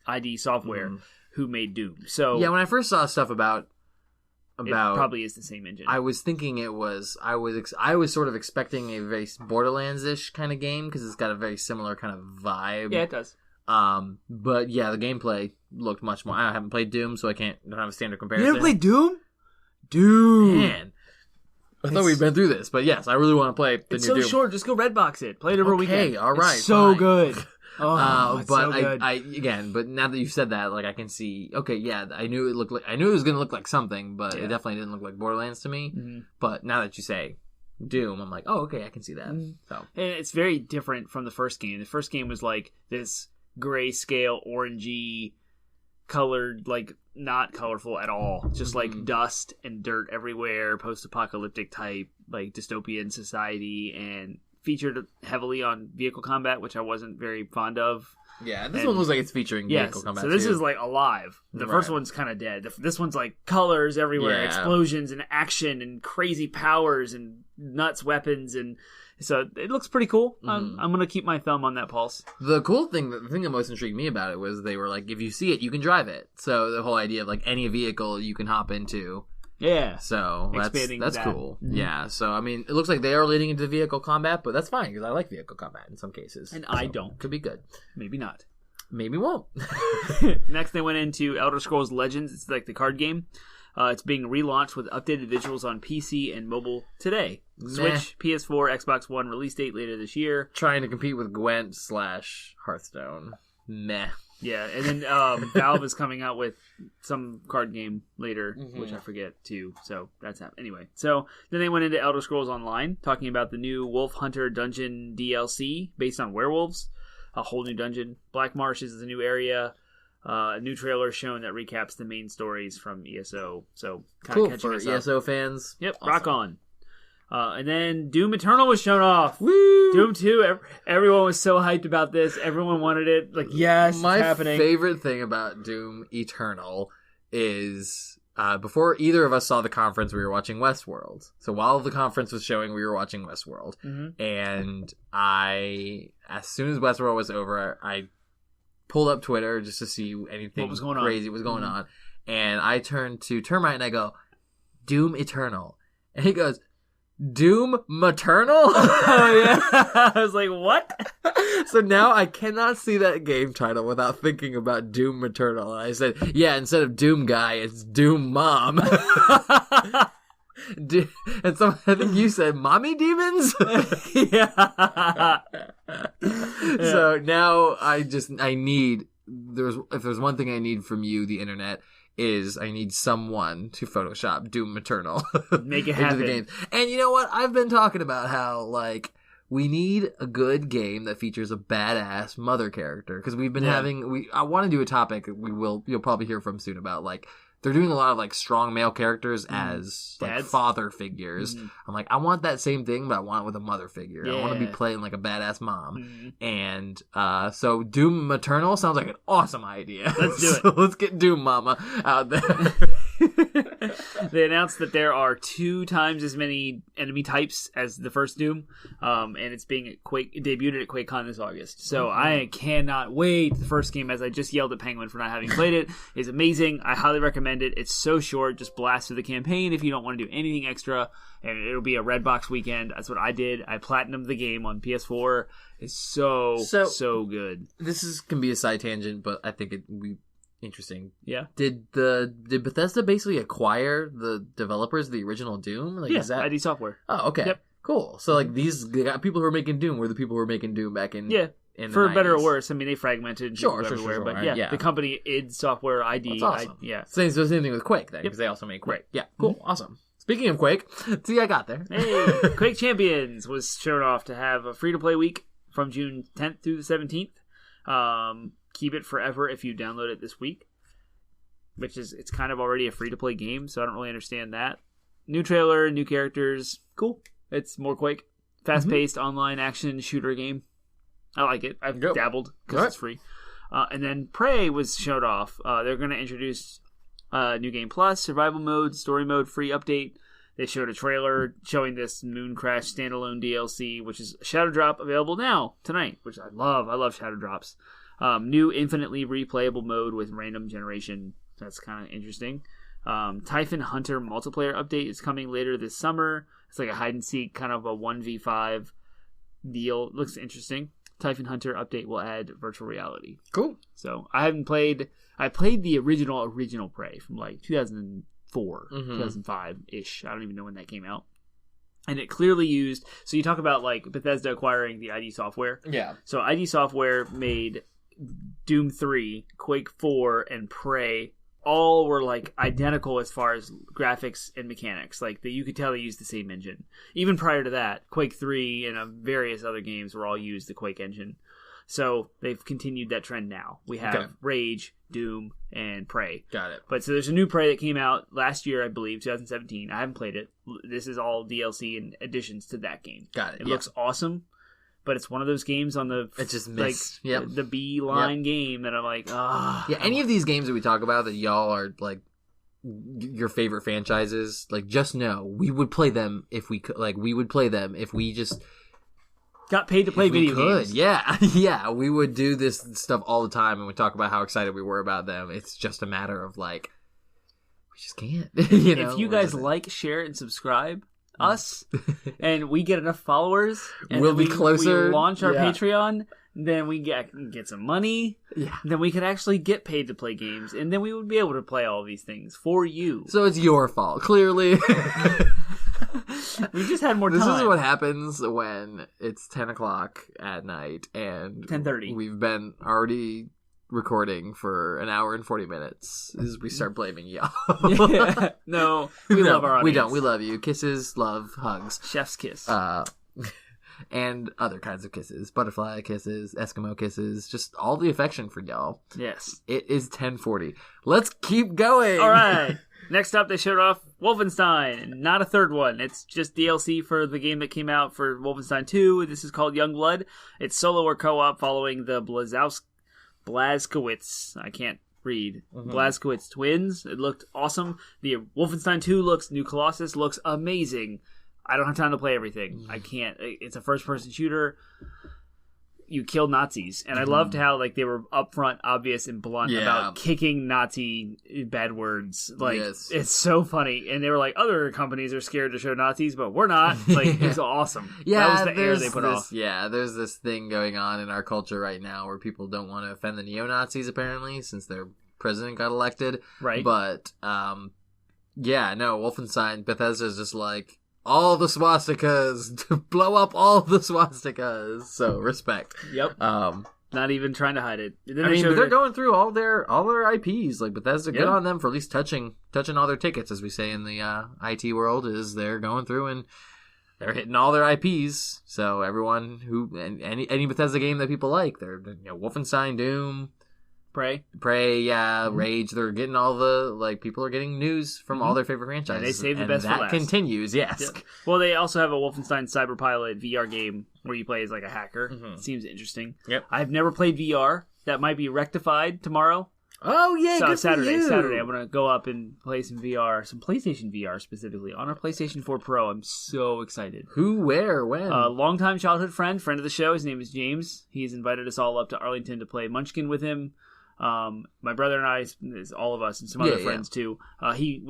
ID Software, who made Doom. So yeah, when I first saw stuff about it probably is the same engine. I was thinking it was. I was sort of expecting a very Borderlands-ish kind of game because it's got a very similar kind of vibe. Yeah, it does. But yeah, the gameplay looked much more. I haven't played Doom, so don't have a standard comparison. You haven't played Doom? Man. I thought we'd been through this, but yes, I really want to play the new Doom. It's so short, just go Redbox it. Play it over a weekend. All right, it's so good. But so good. But now that you've said that, like I can see. Okay, yeah, I knew it was going to look like something, but it definitely didn't look like Borderlands to me. Mm-hmm. But now that you say Doom, I'm like, oh, okay, I can see that. Mm-hmm. So, and it's very different from the first game. The first game was like this grayscale, orangey, colored, like not colorful at all, just like dust and dirt everywhere, post-apocalyptic type, like dystopian society, and featured heavily on vehicle combat, which I wasn't very fond of. Yeah, this one looks like it's featuring vehicle combat. So this is like alive. The first one's kind of dead. This one's like colors everywhere, explosions and action and crazy powers and nuts weapons, and so it looks pretty cool. I'm gonna keep my thumb on that pulse. The thing that most intrigued me about it was they were like, if you see it, you can drive it. So the whole idea of like any vehicle you can hop into. Yeah. So that's cool. Mm-hmm. Yeah. So I mean, it looks like they are leading into vehicle combat, but that's fine because I like vehicle combat in some cases, and I don't. Could be good. Maybe not. Maybe won't. Next, they went into Elder Scrolls Legends. It's like the card game. It's being relaunched with updated visuals on PC and mobile today. Switch, PS4, Xbox One release date later this year. Trying to compete with Gwent / Hearthstone. Meh. Yeah, and then Valve is coming out with some card game later, which I forget too. So that's happening. Anyway, so then they went into Elder Scrolls Online, talking about the new Wolf Hunter Dungeon DLC based on werewolves. A whole new dungeon. Black Marsh is the new area. A new trailer shown that recaps the main stories from ESO. So kind of catching us up. ESO fans. Yep, awesome. Rock on. And then Doom Eternal was shown off. Woo! Doom 2, everyone was so hyped about this. Everyone wanted it. Like, yes, it's happening. My favorite thing about Doom Eternal is before either of us saw the conference, we were watching Westworld. So while the conference was showing, we were watching Westworld. Mm-hmm. And as soon as Westworld was over, I pulled up Twitter just to see anything crazy was going on. And I turned to Termite and I go, Doom Eternal. And he goes, Doom Maternal? Oh, yeah. I was like, what? So now I cannot see that game title without thinking about Doom Maternal. And I said, yeah, instead of Doom Guy, it's Doom Mom. And so I think you said Mommy Demons? Yeah. So now I need, if there's one thing I need from you, the internet, is I need someone to Photoshop Doom Maternal. Make it happen. Into the game. And you know what? I've been talking about how, like, we need a good game that features a badass mother character. Because we've been I want to do a topic you'll probably hear from soon about, like, they're doing a lot of, like, strong male characters as, like, father figures. I'm like, I want that same thing, but I want it with a mother figure. I want to be playing, like, a badass mom. And so Doom Maternal sounds like an awesome idea. Let's do it. So let's get Doom Mama out there. They announced that there are 2 times as many enemy types as the first Doom, and it's being debuted at QuakeCon this August. So I cannot wait. The first game, as I just yelled at Penguin for not having played it, is amazing. I highly recommend it. It's so short. Just blast through the campaign if you don't want to do anything extra, and it'll be a Redbox weekend. That's what I did. I platinumed the game on PS4. It's so good. This can be a side tangent, but I think interesting. Yeah. Did Bethesda basically acquire the developers of the original Doom? Like, is that ID Software? Oh, okay. Yep. Cool. So, like, they got people who are making Doom were the people who were making Doom back in for the better 90s. or worse. I mean, they fragmented everywhere, but right, the company id Software ID. That's awesome. Same thing with Quake then, because they also make Quake. Right. Yeah. Cool. Awesome. Speaking of Quake, see, I got there. Hey, Quake Champions was shown off to have a free-to-play week from June 10th through the 17th. Keep it forever if you download it this week, which is, it's kind of already a free-to-play game, so I don't really understand that. New trailer, new characters. Cool. It's more Quake. Fast-paced online action shooter game. I like it. I've dabbled because it's free. And then Prey was showed off. They're going to introduce New Game Plus, Survival Mode, Story Mode, free update. They showed a trailer showing this Moon Crash standalone DLC, which is Shadow Drop, available now, tonight, which I love. I love Shadow Drops. New infinitely replayable mode with random generation. That's kind of interesting. Typhon Hunter multiplayer update is coming later this summer. It's like a hide-and-seek, kind of a 1v5 deal. Looks interesting. Typhon Hunter update will add virtual reality. Cool. So, I played the original Prey from like 2004, 2005-ish. I don't even know when that came out. And it clearly used... So you talk about like Bethesda acquiring the ID Software. Yeah. So ID Software made Doom 3, Quake 4, and Prey. All were like identical as far as graphics and mechanics. Like you could tell they used the same engine. Even prior to that, Quake 3 and various other games were all used the Quake engine. So they've continued that trend now. We have Rage, Doom, and Prey. Got it. But so there's a new Prey that came out last year, I believe, 2017. I haven't played it. This is all DLC and additions to that game. Got it. It looks awesome. But it's one of those games on the it just missed. The B line game that I'm like, any of these games that we talk about that y'all are like your favorite franchises, like just know we would play them if we could. Like we would play them if we just got paid to play video games. Yeah, we would do this stuff all the time, and we talk about how excited we were about them. It's just a matter of like we just can't. If you guys like, share, and subscribe us, and we get enough followers, and we'll be closer. We launch our Patreon, then we get some money. Yeah. Then we can actually get paid to play games, and then we would be able to play all these things for you. So it's your fault, clearly. We just had more time. This is what happens when it's 10 o'clock at night and 10:30. We've been already recording for an hour and 40 minutes as we start blaming y'all. No, we love our audience. We don't. We love you. Kisses, love, hugs. Chef's kiss. And other kinds of kisses. Butterfly kisses, Eskimo kisses, just all the affection for y'all. Yes. It is 10:40. Let's keep going. All right. Next up, they showed off Wolfenstein. Not a third one. It's just DLC for the game that came out for Wolfenstein 2. This is called Youngblood. It's solo or co-op following the Blazkowicz. I can't read. Blazkowicz twins. It looked awesome. The Wolfenstein 2 New Colossus looks amazing. I don't have time to play everything. I can't. It's a first-person shooter. you kill Nazis, and I loved how like they were upfront, obvious, and blunt about kicking Nazi bad words. Like it's so funny, and they were like, other companies are scared to show Nazis, but we're not. Like it's awesome. Yeah, that was the air they put off. Yeah, there's this thing going on in our culture right now where people don't want to offend the neo-Nazis apparently, since their president got elected. Right. But yeah, no, Wolfenstein, Bethesda's just like, all the swastikas, blow up all the swastikas. So respect. Yep. Not even trying to hide it. I mean, they're going through all their IPs. Like Bethesda, good on them for at least touching all their tickets, as we say in the IT world. Is they're going through and they're hitting all their IPs. So everyone who any Bethesda game that people like, they're Wolfenstein, Doom. Prey, Rage. They're getting all the people are getting news from all their favorite franchises. And they save the best for last. That continues, yes. Yep. Well, they also have a Wolfenstein Cyberpilot VR game where you play as like a hacker. It seems interesting. Yep. I've never played VR. That might be rectified tomorrow. Oh yeah, so good Saturday. For you. Saturday, I'm gonna go up and play some VR, some PlayStation VR specifically on our PlayStation 4 Pro. I'm so excited. Who, where, when? Longtime childhood friend of the show. His name is James. He's invited us all up to Arlington to play Munchkin with him. My brother and I, all of us, and some other friends too. He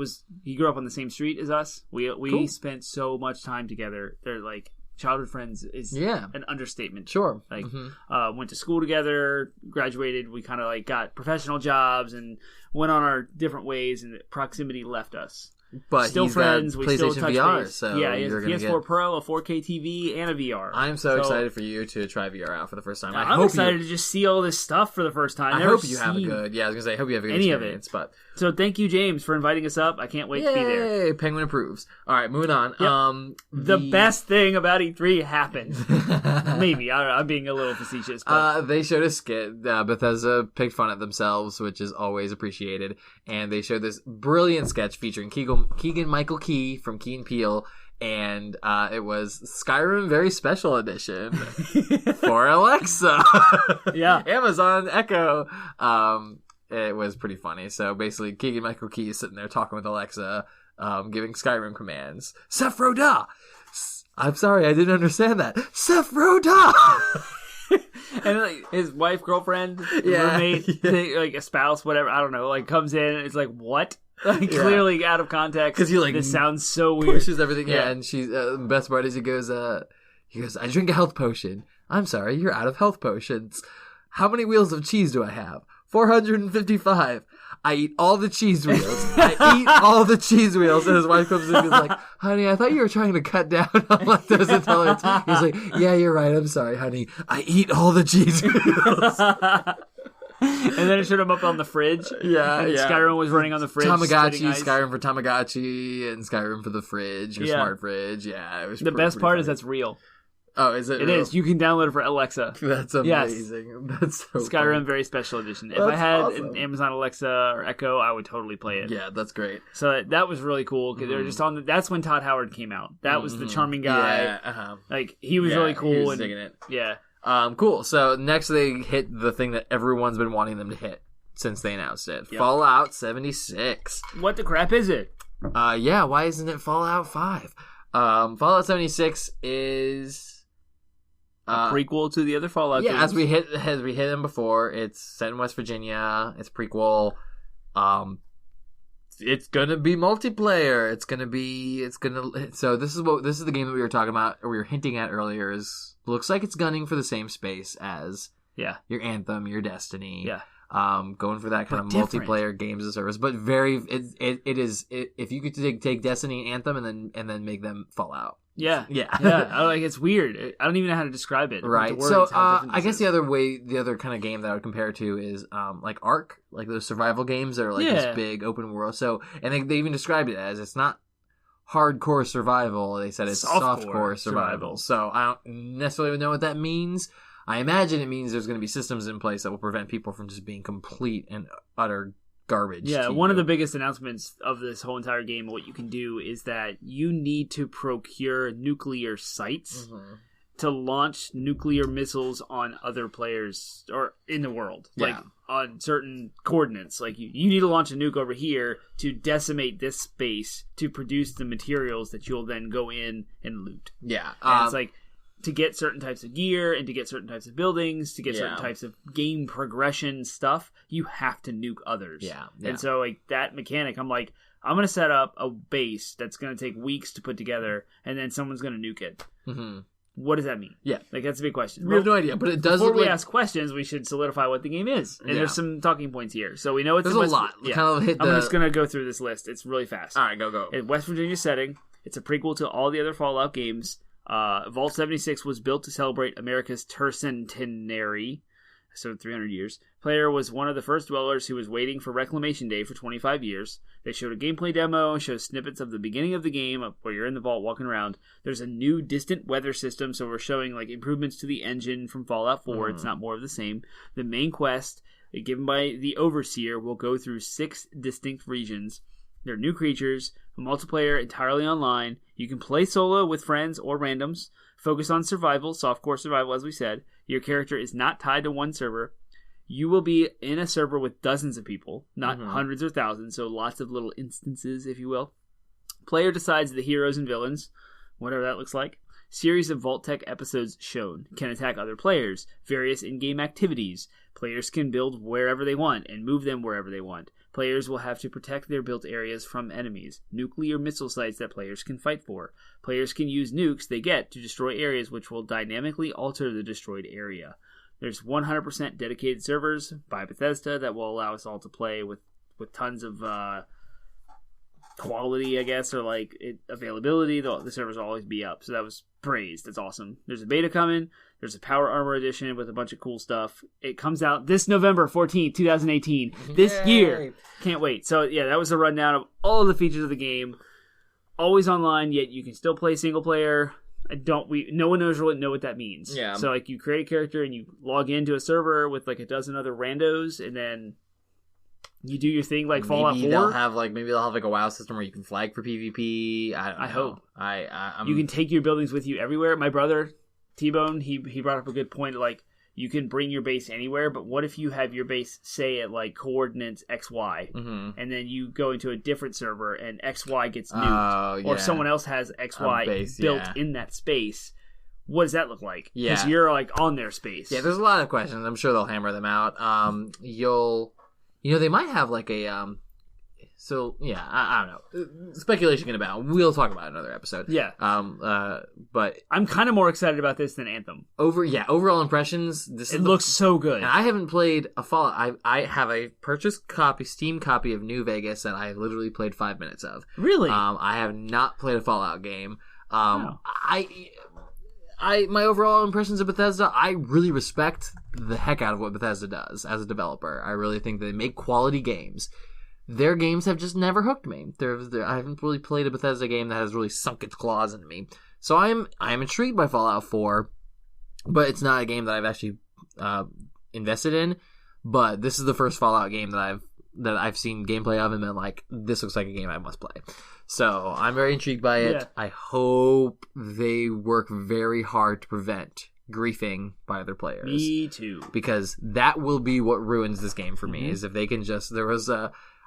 grew up on the same street as us. We spent so much time together. They're like childhood friends is an understatement. Sure. Like went to school together, graduated. We kind of like got professional jobs and went on our different ways. And proximity left us. But still he's friends. Got We PlayStation still touch VR, base. so yeah, he has a you're PS4 Pro, a 4K TV, and a VR. I'm so excited for you to try VR out for the first time. I'm excited to just see all this stuff for the first time. I hope you have a good. Yeah, I was gonna say, I hope you have a good experience. But so thank you, James, for inviting us up. I can't wait to be there. Yay! Penguin approves. All right, moving on. Yep. The best thing about E3 happened. Maybe I'm being a little facetious. But... they showed a skit. Bethesda picked fun at themselves, which is always appreciated. And they showed this brilliant sketch featuring Keegan Michael Key from Key and Peele, and it was Skyrim Very Special Edition for Alexa. Yeah, Amazon Echo. It was pretty funny. So basically, Keegan Michael Key is sitting there talking with Alexa, giving Skyrim commands. Sephiroth! I'm sorry, I didn't understand that. Sephiroth! And like his wife, girlfriend, roommate, like a spouse, whatever, I don't know, like comes in and it's like, what? Like clearly out of context. Because you like this sounds so weird. Pushes everything. And she's the best part is he goes, I drink a health potion. I'm sorry, you're out of health potions. How many wheels of cheese do I have? 455. I eat all the cheese wheels. I eat all the cheese wheels. And his wife comes in and is like, honey, I thought you were trying to cut down on lactose intolerance. He's like, yeah, you're right. I'm sorry, honey. I eat all the cheese wheels. And then it showed him up on the fridge. Yeah. Skyrim was running on the fridge. Tamagotchi, Skyrim for Tamagotchi, and Skyrim for the fridge, your smart fridge. Yeah, it was the best part is that's real. Oh, is it? It real? is. You can download it for Alexa. That's amazing. Yes. That's so Skyrim funny. Very Special Edition. If I had an Amazon Alexa or Echo, I would totally play it. Yeah, that's great. So that was really cool because they were just on. That's when Todd Howard came out. That was the charming guy. Yeah, like he was really cool. He was digging it. Yeah. Cool. So next they hit the thing that everyone's been wanting them to hit since they announced it. Yep. Fallout 76. What the crap is it? Yeah. Why isn't it Fallout 5? Fallout 76 is. A prequel to the other Fallout games. as we hit them before. It's set in West Virginia. It's prequel. It's gonna be multiplayer. So this is the game that we were talking about, or we were hinting at earlier. Looks like it's gunning for the same space as your Anthem, your Destiny. Yeah. Going for that kind of multiplayer games as a service, but if you could take Destiny and Anthem and then make them Fallout. Yeah. Like it's weird. I don't even know how to describe it. Right. So I guess the other kind of game that I would compare it to is like Ark, like those survival games that are like this big open world. So and they even described it as it's not hardcore survival. They said it's softcore survival. So I don't necessarily know what that means. I imagine it means there's going to be systems in place that will prevent people from just being complete and utter garbage. Yeah, one of the biggest announcements of this whole entire game, what you can do is that you need to procure nuclear sites to launch nuclear missiles on other players or in the world. Like on certain coordinates. Like you need to launch a nuke over here to decimate this space to produce the materials that you'll then go in and loot. Yeah. And it's like to get certain types of gear and to get certain types of buildings, to get certain types of game progression stuff, you have to nuke others. Yeah. And so, like, that mechanic, I'm like, I'm going to set up a base that's going to take weeks to put together, and then someone's going to nuke it. Mm-hmm. What does that mean? Yeah. Like, that's a big question. We have no idea, but it does Before we ask questions, we should solidify what the game is. And there's some talking points here. So we know it's there's a lot. Yeah. Kind of I'm just going to go through this list. It's really fast. All right, go. In West Virginia setting, it's a prequel to all the other Fallout games. Vault 76 was built to celebrate America's tercentenary, so 300 years. Player was one of the first dwellers who was waiting for Reclamation Day for 25 years. They showed a gameplay demo, showed snippets of the beginning of the game where you're in the vault walking around. There's a new distant weather system, so we're showing like improvements to the engine from Fallout 4. It's not more of the same. The main quest, given by the Overseer, will go through 6 distinct regions. There are new creatures, a multiplayer entirely online. You can play solo with friends or randoms. Focus on survival, softcore survival, as we said. Your character is not tied to one server. You will be in a server with dozens of people, not hundreds or thousands, so lots of little instances, if you will. Player decides the heroes and villains, whatever that looks like. Series of Vault-Tec episodes shown. Can attack other players. Various in-game activities. Players can build wherever they want and move them wherever they want. Players will have to protect their built areas from enemies. Nuclear missile sites that players can fight for. Players can use nukes they get to destroy areas which will dynamically alter the destroyed area. There's 100% dedicated servers by Bethesda that will allow us all to play with tons of quality, I guess, or like availability. The servers will always be up, so that was praised. That's awesome. There's a beta coming. There's a Power Armor edition with a bunch of cool stuff. It comes out this November 14th, 2018. This year. Can't wait. So yeah, that was a rundown of all of the features of the game. Always online, yet you can still play single player. No one knows really know what that means. Yeah. So like you create a character and you log into a server with like a dozen other randos, and then you do your thing like Fallout 4. Maybe they'll have like a WoW system where you can flag for PvP. I hope. I'm... You can take your buildings with you everywhere. My brother T-Bone, he brought up a good point. Like you can bring your base anywhere, but what if you have your base say at like coordinates XY, and then you go into a different server and XY gets nuked, or someone else has XY built in that space? What does that look like? Because you're like on their space. Yeah, there's a lot of questions. I'm sure they'll hammer them out. They might have like a I don't know. Speculation can abound. We'll talk about it in another episode. Yeah. But I'm kind of more excited about this than Anthem. Overall impressions. It looks so good. And I haven't played a Fallout. I have a purchased Steam copy of New Vegas that I literally played 5 minutes of. Really? I have not played a Fallout game. Wow. My overall impressions of Bethesda, I really respect the heck out of what Bethesda does as a developer. I really think they make quality games. Their games have just never hooked me. I haven't really played a Bethesda game that has really sunk its claws into me. So I'm intrigued by Fallout 4, but it's not a game that I've actually invested in. But this is the first Fallout game that I've seen gameplay of and been like, this looks like a game I must play. So I'm very intrigued by it. Yeah. I hope they work very hard to prevent griefing by other players. Me too. Because that will be what ruins this game for me, is if they can just...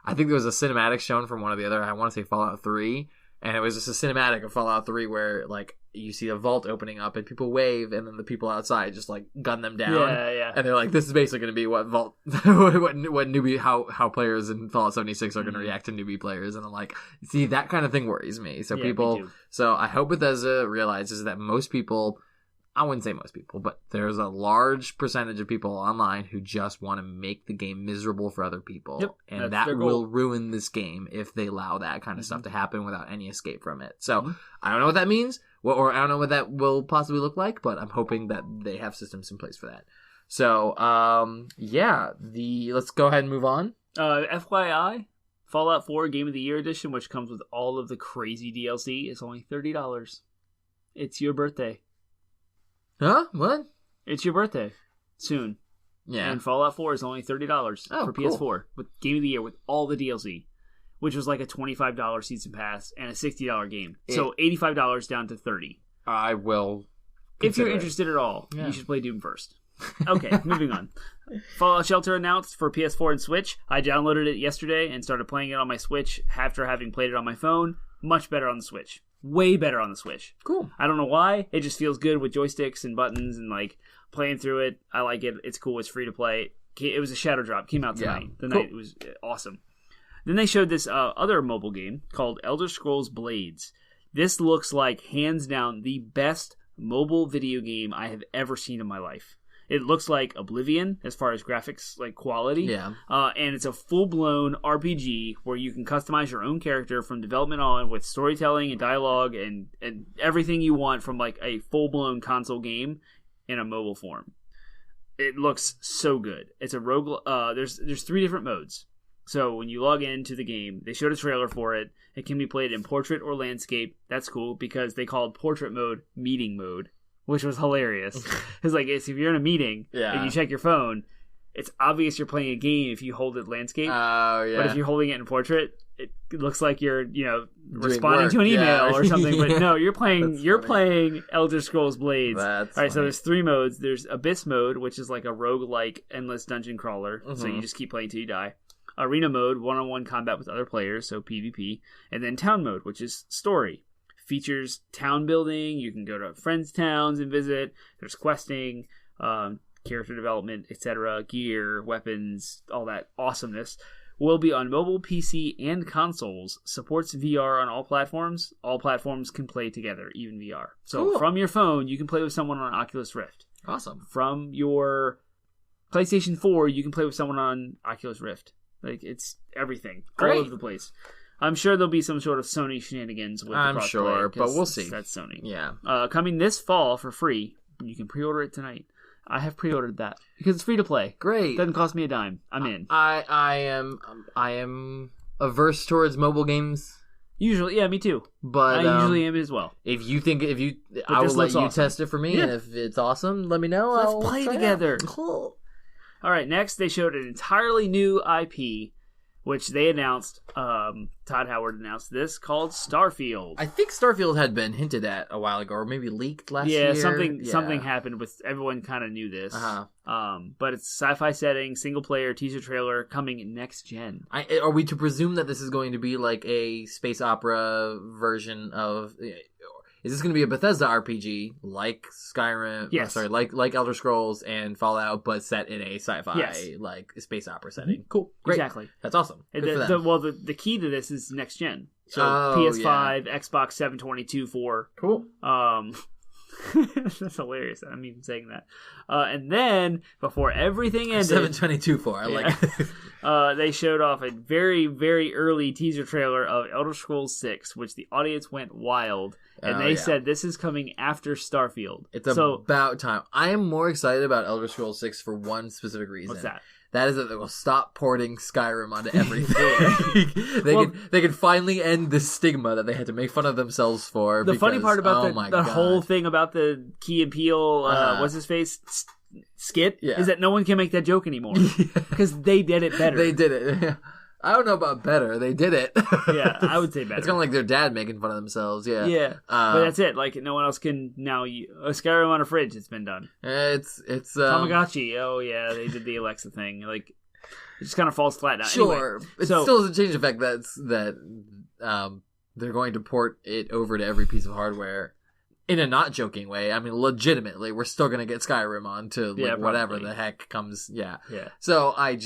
I think there was a cinematic shown from one of the other, I want to say Fallout 3, and it was just a cinematic of Fallout 3 where, like, you see a vault opening up and people wave, and then the people outside just, like, gun them down. Yeah. And they're like, this is basically going to be what vault, what newbie, how players in Fallout 76 are going to react to newbie players. And I'm like, see, that kind of thing worries me. So me too. So I hope Bethesda realizes that most people, I wouldn't say most people, but there's a large percentage of people online who just want to make the game miserable for other people. Yep, and that will ruin this game if they allow that kind of stuff to happen without any escape from it. So I don't know what that means, or I don't know what that will possibly look like, but I'm hoping that they have systems in place for that. So, let's go ahead and move on. FYI, Fallout 4 Game of the Year Edition, which comes with all of the crazy DLC, is only $30. It's your birthday. Huh? What? It's your birthday. Soon. Yeah. And Fallout 4 is only $30 for PS4 with Game of the Year with all the DLC, which was like a $25 season pass and a $60 game. So $85 down to $30. I will. If you're interested at all, you should play Doom first. Okay, moving on. Fallout Shelter announced for PS4 and Switch. I downloaded it yesterday and started playing it on my Switch after having played it on my phone. Much better on the Switch. way better on the Switch. Cool. I don't know why. It just feels good with joysticks and buttons and like playing through it. I like it. It's cool. It's free to play. It was a shadow drop. Came out tonight. Yeah. Night it was awesome. Then they showed this other mobile game called Elder Scrolls Blades. This looks like hands down the best mobile video game I have ever seen in my life. It looks like Oblivion as far as graphics like quality. Yeah. And it's a full-blown RPG where you can customize your own character from development on with storytelling and dialogue and everything you want from like a full-blown console game in a mobile form. It looks so good. It's a rogue. There's 3 different modes. So when you log into the game, they showed a trailer for it. It can be played in portrait or landscape. That's cool because they called portrait mode meeting mode, which was hilarious. Because like, if you're in a meeting and you check your phone, it's obvious you're playing a game if you hold it landscape. Oh, yeah. But if you're holding it in portrait, it looks like you're, responding to an email or something. But no, you're playing Elder Scrolls Blades. That's all right, funny. so there's 3 modes. There's Abyss mode, which is like a roguelike endless dungeon crawler. So you just keep playing till you die. Arena mode, one-on-one combat with other players, so PvP. And then Town mode, which is story. Features town building. You can go to friends' towns and visit. There's questing, character development, etc., gear, weapons, all that awesomeness. Will be on mobile, PC, and consoles. Supports VR on all platforms. All platforms can play together, even VR. So from your phone, you can play with someone on Oculus Rift. Awesome. From your PlayStation 4, you can play with someone on Oculus Rift. Like, it's everything. Great. All over the place. I'm sure there'll be some sort of Sony shenanigans with the crossplay. I'm sure, but we'll see. That's Sony. Yeah. Coming this fall for free. You can pre-order it tonight. I have pre-ordered that because it's free to play. Great. Doesn't cost me a dime. I'm in. I am averse towards mobile games. Usually, yeah, me too. But I usually am as well. I will let you test it for me, and Yeah. if it's awesome, let me know. Let's play together. Cool. All right, next they showed an entirely new IP, which they announced. Todd Howard announced this called Starfield. I think Starfield had been hinted at a while ago, or maybe leaked last year. Something happened with everyone. Kind of knew this. But it's sci-fi setting, single player teaser trailer coming next gen. Are we to presume that this is going to be like a space opera version of? Is this going to be a Bethesda RPG like Skyrim? Yes. Like Elder Scrolls and Fallout, but set in a sci-fi like space opera setting? Cool, great, Exactly. That's awesome. Good for them. The key to this is next gen. So PS5, Xbox 722 4. Cool. That's hilarious. I'm even saying that. And then before everything ended, 722 4. I like it. they showed off a very, very early teaser trailer of Elder Scrolls 6, which the audience went wild. And they said this is coming after Starfield. It's about time. I am more excited about Elder Scrolls 6 for one specific reason. What's that? That is that they will stop porting Skyrim onto everything. They can finally end the stigma that they had to make fun of themselves for. The funny part about the whole thing about the Key and Peele, what's his face, skit, is that no one can make that joke anymore because they did it better. They did it. I don't know about better. They did it. Yeah, I would say better. It's kind of like their dad making fun of themselves. Yeah. Yeah. But that's it. Like, no one else can now. Skyrim on a fridge. It's been done. It's Tamagotchi. Oh yeah, they did the Alexa thing. Like, it just kind of falls flat now. Sure. Anyway, it still doesn't change the fact that they're going to port it over to every piece of hardware. In a not joking way, I mean, legitimately, we're still gonna get Skyrim on to whatever the heck comes. Yeah. So I'm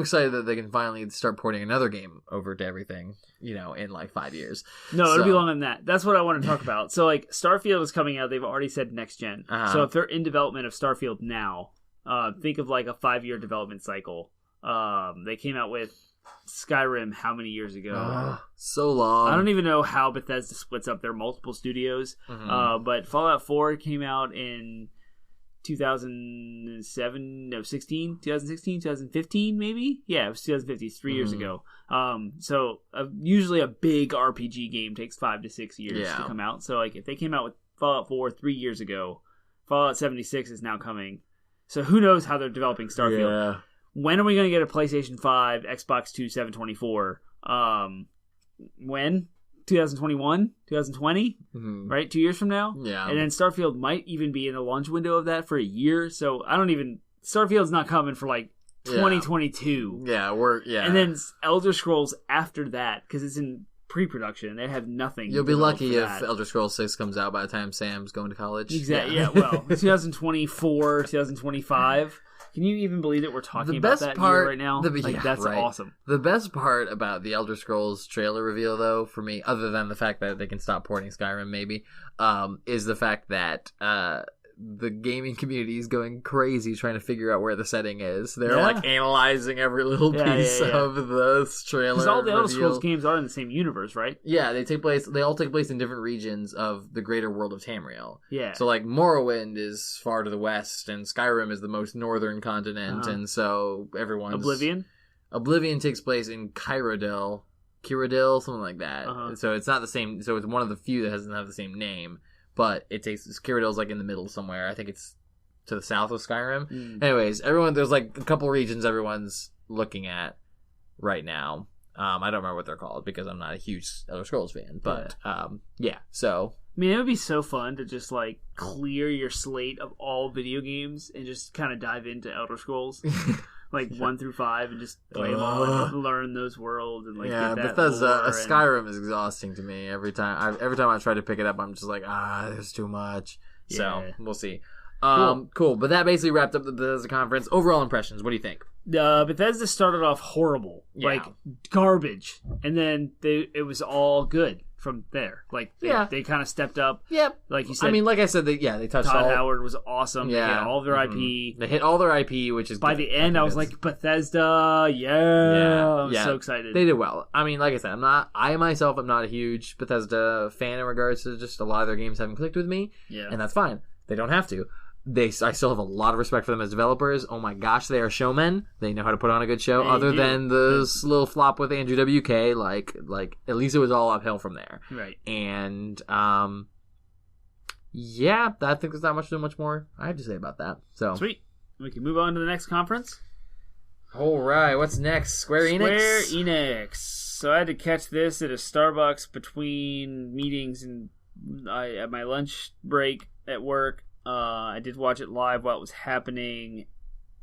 excited that they can finally start porting another game over to everything. In like 5 years. No, it'll be longer than that. That's what I want to talk about. So like, Starfield is coming out. They've already said next gen. So if they're in development of Starfield now, think of like a 5-year development cycle. They came out with Skyrim how many years ago? So long. I don't even know how Bethesda splits up their multiple studios. But Fallout 4 came out in 2016, 2015 maybe? Yeah, it was 2015, 3 years ago. So usually a big RPG game takes 5 to 6 years to come out. So like, if they came out with Fallout 4 3 years ago, Fallout 76 is now coming. So who knows how they're developing Starfield. Yeah. When are we going to get a PlayStation 5, Xbox 2, 724? When? 2021? 2020? Right? 2 years from now? Yeah. And then Starfield might even be in the launch window of that for a year. So Starfield's not coming for like 2022. Yeah, And then Elder Scrolls after that, because it's in pre-production. They have nothing. You'll be lucky if that. Elder Scrolls 6 comes out by the time Sam's going to college. Exactly. Yeah. Well, 2024, 2025. Can you even believe that we're talking about that year right now? That's awesome. The best part about the Elder Scrolls trailer reveal, though, for me, other than the fact that they can stop porting Skyrim, maybe, is the fact that the gaming community is going crazy trying to figure out where the setting is. They're analyzing every little piece of the trailer. Because all the Elder Scrolls games are in the same universe, right? Yeah, they all take place in different regions of the greater world of Tamriel. Yeah. So Morrowind is far to the west, and Skyrim is the most northern continent, and so everyone's... Oblivion takes place in Cyrodiil, something like that. So it's not the same. So it's one of the few that doesn't have the same name. But Cyrodiil's in the middle somewhere. I think it's to the south of Skyrim. Anyways, there's a couple regions everyone's looking at right now. I don't remember what they're called because I'm not a huge Elder Scrolls fan. But so I mean, it would be so fun to just clear your slate of all video games and just kind of dive into Elder Scrolls. 1 through 5 and just play them all and learn those worlds and get that Bethesda Skyrim is exhausting to me every time I try to pick it up. I'm just there's too much. So we'll see. Cool. But that basically wrapped up the Bethesda conference. Overall impressions, what do you think? Bethesda started off horrible, garbage, and then it was all good from there. They kind of stepped up. Yep. Like you said. I mean, like I said, they touched Todd Howard was awesome. Yeah. They hit all of their IP. They hit all their IP, which is by good. the end. I was like, Bethesda, I'm so excited. They did well. I mean, like I said, I myself am not a huge Bethesda fan in regards to just a lot of their games haven't clicked with me. Yeah. And that's fine. They don't have to. I still have a lot of respect for them as developers. Oh my gosh, they are showmen. They know how to put on a good show. Than the little flop with Andrew WK, at least it was all uphill from there. Right. And I think there's not much more I have to say about that. So sweet. We can move on to the next conference. All right, what's next? Square Enix. So I had to catch this at a Starbucks between meetings and at my lunch break at work. I did watch it live while it was happening.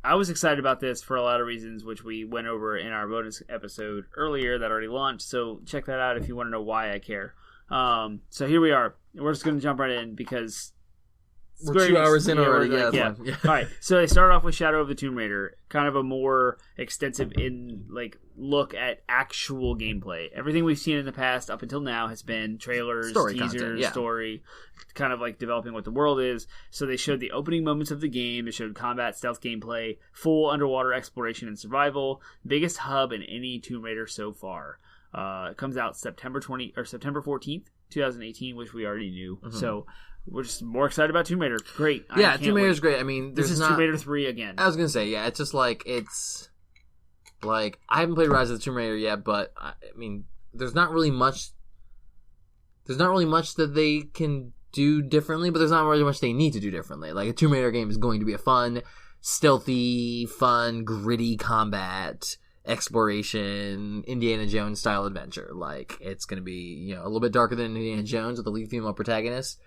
I was excited about this for a lot of reasons, which we went over in our bonus episode earlier that already launched. So check that out if you want to know why I care. So here we are. We're just going to jump right in because we're 2 hours in already. Yeah. All right. So they start off with Shadow of the Tomb Raider, kind of a more extensive look at actual gameplay. Everything we've seen in the past up until now has been trailers, teasers, story, kind of developing what the world is. So they showed the opening moments of the game. They showed combat, stealth gameplay, full underwater exploration and survival. Biggest hub in any Tomb Raider so far. It comes out September 14th, 2018, which we already knew. Mm-hmm. So we're just more excited about Tomb Raider. Great. Yeah, Tomb Raider's great. I mean, this is Tomb Raider 3 again. I was going to say, it's just I haven't played Rise of the Tomb Raider yet, but I mean, there's not really much that they can do differently, but there's not really much they need to do differently. A Tomb Raider game is going to be a fun, stealthy, gritty combat exploration, Indiana Jones style adventure. It's going to be, a little bit darker than Indiana Jones with the lead female protagonist.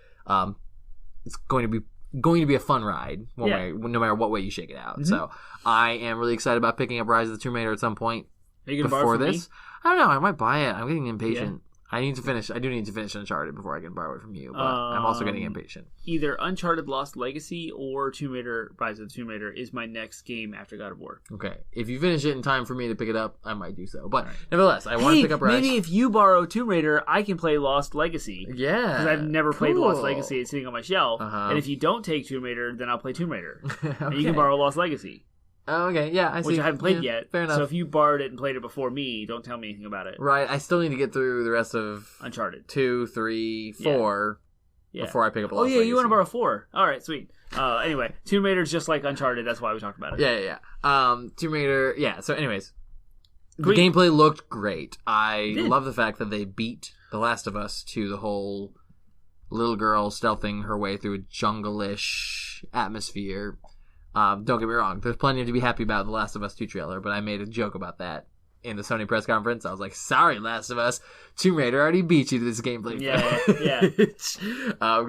It's going to be a fun ride, no matter what way you shake it out. Mm-hmm. So I am really excited about picking up Rise of the Tomb Raider at some point. Are you going to borrow it from me? I don't know. I might buy it. I'm getting impatient. I do need to finish Uncharted before I can borrow it from you, but I'm also getting impatient. Either Uncharted Lost Legacy or Tomb Raider Rise of the Tomb Raider is my next game after God of War. Okay. If you finish it in time for me to pick it up, I might do so. But nevertheless, I want to pick up Rise. Maybe if you borrow Tomb Raider, I can play Lost Legacy. Yeah. Because I've never played Lost Legacy. It's sitting on my shelf. And if you don't take Tomb Raider, then I'll play Tomb Raider. Okay. And you can borrow Lost Legacy. Oh, okay. Yeah, I see. Which I haven't played yet. Fair enough. So if you borrowed it and played it before me, don't tell me anything about it. Right. I still need to get through the rest of Uncharted 2, 3, 4 before I pick up Lost Legacy. Oh, yeah, you want to borrow 4. All right, sweet. Anyway, Tomb Raider's just like Uncharted. That's why we talked about it. Yeah. Tomb Raider, so anyways. The gameplay looked great. I love the fact that they beat The Last of Us to the whole little girl stealthing her way through a jungle-ish atmosphere. Don't get me wrong, there's plenty to be happy about in the Last of Us 2 trailer, but I made a joke about that in the Sony press conference. I was like, sorry, Last of Us, Tomb Raider already beat you to this gameplay.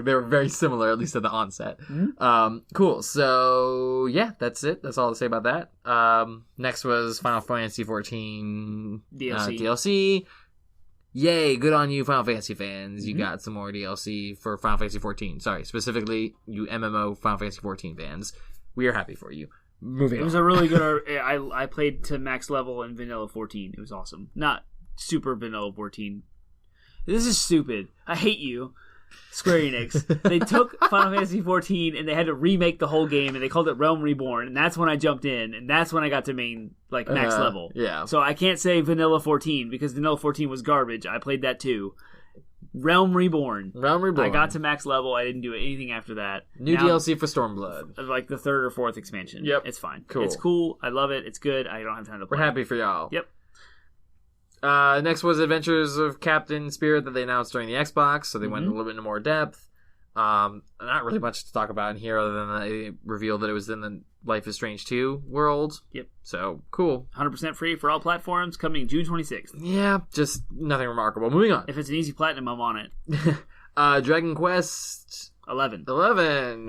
They were very similar, at least at the onset. Mm-hmm. Cool, so that's it. That's all to say about that. Next was Final Fantasy XIV DLC. Yay, good on you, Final Fantasy fans. You got some more DLC for Final Fantasy 14. Sorry, specifically, you MMO Final Fantasy 14 fans. We are happy for you. Moving on. It was a really good... I played to max level in Vanilla 14. It was awesome. Not super Vanilla 14. This is stupid. I hate you, Square Enix. They took Final Fantasy 14 and they had to remake the whole game, and they called it Realm Reborn, and that's when I jumped in, and that's when I got to max level. Yeah. So I can't say Vanilla 14 because Vanilla 14 was garbage. I played that too. Realm Reborn. I got to max level. I didn't do anything after that. New DLC for Stormblood. Like the third or fourth expansion. Yep. It's fine. Cool. It's cool. I love it. It's good. I don't have time to play. We're happy for y'all. Yep. Next was Adventures of Captain Spirit that they announced during the Xbox, so they went a little bit into more depth. Not really much to talk about in here other than they revealed that it was in the Life is Strange 2 world. Yep. So, cool. 100% free for all platforms, coming June 26th. Yeah, just nothing remarkable. Moving on. If it's an easy platinum, I'm on it. Dragon Quest 11.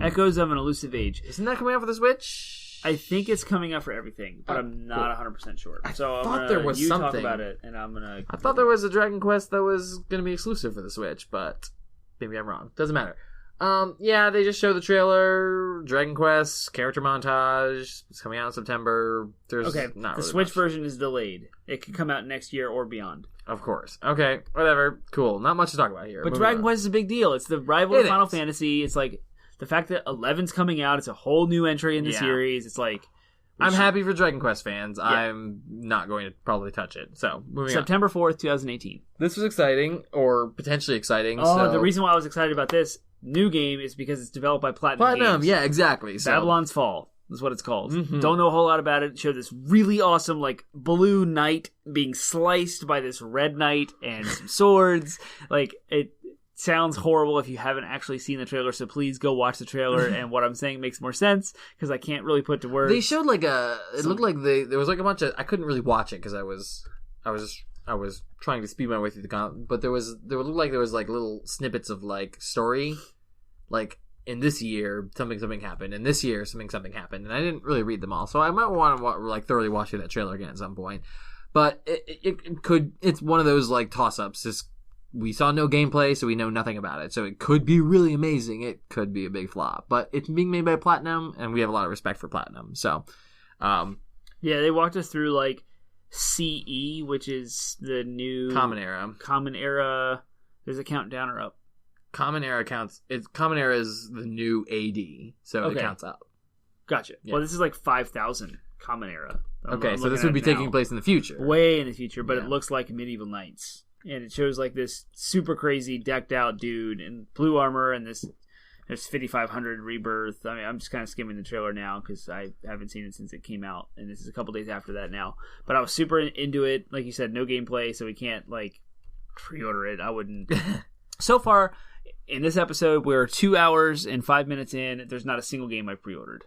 Echoes of an Elusive Age. Isn't that coming out for the Switch? I think it's coming out for everything, but I'm not 100% sure. So I thought there was something. Talk about it, and I'm gonna. I thought there was a Dragon Quest that was gonna be exclusive for the Switch, but maybe I'm wrong. Doesn't matter. Yeah, they just showed the trailer. Dragon Quest character montage. It's coming out in September. There's not the really Switch much. version is delayed. It could come out next year or beyond. Of course. Okay, whatever. Cool. Not much to talk about here. But Moving Dragon on. Quest is a big deal. It's the rival It to Final is. Fantasy. It's like the fact that 11's coming out. It's a whole new entry in the series. It's like I'm happy for Dragon Quest fans. Yeah. I'm not going to probably touch it. So, moving September 4th, 2018. This was exciting, or potentially exciting. The reason why I was excited about this new game is because it's developed by Platinum Games. Yeah, exactly. So. Babylon's Fall is what it's called. Mm-hmm. Don't know a whole lot about it. It showed this really awesome, like, blue knight being sliced by this red knight and some swords. Like, it sounds horrible if you haven't actually seen the trailer, so please go watch the trailer, and what I'm saying makes more sense, because I can't really put to words. They showed, like, it looked like there was, like, a bunch of, I couldn't really watch it, because I was trying to speed my way through the but there looked like there was, like, little snippets of, like, story, like, in this year, something happened, and this year, something happened, and I didn't really read them all, so I might want to, like, thoroughly watch through that trailer again at some point, but it's one of those, like, toss-ups. We saw no gameplay, so we know nothing about it. So it could be really amazing. It could be a big flop. But it's being made by Platinum, and we have a lot of respect for Platinum. So, yeah, they walked us through, like, CE, which is the new... Common Era. There's a countdown or up? Common Era is the new AD, so it counts up. Gotcha. Yeah. Well, this is like 5,000 Common Era. I'm so this would be taking place in the future. Way in the future, but it looks like Medieval Knights. And it shows like this super crazy decked out dude in blue armor and there's 5500 Rebirth. I mean, I'm just kind of skimming the trailer now because I haven't seen it since it came out, and this is a couple days after that now. But I was super into it. Like you said, no gameplay, so we can't like pre-order it. I wouldn't. So far in this episode, we're 2 hours and 5 minutes in. There's not a single game I've pre-ordered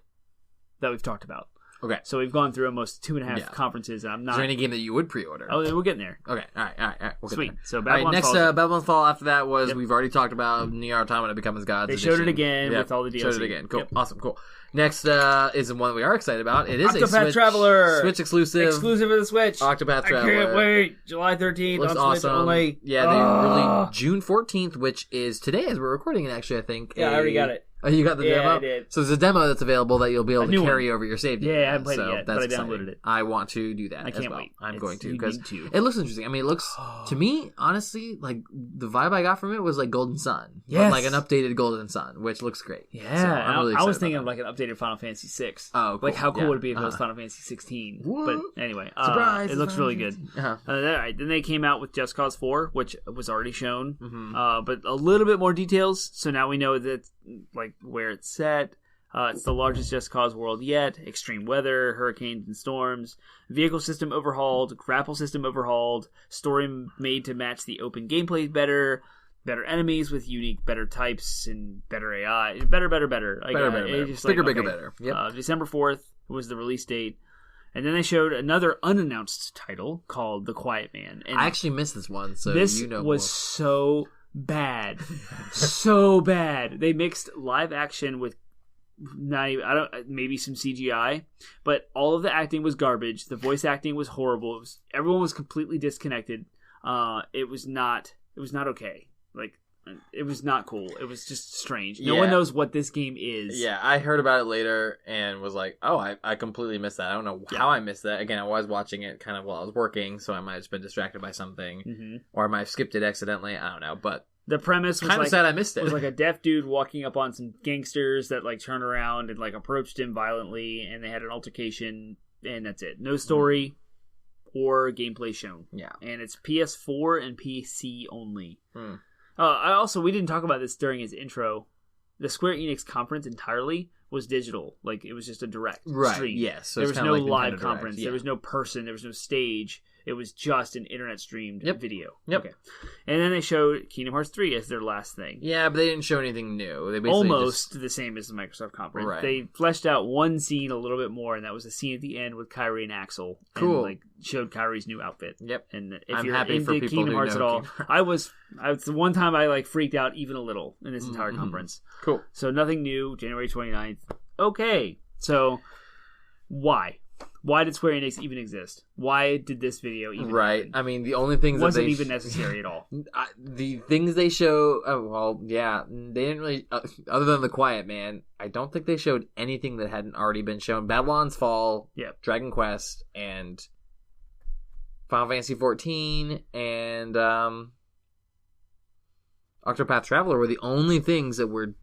that we've talked about. Okay. So we've gone through almost 2.5 conferences, and I'm not... Is there any game that you would pre-order? Oh, we're getting there. Okay, all right. Sweet. So Babylon's Fall. Babylon's Fall after that was, we've already talked about Nier Automata Becomes Gods. They showed it again with all the DLC. Showed it again. Cool. Yep. Awesome. Cool. Next is the one that we are excited about. It is Octopath Traveler. Switch exclusive. Exclusive of the Switch. Octopath Traveler. I can't wait. July 13th Looks on awesome. Switch only. Yeah, they really... June 14th, which is today as we're recording it, actually, I think. Yeah, I already got it. Oh, you got the demo? Yeah, I did. So there's a demo that's available that you'll be able to carry over your save data. Yeah, I haven't played it yet, but I downloaded it. I want to do that I can't as well. wait. I'm going to, because it looks interesting. I mean, it looks, to me, honestly, like, the vibe I got from it was like Golden Sun. Yes. Like an updated Golden Sun, which looks great. Yeah. So I'm really I was thinking of like an updated Final Fantasy 6. Oh, cool. Like, how cool would it be if it was Final Fantasy 16? What? But anyway, surprise! It looks really good. Uh-huh. Then they came out with Just Cause 4, which was already shown, Mm-hmm. but a little bit more details. So now we know that, like, where it's set. It's the largest Just Cause world yet. Extreme weather, hurricanes and storms. Vehicle system overhauled. Grapple system overhauled. Story made to match the open gameplay better. Better enemies with unique, better types and better AI. Better. Like, better. Just Bigger, like, bigger, better. Yep. December 4th was the release date. And then they showed another unannounced title called The Quiet Man. And I actually missed this one, so this you know was more. so bad. So bad. They mixed live action with maybe some CGI, but all of the acting was garbage. The voice acting was horrible. Everyone was completely disconnected. it was not okay. Like, it was not cool. It was just strange. No one knows what this game is. Yeah, I heard about it later and was like, oh, I completely missed that. I don't know how I missed that. Again, I was watching it kind of while I was working, so I might have just been distracted by something. Or I might have skipped it accidentally. I don't know, but the premise was kind of sad I missed it. It was like a deaf dude walking up on some gangsters that like turned around and like approached him violently, and they had an altercation, and that's it. No story or gameplay shown. Yeah. And it's PS4 and PC only. We didn't talk about this during his intro. The Square Enix conference entirely was digital. Like, it was just a direct stream. Yes. So there was no like live Nintendo conference. Direct, There was no person. There was no stage. It was just an internet streamed video. Yep. Okay. And then they showed Kingdom Hearts 3 as their last thing. Yeah, but they didn't show anything new. They basically almost the same as the Microsoft conference. Right. They fleshed out one scene a little bit more, and that was the scene at the end with Kyrie and Axel. Cool. And, like, showed Kyrie's new outfit. Yep. And if I'm you're happy into for people Kingdom who Hearts know at all, Kingdom it's the one time I like freaked out even a little in this entire conference. Cool. So nothing new. January 29th. Okay. So why? Why did Square Enix even exist? Why did this video even happen? I mean, the only things wasn't that even necessary at all. The things they show, they didn't really. Other than the Quiet Man, I don't think they showed anything that hadn't already been shown. Babylon's Fall, Dragon Quest, and Final Fantasy 14, and Octopath Traveler were the only things that were.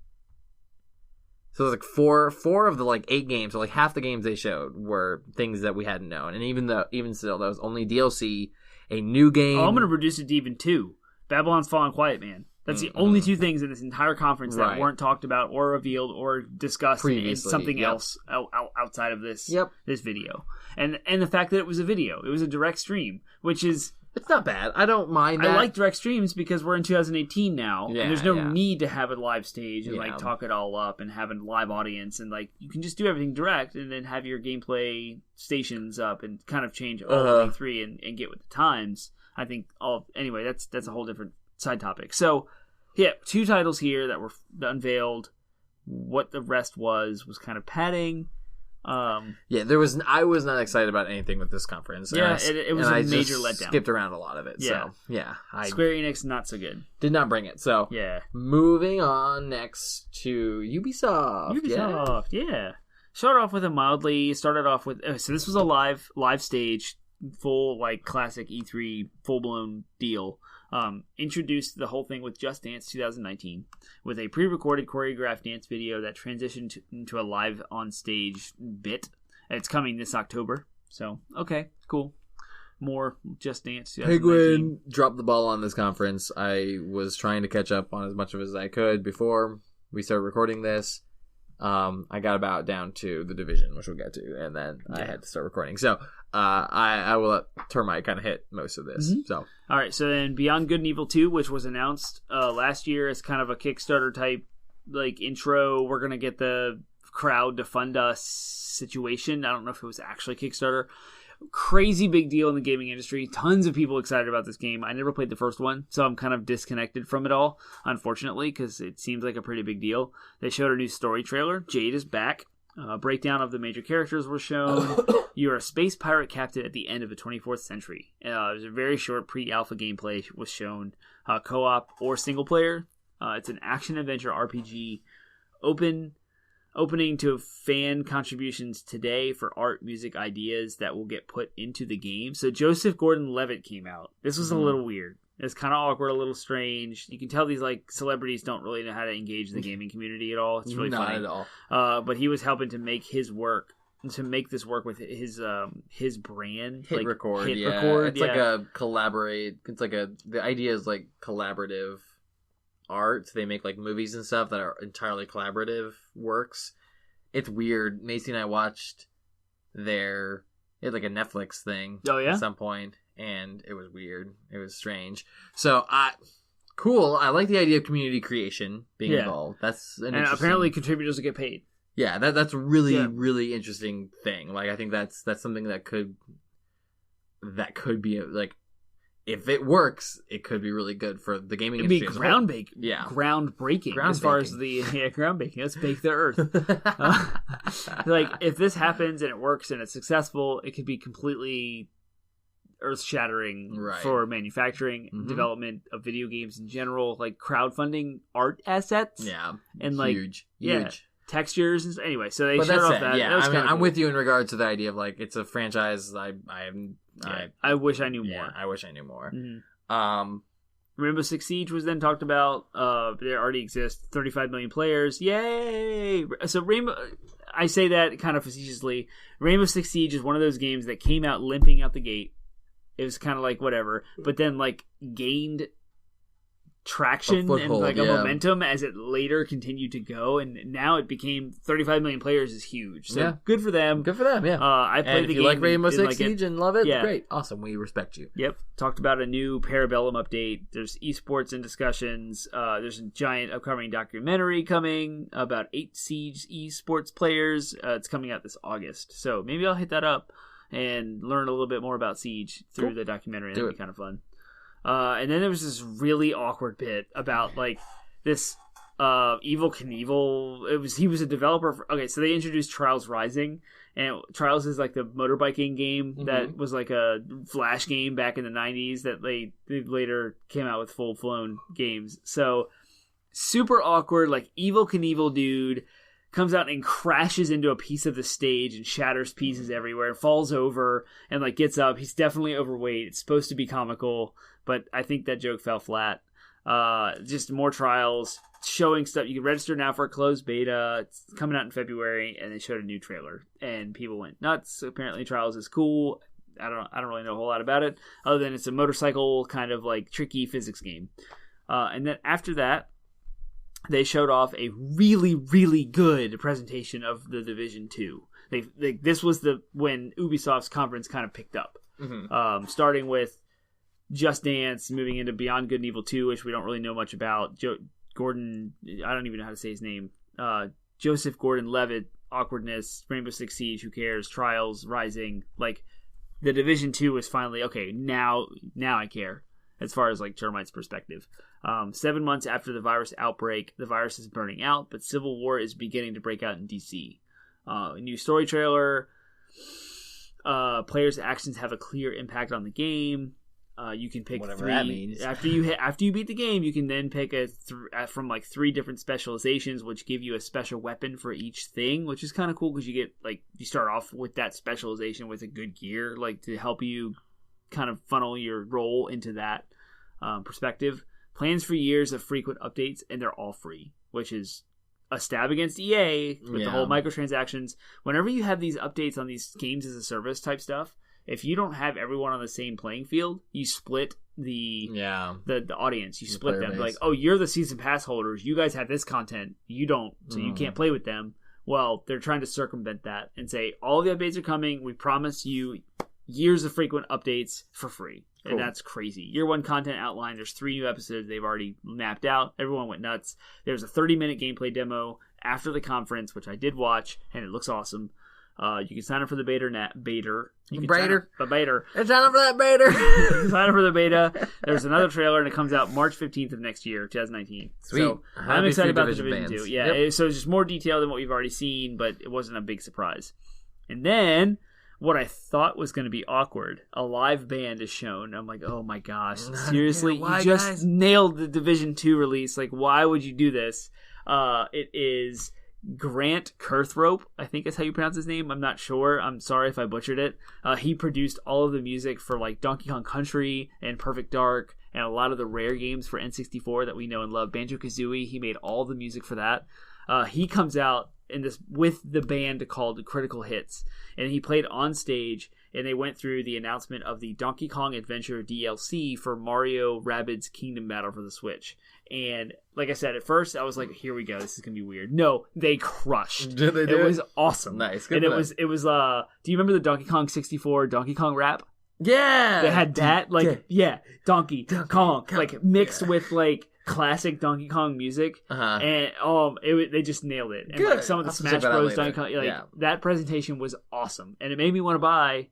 So there's like four of the like 8 games, so like half the games they showed were things that we hadn't known, and even still, that was only DLC, a new game. Oh, I'm going to reduce it to even 2: Babylon's Fall and Quiet Man. That's the only 2 things in this entire conference that weren't talked about or revealed or discussed previously, in something else outside of this this video. And the fact that it was a video, it was a direct stream, which is. It's not bad. I don't mind that. I like direct streams because we're in 2018 now. And there's no need to have a live stage and like talk it all up and have a live audience. And like you can just do everything direct and then have your gameplay stations up and kind of change all the way through and get with the times. I think anyway, that's a whole different side topic. So yeah, 2 titles here that were unveiled. What the rest was kind of padding. I was not excited about anything with this conference. It was a major letdown. Skipped around a lot of it. So Square Enix not so good. Did not bring it. So moving on next to Ubisoft. Started off with so this was a live stage, full like classic E3 full blown deal. Introduced the whole thing with Just Dance 2019 with a pre-recorded choreographed dance video that transitioned into a live on stage bit. It's coming this October. So, okay, cool. More Just Dance 2019. Penguin dropped the ball on this conference. I was trying to catch up on as much of it as I could before we started recording this. I got about down to The Division, which we'll get to, and then I had to start recording. So I will let Termite kind of hit most of this. So all right, so then Beyond Good and Evil 2, which was announced last year as kind of a Kickstarter type like intro. We're gonna get the crowd to fund us situation. I don't know if it was actually Kickstarter. Crazy big deal in the gaming industry. Tons of people excited about this game. I never played the first one, so I'm kind of disconnected from it all, unfortunately, because it seems like a pretty big deal. They showed a new story trailer. Jade is back. Breakdown of the major characters were shown. You're a space pirate captain at the end of the 24th century. It was a very short pre-alpha gameplay was shown. Co-op or single player. It's an action-adventure RPG. Opening to fan contributions today for art, music, ideas that will get put into the game. So Joseph Gordon-Levitt came out. This was a little weird. It's kind of awkward, a little strange. You can tell these like celebrities don't really know how to engage the gaming community at all. It's really funny. Not at all. But he was helping to make this work with his brand. Hit Record. It's like a collaborate. It's like the idea is like collaborative art. They make like movies and stuff that are entirely collaborative works. It's weird. Macy and I watched they had like a Netflix thing at some point, and it was weird. It was strange. So cool. I like the idea of community creation being involved. That's apparently contributors will get paid. Yeah, that's a really really interesting thing. Like I think that's something that could be like. If it works, it could be really good for the gaming industry. It'd be groundbreaking as far as the groundbreaking. Let's bake the earth. Like if this happens and it works and it's successful, it could be completely earth-shattering Right. for manufacturing, development of video games in general, like crowdfunding art assets. Yeah. And like huge. textures and anyway, so they But showed that's off it. that. Yeah, That was I mean, kinda I'm cool. with you in regards to the idea of like it's a franchise. I wish I knew more. I wish I knew more. Mm-hmm. Rainbow Six Siege was then talked about. There already exists 35 million players. Yay! So I say that kind of facetiously. Rainbow Six Siege is one of those games that came out limping out the gate. It was kind of like whatever, but then like gained traction and like a momentum as it later continued to go, and now it became 35 million players is huge. So good for them. Good for them. Yeah. I played the game. If you like Rainbow Six Siege and love it, yeah. Great, awesome. We respect you. Yep. Talked about a new Parabellum update. There's esports in discussions. There's a giant upcoming documentary coming about 8 Siege esports players. It's coming out this August, so maybe I'll hit that up and learn a little bit more about Siege through the documentary. That'd be kind of fun. And then there was this really awkward bit about like this Evil Knievel. He was a developer for, so they introduced Trials Rising, and Trials is like the motorbiking game that was like a Flash game back in the 90s that they later came out with full-blown games. So super awkward, like Evil Knievel dude comes out and crashes into a piece of the stage and shatters pieces everywhere and falls over and like gets up. He's definitely overweight. It's supposed to be comical, but I think that joke fell flat. Just more Trials, showing stuff. You can register now for a closed beta. It's coming out in February, and they showed a new trailer, and people went nuts. Apparently Trials is cool. I don't really know a whole lot about it, other than it's a motorcycle kind of like tricky physics game. And then after that, they showed off a really, really good presentation of The Division 2. This was when Ubisoft's conference kind of picked up. Starting with Just Dance, moving into Beyond Good and Evil 2, which we don't really know much about. Gordon, I don't even know how to say his name. Joseph Gordon-Levitt, Awkwardness, Rainbow Six Siege, who cares, Trials, Rising. Like, The Division 2 was finally, okay, now I care, as far as like Termite's perspective. 7 months after the virus outbreak, the virus is burning out, but civil war is beginning to break out in DC. A new story trailer. Players' actions have a clear impact on the game. You can pick whatever 3 that means. after you beat the game. You can then pick from like 3 different specializations, which give you a special weapon for each thing, which is kind of cool because you get like you start off with that specialization with a good gear, like to help you kind of funnel your role into that perspective. Plans for years of frequent updates, and they're all free, which is a stab against EA with the whole microtransactions. Whenever you have these updates on these games as a service type stuff, if you don't have everyone on the same playing field, you split the audience. You split them. Like, oh, you're the season pass holders. You guys have this content. You don't, so you can't play with them. Well, they're trying to circumvent that and say, all the updates are coming. We promise you years of frequent updates for free. Cool. And that's crazy. Year 1 content outline. There's 3 new episodes they've already mapped out. Everyone went nuts. There's a 30-minute gameplay demo after the conference, which I did watch, and it looks awesome. You can sign up for the beta. You can sign up for that beta. You can sign up for the beta. There's another trailer, and it comes out March 15th of next year, 2019. Sweet. So I'm excited about the Division 2. fans. Yeah, so it's just more detail than what we've already seen, but it wasn't a big surprise. And then what I thought was going to be awkward, a live band is shown. I'm like, oh my gosh, seriously? You just nailed the Division 2 release. Like, why would you do this? It is Grant Kirthrope, I think is how you pronounce his name. I'm not sure. I'm sorry if I butchered it. He produced all of the music for like Donkey Kong Country and Perfect Dark and a lot of the Rare games for N64 that we know and love. Banjo-Kazooie, he made all the music for that. He comes out in this with the band called Critical Hits, and he played on stage, and they went through the announcement of the Donkey Kong Adventure DLC for Mario Rabbids Kingdom Battle for the Switch. And like I said, at first I was like, here we go, this is gonna be weird. No, they crushed. Did they do it? Was awesome. Nice. Good. And it was do you remember the Donkey Kong 64 Donkey Kong rap? Yeah. They had that, like Donkey Kong, like mixed with like classic Donkey Kong music, and they just nailed it. And good. Like some of the Smash Bros. Donkey Kong, that presentation was awesome, and it made me want to buy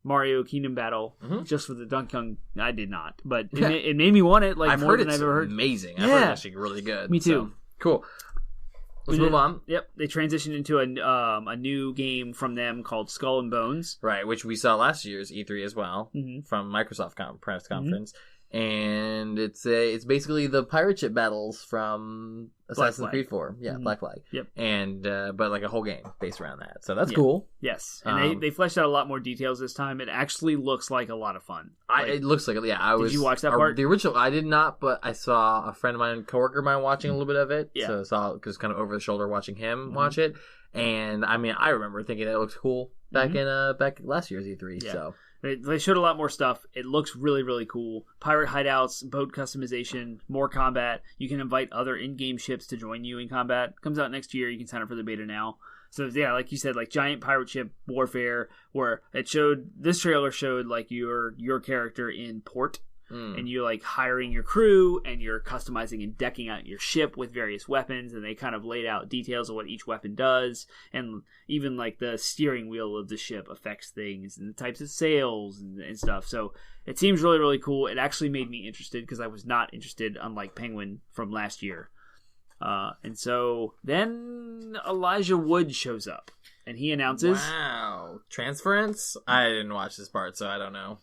Mario Kingdom Battle just for the Donkey Kong. I did not, but it made me want it. Like I've more than I've ever heard. Amazing. I've heard it's actually really good. Me too. So, cool. Let's move on. Yep, they transitioned into a new game from them called Skull and Bones. Right, which we saw last year's E3 as well, from Microsoft press conference. And it's basically the pirate ship battles from Assassin's Creed 4. Yeah, Black Flag. Yep. And but like a whole game based around that. So that's cool. Yes. And they fleshed out a lot more details this time. It actually looks like a lot of fun. It looks like Did you watch that part? The original, I did not, but I saw a friend of mine, coworker of mine, watching a little bit of it. Yeah. So I saw because kind of over the shoulder watching him watch it. And I mean, I remember thinking that it looked cool back last year's E3. Yeah. So. They showed a lot more stuff. It looks really, really cool. Pirate hideouts, boat customization, more combat. You can invite other in-game ships to join you in combat. Comes out next year. You can sign up for the beta now. So yeah, like you said, like giant pirate ship warfare, where this trailer showed like your character in port. And you're like hiring your crew and you're customizing and decking out your ship with various weapons, and they kind of laid out details of what each weapon does, and even like the steering wheel of the ship affects things and the types of sails and stuff. So it seems really, really cool. It actually made me interested because I was not interested, unlike Penguin from last year. And so then Elijah Wood shows up and he announces, "Wow, transference." I didn't watch this part, so I don't know.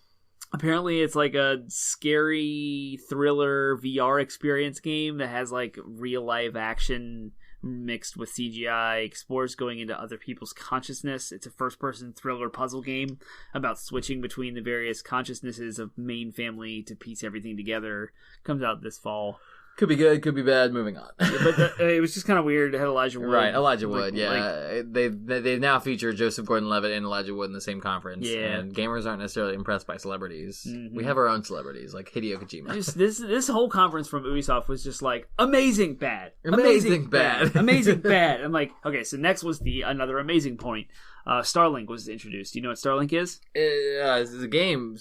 Apparently it's like a scary thriller VR experience game that has like real life action mixed with CGI, explores going into other people's consciousness. It's a first person thriller puzzle game about switching between the various consciousnesses of main family to piece everything together. Comes out this fall. Could be good, could be bad. Moving on. But it was just kind of weird. It had Elijah Wood. Right, Elijah Wood, yeah. They've now featured Joseph Gordon-Levitt and Elijah Wood in the same conference. Yeah. And gamers aren't necessarily impressed by celebrities. We have our own celebrities, like Hideo Kojima. This whole conference from Ubisoft was just like, amazing bad. Amazing bad. Amazing bad. I'm like, okay, so next was another amazing point. Starlink was introduced. Do you know what Starlink is? This is a game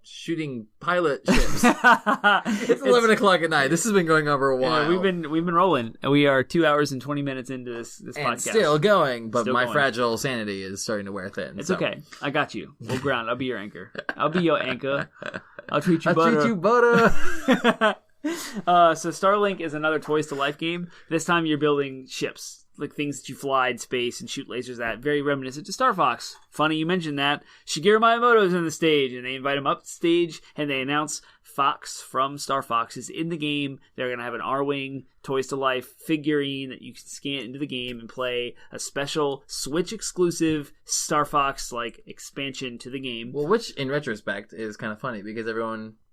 shooting pilot ships. It's 11 o'clock at night. This has been going on for a while. Yeah, we've been rolling. We are 2 hours and 20 minutes into this and podcast. Still going, but my fragile sanity is starting to wear thin. It's okay. I got you. We'll ground. I'll be your anchor. I'll be your anchor. I'll treat you I'll butter. treat you butter. So Starlink is another Toys to Life game. This time you're building ships. Like things that you fly in space and shoot lasers at. Very reminiscent to Star Fox. Funny you mentioned that. Shigeru Miyamoto's on the stage, and they invite him up the stage, and they announce Fox from Star Fox is in the game. They're going to have an R-Wing Toys to Life figurine that you can scan into the game and play a special Switch-exclusive Star Fox like expansion to the game. Well, which, in retrospect, is kind of funny, because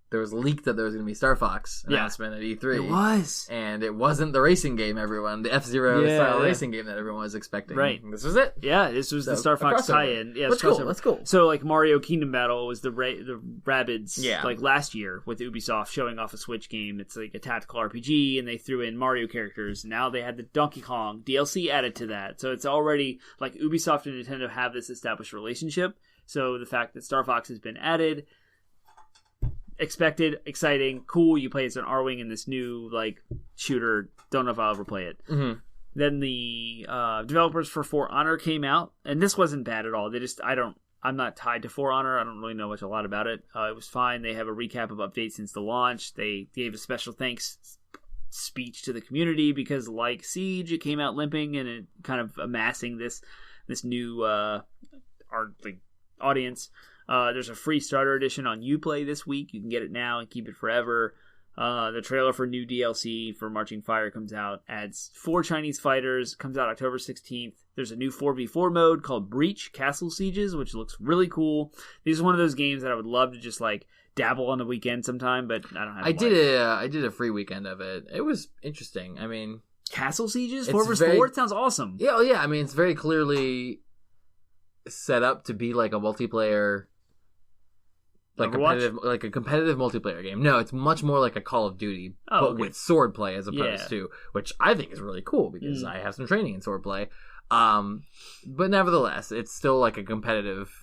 there was a leak that there was going to be Star Fox announcement at E3. It was. And it wasn't the racing game the F-Zero style racing game that everyone was expecting. Right. This was it. Yeah, this was the Star Fox tie-in. Yeah, That's cool. So like Mario Kingdom Battle was the Rabbids like last year with Ubisoft showing off a Switch game. It's like a tactical RPG, and they threw in Mario characters. Now they had the Donkey Kong DLC added to that. So it's already like Ubisoft and Nintendo have this established relationship. So the fact that Star Fox has been added, expected, exciting, cool. You play as an R-Wing in this new like shooter. Don't know if I'll ever play it. Mm-hmm. Then the developers for For Honor came out, and this wasn't bad at all. I'm not tied to For Honor. I don't really know a lot about it. It was fine. They have a recap of updates since the launch. They gave a special thanks speech to the community because, like Siege, it came out limping and it kind of amassing this new audience. There's a free starter edition on Uplay this week. You can get it now and keep it forever. The trailer for new DLC for Marching Fire comes out, adds 4 Chinese fighters, comes out October 16th. There's a new 4v4 mode called Breach Castle Sieges, which looks really cool. This is one of those games that I would love to just like dabble on the weekend sometime, but I don't have I did a free weekend of it. It was interesting. I mean, Castle Sieges 4v4? It sounds awesome. Yeah, yeah. I mean, it's very clearly set up to be like a multiplayer, like a competitive multiplayer game. No, it's much more like a Call of Duty, but with sword play as opposed to, which I think is really cool because I have some training in sword play. But nevertheless, it's still like a competitive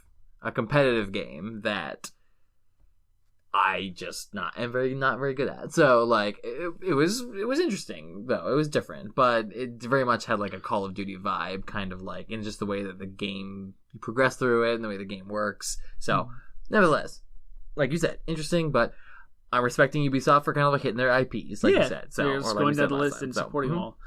game that I just not very good at. So like it was interesting though. It was different, but it very much had like a Call of Duty vibe, kind of like in just the way that the game, you progress through it and the way the game works. So nevertheless, like you said, interesting, but I'm respecting Ubisoft for kind of like hitting their IPs, like you said. So just going down the list and supporting them all.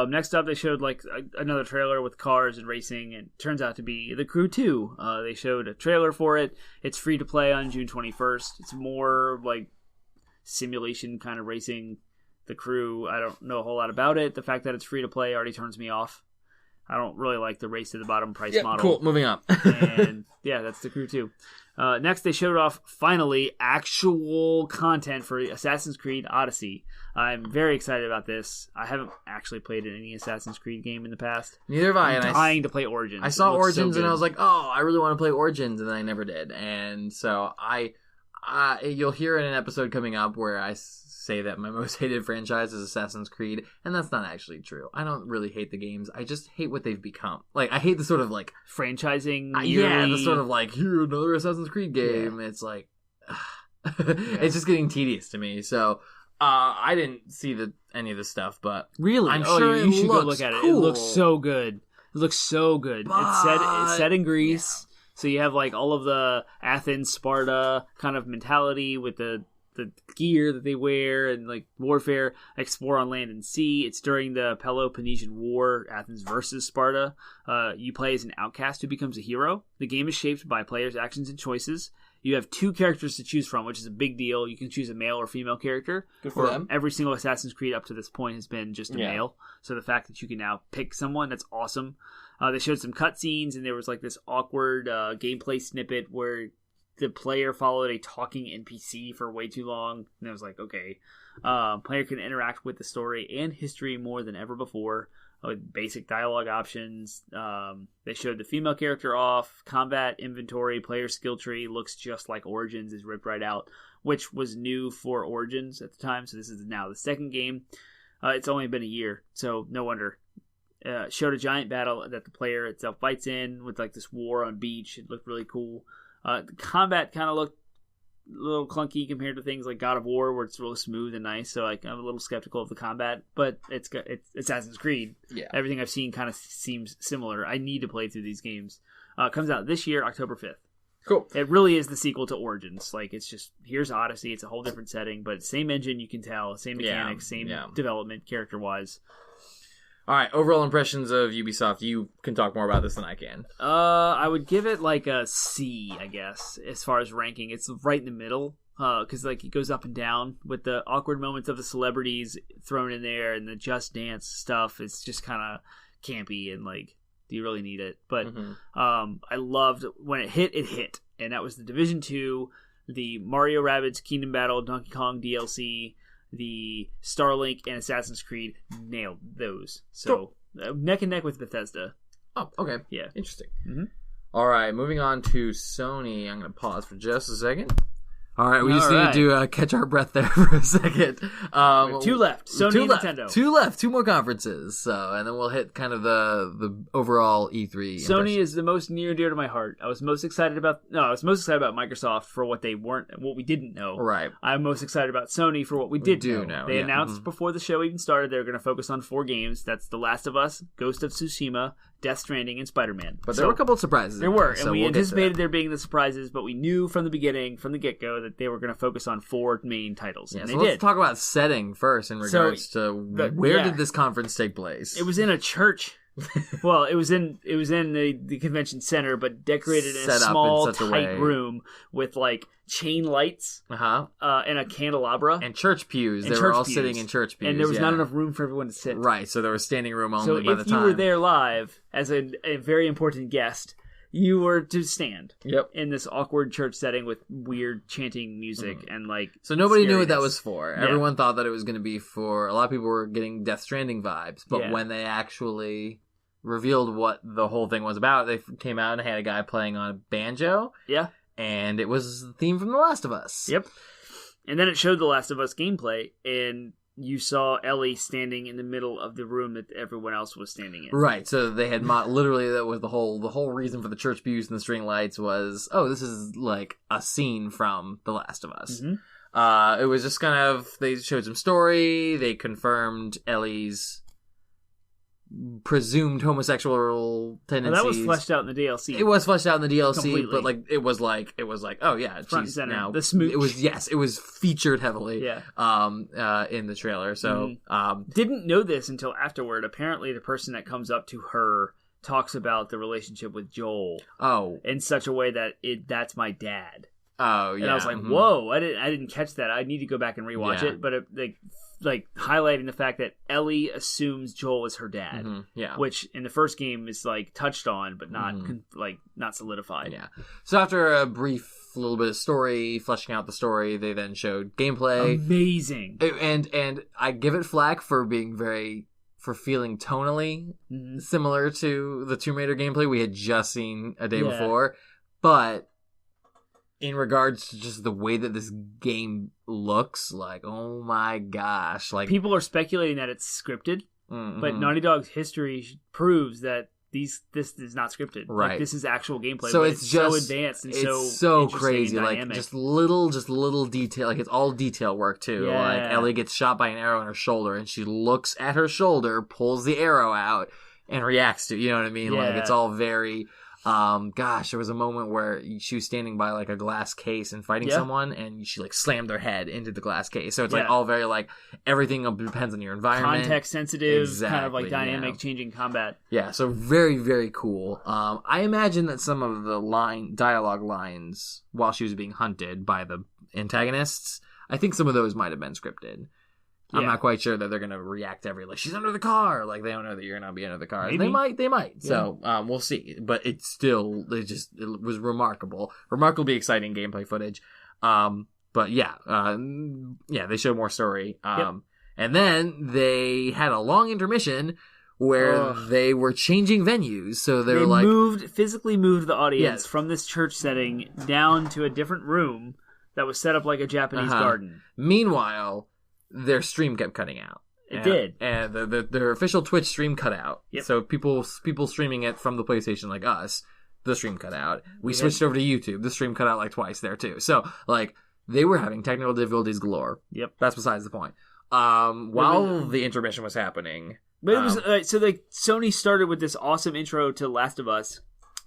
Next up, they showed like another trailer with cars and racing, and it turns out to be The Crew 2. They showed a trailer for it. It's free to play on June 21st. It's more like simulation kind of racing. The Crew, I don't know a whole lot about it. The fact that it's free to play already turns me off. I don't really like the race to the bottom price model. Cool, moving on. And yeah, that's The Crew 2. Next, they showed off, finally, actual content for Assassin's Creed Odyssey. I'm very excited about this. I haven't actually played any Assassin's Creed game in the past. Neither have I. I'm dying to play Origins. I saw Origins and I was like, oh, I really want to play Origins, and then I never did. And so you'll hear in an episode coming up where I say that my most hated franchise is Assassin's Creed, and that's not actually true. I don't really hate the games. I just hate what they've become. Like, I hate the sort of like franchising. Yeah, the sort of like, here, another Assassin's Creed game. Yeah. It's like, it's just getting tedious to me. So I didn't see any of this stuff, but really, I'm sure you should go look at it. Cool. It looks so good. It looks so good. It's set in Greece, so you have like all of the Athens, Sparta kind of mentality with the gear that they wear and like warfare, explore on land and sea. It's during the Peloponnesian War, Athens versus Sparta. You play as an outcast who becomes a hero. The game is shaped by players' actions and choices. You have 2 characters to choose from, which is a big deal. You can choose a male or female character. Good for them. Every single Assassin's Creed up to this point has been just a male. So the fact that you can now pick someone, that's awesome. They showed some cutscenes, and there was like this awkward gameplay snippet where the player followed a talking NPC for way too long, and I was like, okay. Player can interact with the story and history more than ever before with basic dialogue options. They showed the female character off. Combat, inventory, player skill tree looks just like Origins, is ripped right out, which was new for Origins at the time, so this is now the second game. It's only been a year, so no wonder. Showed a giant battle that the player itself fights in with like this war on beach. It looked really cool. The combat kind of looked a little clunky compared to things like God of War, where it's really smooth and nice. So like, I'm a little skeptical of the combat, but it's Assassin's Creed. Yeah, everything I've seen kind of seems similar. I need to play through these games. Comes out this year, October 5th. Cool. It really is the sequel to Origins. Like, it's just, here's Odyssey. It's a whole different setting, but same engine, you can tell, same mechanics, same development character wise. All right, overall impressions of Ubisoft. You can talk more about this than I can. I would give it like a C, I guess, as far as ranking. It's right in the middle, because like it goes up and down with the awkward moments of the celebrities thrown in there and the Just Dance stuff. It's just kind of campy and like, do you really need it? But I loved when it hit, and that was the Division 2, the Mario Rabbids Kingdom Battle, Donkey Kong DLC. The Starlink and Assassin's Creed nailed those. So, neck and neck with Bethesda. Oh, okay. Yeah. Interesting. Mm-hmm. All right, moving on to Sony. I'm going to pause for just a second. All right, we just need to catch our breath there for a second. 2 left. Sony and Nintendo. 2 left. 2 more conferences. So, and then we'll hit kind of the overall E3. Sony is the most near and dear to my heart. I was most excited about Microsoft for what we didn't know. Right. I'm most excited about Sony for what we did know. They yeah. announced before the show even started they were going to focus on 4 games. That's The Last of Us, Ghost of Tsushima, Death Stranding, and Spider-Man. But there were a couple of surprises. There were, and we anticipated there being the surprises, but we knew from the beginning, from the get-go, that they were going to focus on 4 main titles. Yeah, and so they let's did. talk about setting first in regards to where did this conference take place? It was in a church. Well, it was in the convention center, but decorated in a small, tight room with like chain lights, and a candelabra, and church pews. They were all sitting in church pews, and there was not enough room for everyone to sit. Right, so there was standing room only. So by the time. if you were there live as a very important guest, you were to stand. Yep. In this awkward church setting with weird chanting music and like. So nobody knew what that was for. Yeah. Everyone thought that it was going to be for. A lot of people were getting Death Stranding vibes, but when they actually revealed what the whole thing was about, they came out and had a guy playing on a banjo. Yeah. And it was the theme from The Last of Us. Yep. And then it showed The Last of Us gameplay, and you saw Ellie standing in the middle of the room that everyone else was standing in. Right. So they had literally that was the whole reason for the church pews and the string lights was, oh, this is like a scene from The Last of Us. Mm-hmm. It was just kind of, they showed some story, they confirmed Ellie's presumed homosexual tendencies. Well, that was fleshed out in the DLC. It was fleshed out in the DLC, Completely. but like it was like oh yeah, Front and she's center. now The smooch. it was featured heavily. Yeah. In the trailer. So didn't know this until afterward. Apparently, the person that comes up to her talks about the relationship with Joel. In such a way that that's my dad. Oh yeah. And I was like, whoa! I didn't catch that. I need to go back and rewatch it. But like highlighting the fact that Ellie assumes Joel is her dad, which in the first game is like touched on, but not not solidified. Yeah. So after a brief little bit of story, fleshing out the story, they then showed gameplay. Amazing. And I give it flack for being for feeling tonally similar to the Tomb Raider gameplay we had just seen a day before, but in regards to just the way that this game looks, like, oh my gosh. Like, people are speculating that it's scripted, but Naughty Dog's history proves that this is not scripted. Right. Like, this is actual gameplay. So but it's just so advanced and so crazy. And like just little detail. Like it's all detail work too. Yeah. Like Ellie gets shot by an arrow in her shoulder, and she looks at her shoulder, pulls the arrow out, and reacts to it. You know what I mean? Yeah. Like it's all very. There was a moment where she was standing by like a glass case and fighting someone, and she like slammed their head into the glass case. So it's like all very like everything depends on your environment, context sensitive, kind of like dynamic, changing combat. Yeah, so very very cool. I imagine that some of the dialogue lines while she was being hunted by the antagonists, I think some of those might have been scripted. I'm not quite sure that they're going to react to like, she's under the car. Like, they don't know that you're going to be under the car. Maybe. They might. Yeah. So, we'll see. But it was remarkable. Remarkably exciting gameplay footage. But yeah, they showed more story. And then they had a long intermission where they were changing venues. So they were like... physically moved the audience from this church setting down to a different room that was set up like a Japanese garden. Meanwhile... their stream kept cutting out. It did. And their official Twitch stream cut out. Yep. So people streaming it from the PlayStation like us, the stream cut out. We switched over to YouTube. The stream cut out like twice there too. So like they were having technical difficulties galore. Yep. That's besides the point. While the intermission was happening. But it was so like Sony started with this awesome intro to Last of Us.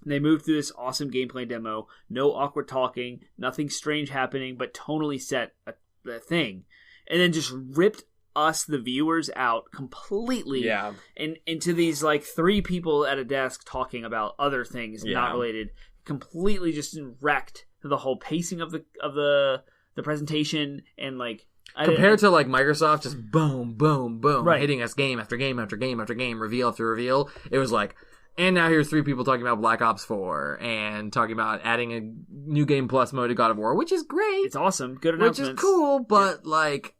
They moved through this awesome gameplay demo. No awkward talking, nothing strange happening, but tonally set a thing. And then just ripped us, the viewers, out completely into these like three people at a desk talking about other things not related. Completely just wrecked the whole pacing of the presentation, and like compared to like Microsoft just boom, boom, boom, hitting us game after game after game after game, reveal after reveal. It was like, and now here's three people talking about Black Ops 4 and talking about adding a new game plus mode to God of War, which is great. It's awesome. Good announcements. Which is cool, but like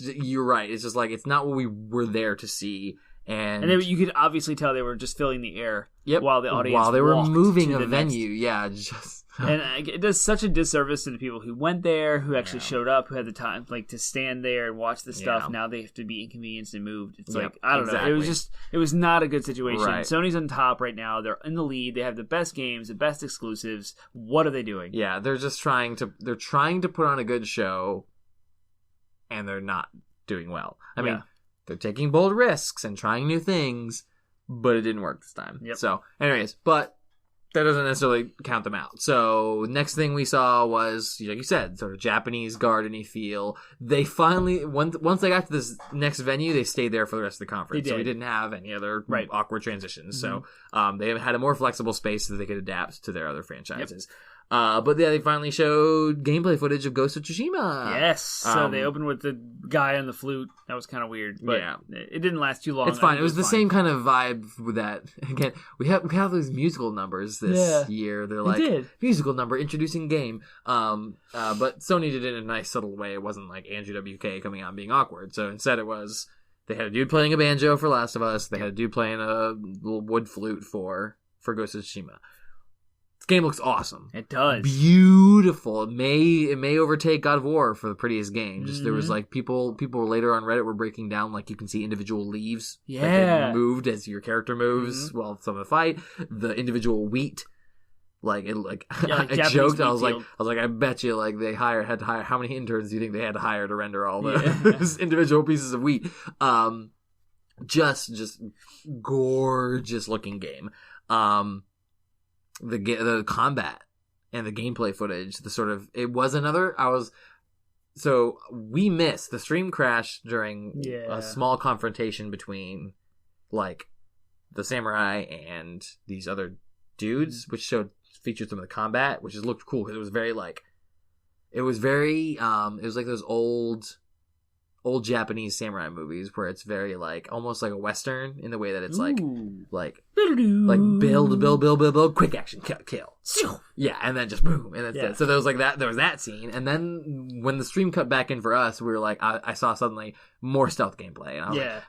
you're right. It's just like it's not what we were there to see. And then you could obviously tell they were just filling the air while the audience while they were moving a venue. And it does such a disservice to the people who went there, who actually showed up, who had the time like to stand there and watch the stuff. Now they have to be inconvenienced and moved. It's like, I don't know. It was not a good situation. Right. Sony's on top right now. They're in the lead. They have the best games, the best exclusives. What are they doing? Yeah, they're just trying to put on a good show, and they're not doing well. I mean, they're taking bold risks and trying new things, but it didn't work this time. Yep. So, anyways, but that doesn't necessarily count them out. So, next thing we saw was, like you said, sort of Japanese garden-y feel. They finally, once they got to this next venue, they stayed there for the rest of the conference. So we didn't have any other awkward transitions. Mm-hmm. So, they had a more flexible space so they could adapt to their other franchises. Yep. But they finally showed gameplay footage of Ghost of Tsushima. Yes. So they opened with the guy on the flute. That was kind of weird. But it didn't last too long. It's fine. It was the same kind of vibe with that. Again, we have these musical numbers this year. They're like, musical number, introducing game. But Sony did it in a nice, subtle way. It wasn't like Andrew WK coming out and being awkward. So instead it was, they had a dude playing a banjo for Last of Us. They had a dude playing a little wood flute for Ghost of Tsushima. This game looks awesome. It does. Beautiful. It may overtake God of War for the prettiest game. Just there was like people later on Reddit were breaking down like you can see individual leaves that get moved as your character moves while some of the fight. The individual wheat. I joked. I was like, I bet you like they had to hire, how many interns do you think they had to hire to render all the those individual pieces of wheat? just gorgeous looking game. The combat and the gameplay footage, so we missed the stream crash during a small confrontation between like the samurai and these other dudes, which featured some of the combat, which looked cool because it was like those old Japanese samurai movies where it's very like almost like a western in the way that it's like build, quick action, kill. Yeah, and then just boom, and that's it. So there was that scene, and then when the stream cut back in for us, we were like, I saw suddenly more stealth gameplay, and I was like,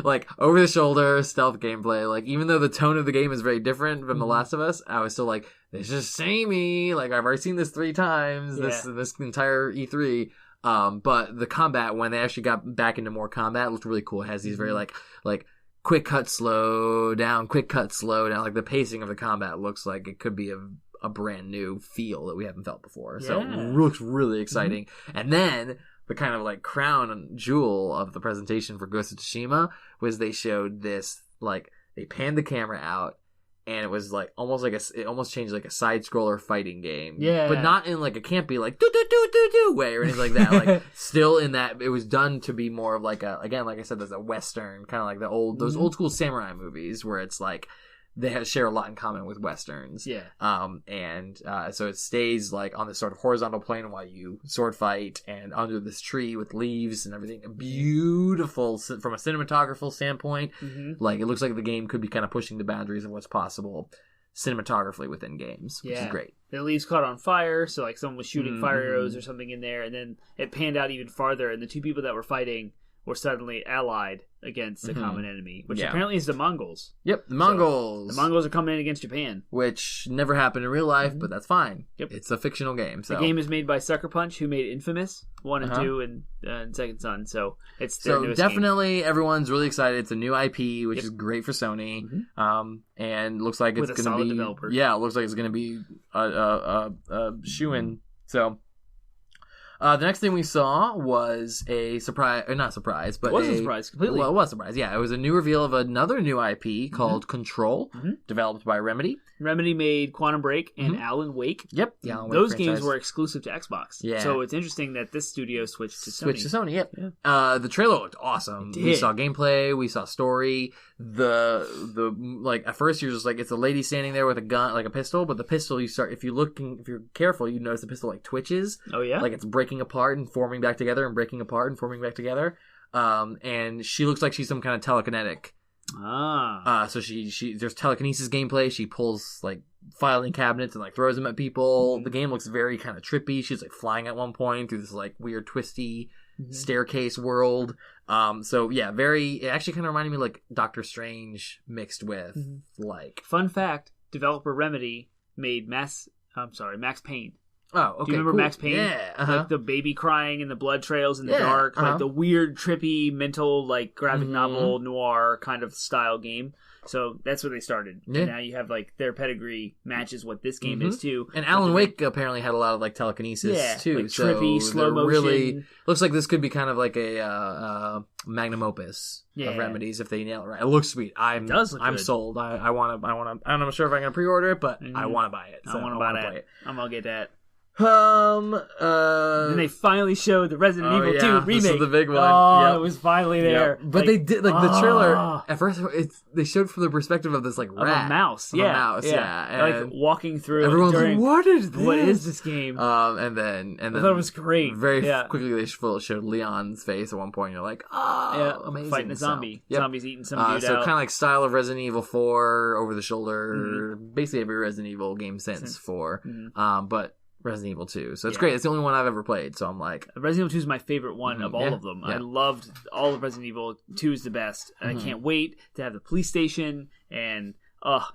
like over the shoulder stealth gameplay. Like even though the tone of the game is very different from The Last of Us, I was still like, this is samey. Like I've already seen this 3 times. This entire E3. But the combat, when they actually got back into more combat, looked really cool. It has these very like quick cut, slow down, quick cut, slow down. Like the pacing of the combat looks like it could be a brand new feel that we haven't felt before. So it looks really exciting. And then the kind of like crown jewel of the presentation for Ghost of Tsushima was they showed this, like they panned the camera out. And it was like it almost changed like a side scroller fighting game. Yeah. But not in like a campy like do way or anything like that. Like still in that it was done to be more of like again, like I said, there's a western, kind of like those old school samurai movies where it's like they share a lot in common with westerns. Yeah. So it stays like on this sort of horizontal plane while you sword fight and under this tree with leaves and everything. Beautiful from a cinematographical standpoint. Like it looks like the game could be kind of pushing the boundaries of what's possible cinematographically within games, which is great. The leaves caught on fire, so like someone was shooting fire arrows or something in there, and then it panned out even farther, and the 2 people that were fighting were suddenly allied against a common enemy, which apparently is the Mongols. Yep, the Mongols. So the Mongols are coming in against Japan. Which never happened in real life, but that's fine. Yep. It's a fictional game. So. The game is made by Sucker Punch, who made Infamous 1 and 2 and Second Son, so it's their newest definitely game. Everyone's really excited. It's a new IP, which is great for Sony, and looks like it's going to be... Developer. Yeah, it looks like it's going to be a shoo-in, so... the next thing we saw was a surprise, or not surprise, but it was a surprise completely. Well, it was a surprise. Yeah, it was a new reveal of another new IP called Control, developed by Remedy. Remedy made Quantum Break and Alan Wake. Yep, the Alan Wake Those franchise. games were exclusive to Xbox. Yeah, so it's interesting that this studio switched to Sony. Yep. Yeah. The trailer looked awesome. We saw gameplay, we saw story. The like at first you're just like it's a lady standing there with a gun, like a pistol, but the pistol if you're careful, you notice the pistol like twitches. Oh yeah, like it's breaking apart and forming back together and breaking apart and forming back together. And she looks like she's some kind of telekinetic. So she there's telekinesis gameplay. She pulls like filing cabinets and like throws them at people. The game looks very kind of trippy. She's like flying at one point through this like weird twisty staircase world. So yeah, it actually kind of reminded me like Doctor Strange mixed with like. Fun fact: developer Remedy made Max Payne. Oh, okay. Do you remember cool. Max Payne? Yeah. Like the baby crying and the blood trails in the dark, like the weird, trippy, mental, like graphic novel noir kind of style game. So that's where they started. Yeah. And now you have like their pedigree matches what this game is too. And Alan Wake apparently had a lot of like telekinesis too. Like trippy, slow motion. Really looks like this could be kind of like a magnum opus of Remedies if they nail it right. It looks sweet. I'm sold. I want to. I'm not sure if I'm gonna pre-order it, but I want to buy it. So I want to buy it. I'm gonna get that. Then they finally showed the Resident Evil 2 remake. This is the big one. Oh, it was finally there. But they did the trailer at first. They showed from the perspective of this like rat, a mouse, and like walking through. Everyone's like, "What is this? What is this game?" And then I thought it was great. Very quickly, they showed Leon's face at one point. And you're like, "Oh, amazing!" Fighting a zombie. Zombies eating some dude so out. kind of like style of Resident Evil 4, over the shoulder. Basically every Resident Evil game since 4. But Resident Evil 2. So it's great. It's the only one I've ever played. So I'm like... Resident Evil 2 is my favorite one of all of them. I loved all of Resident Evil. 2 is the best. And I can't wait to have the police station. And,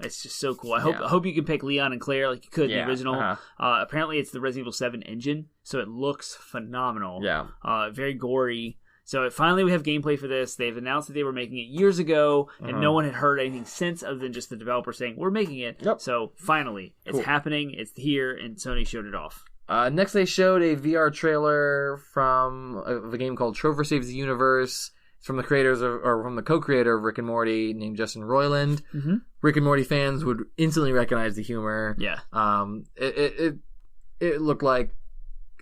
it's just so cool. I hope you can pick Leon and Claire like you could in the original. Apparently it's the Resident Evil 7 engine. So it looks phenomenal. Yeah. Very gory. So finally we have gameplay for this. They've announced that they were making it years ago, and no one had heard anything since other than just the developer saying, we're making it. Yep. So finally, it's happening, it's here, and Sony showed it off. Next they showed a VR trailer from a game called Trover Saves the Universe. It's from the creators or from the co-creator of Rick and Morty, named Justin Roiland. Mm-hmm. Rick and Morty fans would instantly recognize the humor. Yeah. It looked like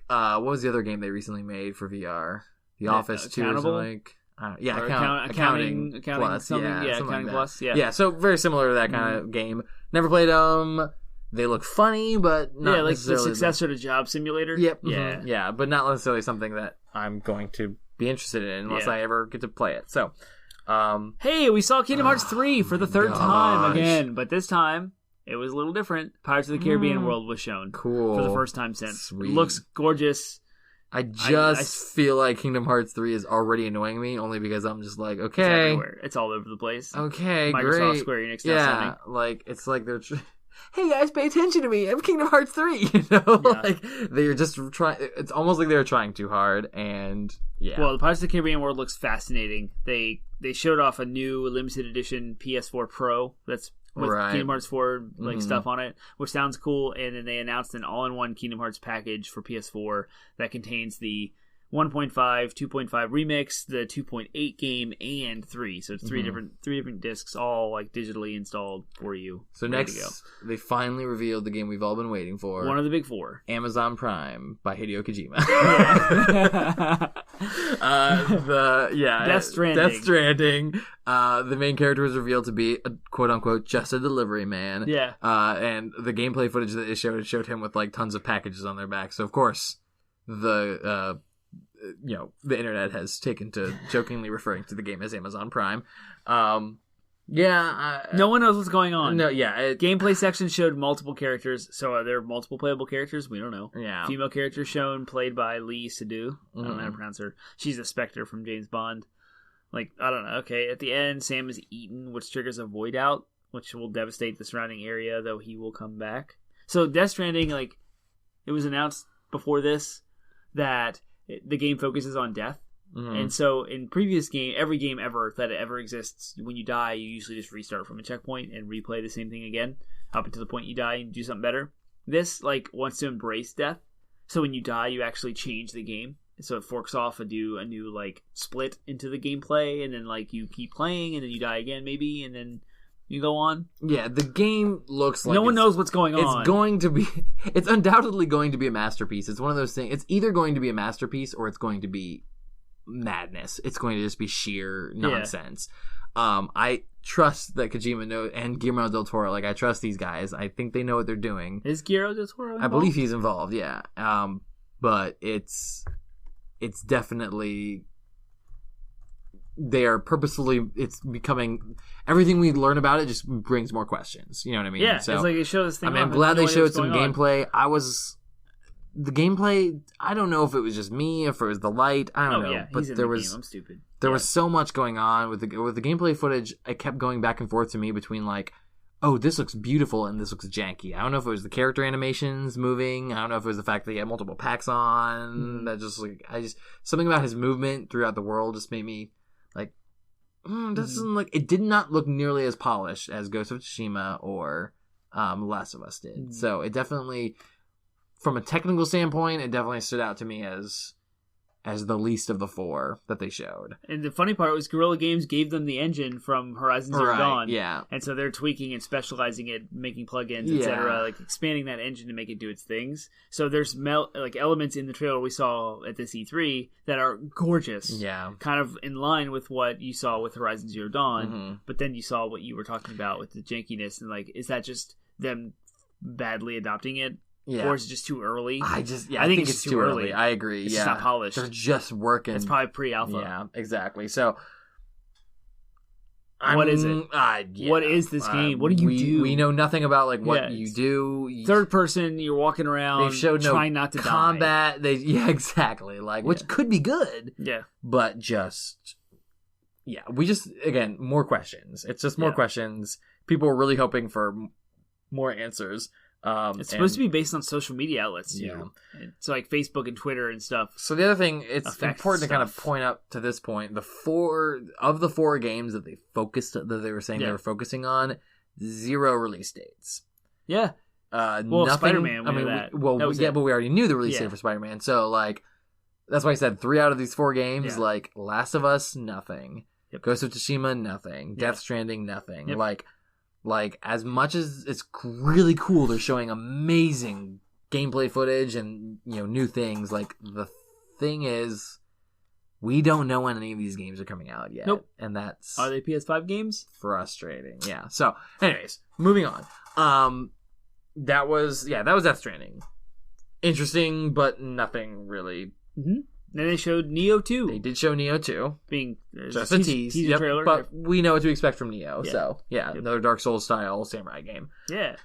what was the other game they recently made for VR? The Office 2 or something. Accounting Plus. Something. Yeah, Accounting like Plus. Yeah. Yeah, so very similar to that kind of game. Never played them. They look funny, but not like the necessarily successor to Job Simulator. Yep. Yeah. Mm-hmm. Yeah, but not necessarily something that I'm going to be interested in unless I ever get to play it. So, hey, we saw Kingdom Hearts 3 for the third time again, but this time it was a little different. Pirates of the Caribbean World was shown. Cool. For the first time since. Sweet. It looks gorgeous. I feel like Kingdom Hearts 3 is already annoying me, only because I'm just like, okay. It's everywhere. It's all over the place. Okay, Microsoft, great. Square Enix, now Sony. Like, it's like they're... hey guys, pay attention to me. I'm Kingdom Hearts 3, you know? Yeah. Like, they're just trying... It's almost like they're trying too hard, and yeah. Well, the Pirates of the Caribbean World looks fascinating. They showed off a new limited edition PS4 Pro that's with Kingdom Hearts 4 stuff on it, which sounds cool, and then they announced an all-in-one Kingdom Hearts package for PS4 that contains the 1.5, 2.5 remix, the 2.8 game, and 3. So it's three different discs, all like digitally installed for you. So next, they finally revealed the game we've all been waiting for. One of the big four. Amazon Prime by Hideo Kojima. Death Stranding. Death Stranding. The main character was revealed to be a quote-unquote just a delivery man. Yeah. And the gameplay footage that they showed him with like tons of packages on their back. So of course, the internet has taken to jokingly referring to the game as Amazon Prime. No one knows what's going on. No, yeah. Gameplay section showed multiple characters. So are there multiple playable characters? We don't know. Yeah. Female character shown, played by Lee Sadu. I don't know how to pronounce her. She's a Spectre from James Bond. Like, I don't know. Okay, at the end, Sam is eaten, which triggers a void out, which will devastate the surrounding area, though he will come back. So Death Stranding, like, it was announced before this that the game focuses on death. And so in previous every game ever that ever exists, when you die, you usually just restart from a checkpoint and replay the same thing again up until the point you die and do something better. This wants to embrace death. So when you die, you actually change the game. So it forks off and do a new split into the gameplay, and then you keep playing, and then you die again maybe, and then you go on. Yeah, the game looks like no one knows what's going on. It's undoubtedly going to be a masterpiece. It's one of those things. It's either going to be a masterpiece or it's going to be madness. It's going to just be sheer nonsense. Yeah. I trust that Kojima knows, and Guillermo del Toro. I trust these guys. I think they know what they're doing. Is Guillermo del Toro involved? I believe he's involved. Yeah. But it's definitely. They are purposefully. It's becoming everything we learn about it just brings more questions. You know what I mean? Yeah. So, it's like it shows things. I'm glad they showed some gameplay. The gameplay, I don't know if it was just me, if it was the light, I don't know. Yeah, but there was, game. I'm stupid. There was so much going on with the gameplay footage. It kept going back and forth to me between oh, this looks beautiful and this looks janky. I don't know if it was the character animations moving. I don't know if it was the fact that he had multiple packs on. That just something about his movement throughout the world just made me it did not look nearly as polished as Ghost of Tsushima or Last of Us did. So it definitely. From a technical standpoint, it definitely stood out to me as the least of the four that they showed. And the funny part was Guerrilla Games gave them the engine from Horizon Zero Dawn. Yeah. And so they're tweaking and specializing it, making plugins, etc., expanding that engine to make it do its things. So there's elements in the trailer we saw at this E3 that are gorgeous. Yeah. Kind of in line with what you saw with Horizon Zero Dawn. But then you saw what you were talking about with the jankiness and is that just them badly adopting it? Yeah. Or is it just too early? I think it's too early. I agree. It's just not polished. They're just working. It's probably pre-alpha. Yeah, exactly. So, what is it? What is this game? What do you do? We know nothing about what you do. Third person, you're walking around. They've showed trying not to combat. Die. Exactly. Which could be good. Yeah, but we just again more questions. It's just more questions. People are really hoping for more answers. It's supposed to be based on social media outlets too. Yeah. So Facebook and Twitter and stuff. So the other thing, it's important to kind of point up to this point, the four games that they were saying they were focusing on, 0 release dates. Yeah. Nothing, Spider-Man. but we already knew the release date for Spider-Man. So that's why I said 3 out of these 4 games, Yeah. like Last of Us, nothing. Yep. Ghost of Tsushima, nothing. Yep. Death Stranding, nothing. Yep. Like as much as it's really cool, they're showing amazing gameplay footage and new things. Like the thing is, we don't know when any of these games are coming out yet. Nope. And that's Are they PS5 games? frustrating. Yeah. So, anyways, moving on. That was Death Stranding. Interesting, but nothing really. Mm-hmm. Then they showed Neo 2. They did show Neo 2. Being Just a tease. teaser trailer. But we know what to expect from Neo. Yeah. So, Yep. another Dark Souls style samurai game. Yeah.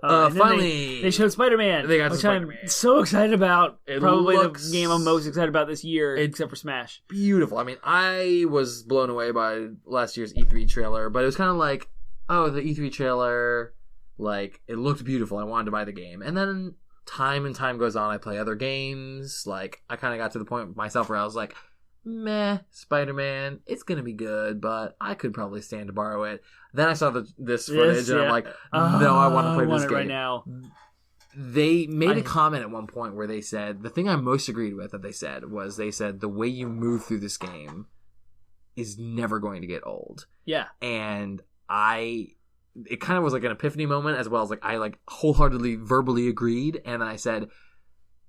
And then Finally, they showed Spider-Man, they got which Spider-Man. I'm so excited about. It Probably looks- the game I'm most excited about this year, except for Smash. Beautiful. I mean, I was blown away by last year's E3 trailer, but it was kind of like, oh, the E3 trailer, like, it looked beautiful. I wanted to buy the game. And then time and time goes on, I play other games. Like, I kind of got to the point myself where I was like, meh, Spider-Man, it's going to be good, but I could probably stand to borrow it. Then I saw this footage, and I'm like, no, I want to play this game right now. They made a comment at one point where they said, the thing I most agreed with that they said was, the way you move through this game is never going to get old. Yeah. And it kind of was like an epiphany moment, as well as like I wholeheartedly verbally agreed, and then I said,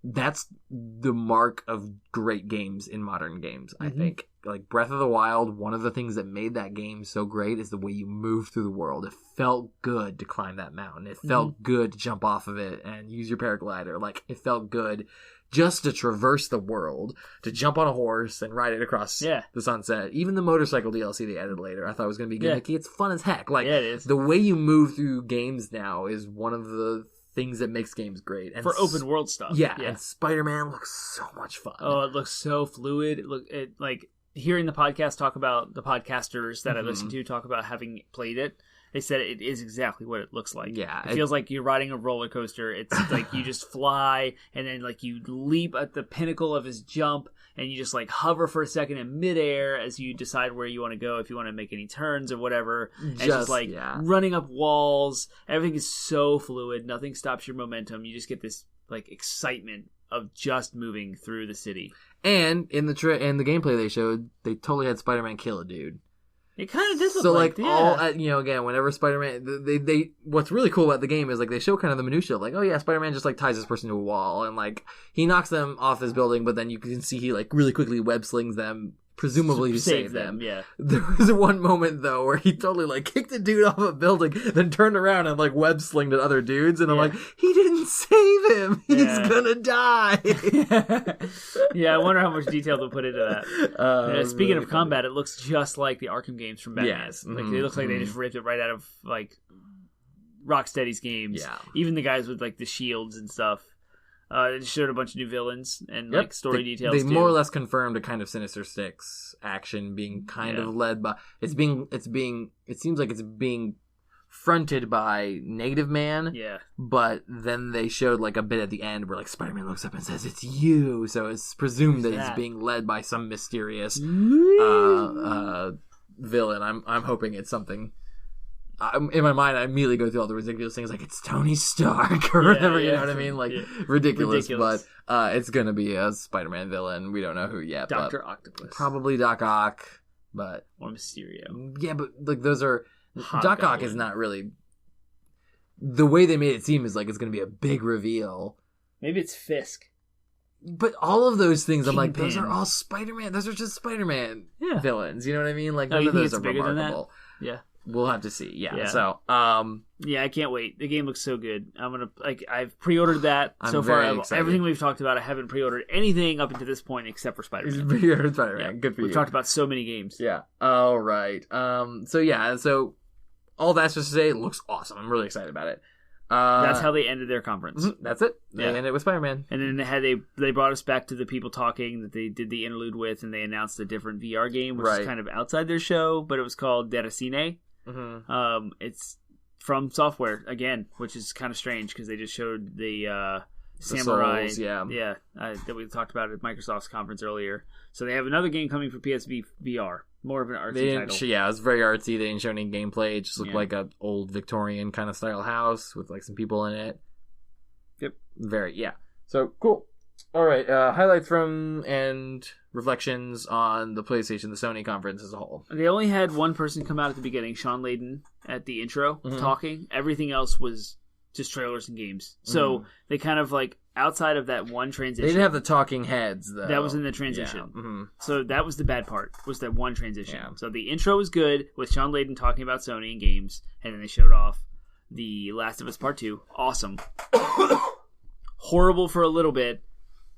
that's the mark of great games in modern games. I think like Breath of the Wild, one of the things that made that game so great is the way you move through the world. It felt good to climb that mountain. It felt good to jump off of it and use your paraglider. Like, it felt good just to traverse the world, to jump on a horse and ride it across the sunset. Even the motorcycle DLC they added later, I thought was going to be gimmicky. It's fun as heck. Like, it is. The way you move through games now is one of the things that makes games great. And for open world stuff. Yeah, and Spider-Man looks so much fun. Oh, it looks so fluid. It like hearing the podcast talk about the podcasters that I listen to talk about having played it. They said it is exactly what it looks like. Yeah, it feels like you're riding a roller coaster. It's like you just fly, and then like you leap at the pinnacle of his jump, and you just like hover for a second in midair as you decide where you want to go, if you want to make any turns or whatever. And just like running up walls. Everything is so fluid. Nothing stops your momentum. You just get this like excitement of just moving through the city. And in the gameplay they showed, they totally had Spider-Man kill a dude. It kind of does look so like, all again, whenever Spider-Man, they what's really cool about the game is like they show kind of the minutia of like, oh yeah, Spider-Man just like ties this person to a wall and like he knocks them off this building, but then you can see he like really quickly web slings them, presumably to save them. Yeah. There was one moment though where he totally like kicked a dude off a building, then turned around and like web slinged at other dudes, and I'm like, he didn't save him. He's gonna die. Yeah, I wonder how much detail they'll put into that. Speaking of combat, it looks just like the Arkham games from Batman. Yes. Like it looks like they just ripped it right out of like Rocksteady's games. Yeah. Even the guys with like the shields and stuff. They just showed a bunch of new villains and like story details. They more or less confirmed a kind of Sinister Six action being kind of led by. It seems like it's being fronted by Negative Man. Yeah. But then they showed like a bit at the end where like Spider-Man looks up and says, "It's you." So it's presumed that it's being led by some mysterious villain. I'm hoping it's something. In my mind, I immediately go through all the ridiculous things like it's Tony Stark or whatever, you know what I mean? Like, ridiculous. But it's going to be a Spider-Man villain. We don't know who yet. Dr. Octopus. Probably Doc Ock, but... Or Mysterio. Yeah, but like those are... Doc Ock is not really... The way they made it seem is like it's going to be a big reveal. Maybe it's Fisk. But all of those things, I'm like, those are all Spider-Man. Those are just Spider-Man villains. You know what I mean? Like, none of those are remarkable. Yeah. We'll have to see. Yeah. So, I can't wait. The game looks so good. I've pre-ordered that so far. Everything we've talked about, I haven't pre-ordered anything up until this point except for Spider-Man. Pre-ordered Spider-Man. Yeah. Good for you. We've talked about so many games. Yeah. All right. So all that's just to say, it looks awesome. I'm really excited about it. That's how they ended their conference. That's it. They ended with Spider-Man. And then they brought us back to the people talking that they did the interlude with, and they announced a different VR game, which is kind of outside their show, but it was called Deracine. Mm-hmm. It's from Software again, which is kind of strange because they just showed the Samurai, Souls, that we talked about at Microsoft's conference earlier. So they have another game coming for PSV VR, more of an artsy title. Yeah, it was very artsy. They didn't show any gameplay. It just looked like an old Victorian kind of style house with like some people in it. Yep. So cool. All right, highlights from and reflections on the PlayStation, the Sony conference as a whole. They only had one person come out at the beginning, Sean Layden, at the intro, talking. Everything else was just trailers and games. So they kind of like, outside of that one transition. They didn't have the talking heads, though. That was in the transition. Yeah. So that was the bad part, was that one transition. Yeah. So the intro was good, with Sean Layden talking about Sony and games, and then they showed off The Last of Us Part 2. Awesome. Horrible for a little bit.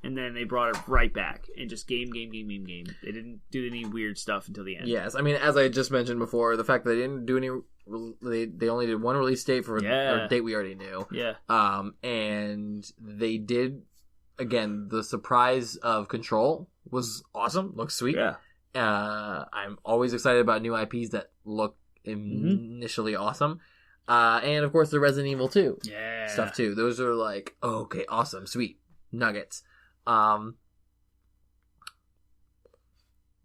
And then they brought it right back and just game. They didn't do any weird stuff until the end. Yes, I mean, as I just mentioned before, the fact that they didn't do any, they only did one release date for a date we already knew. Yeah. And they did, again, the surprise of Control was awesome. Looks sweet. Yeah. I'm always excited about new IPs that look initially awesome. And of course, the Resident Evil 2 stuff too. Those are like, oh, okay, awesome, sweet nuggets.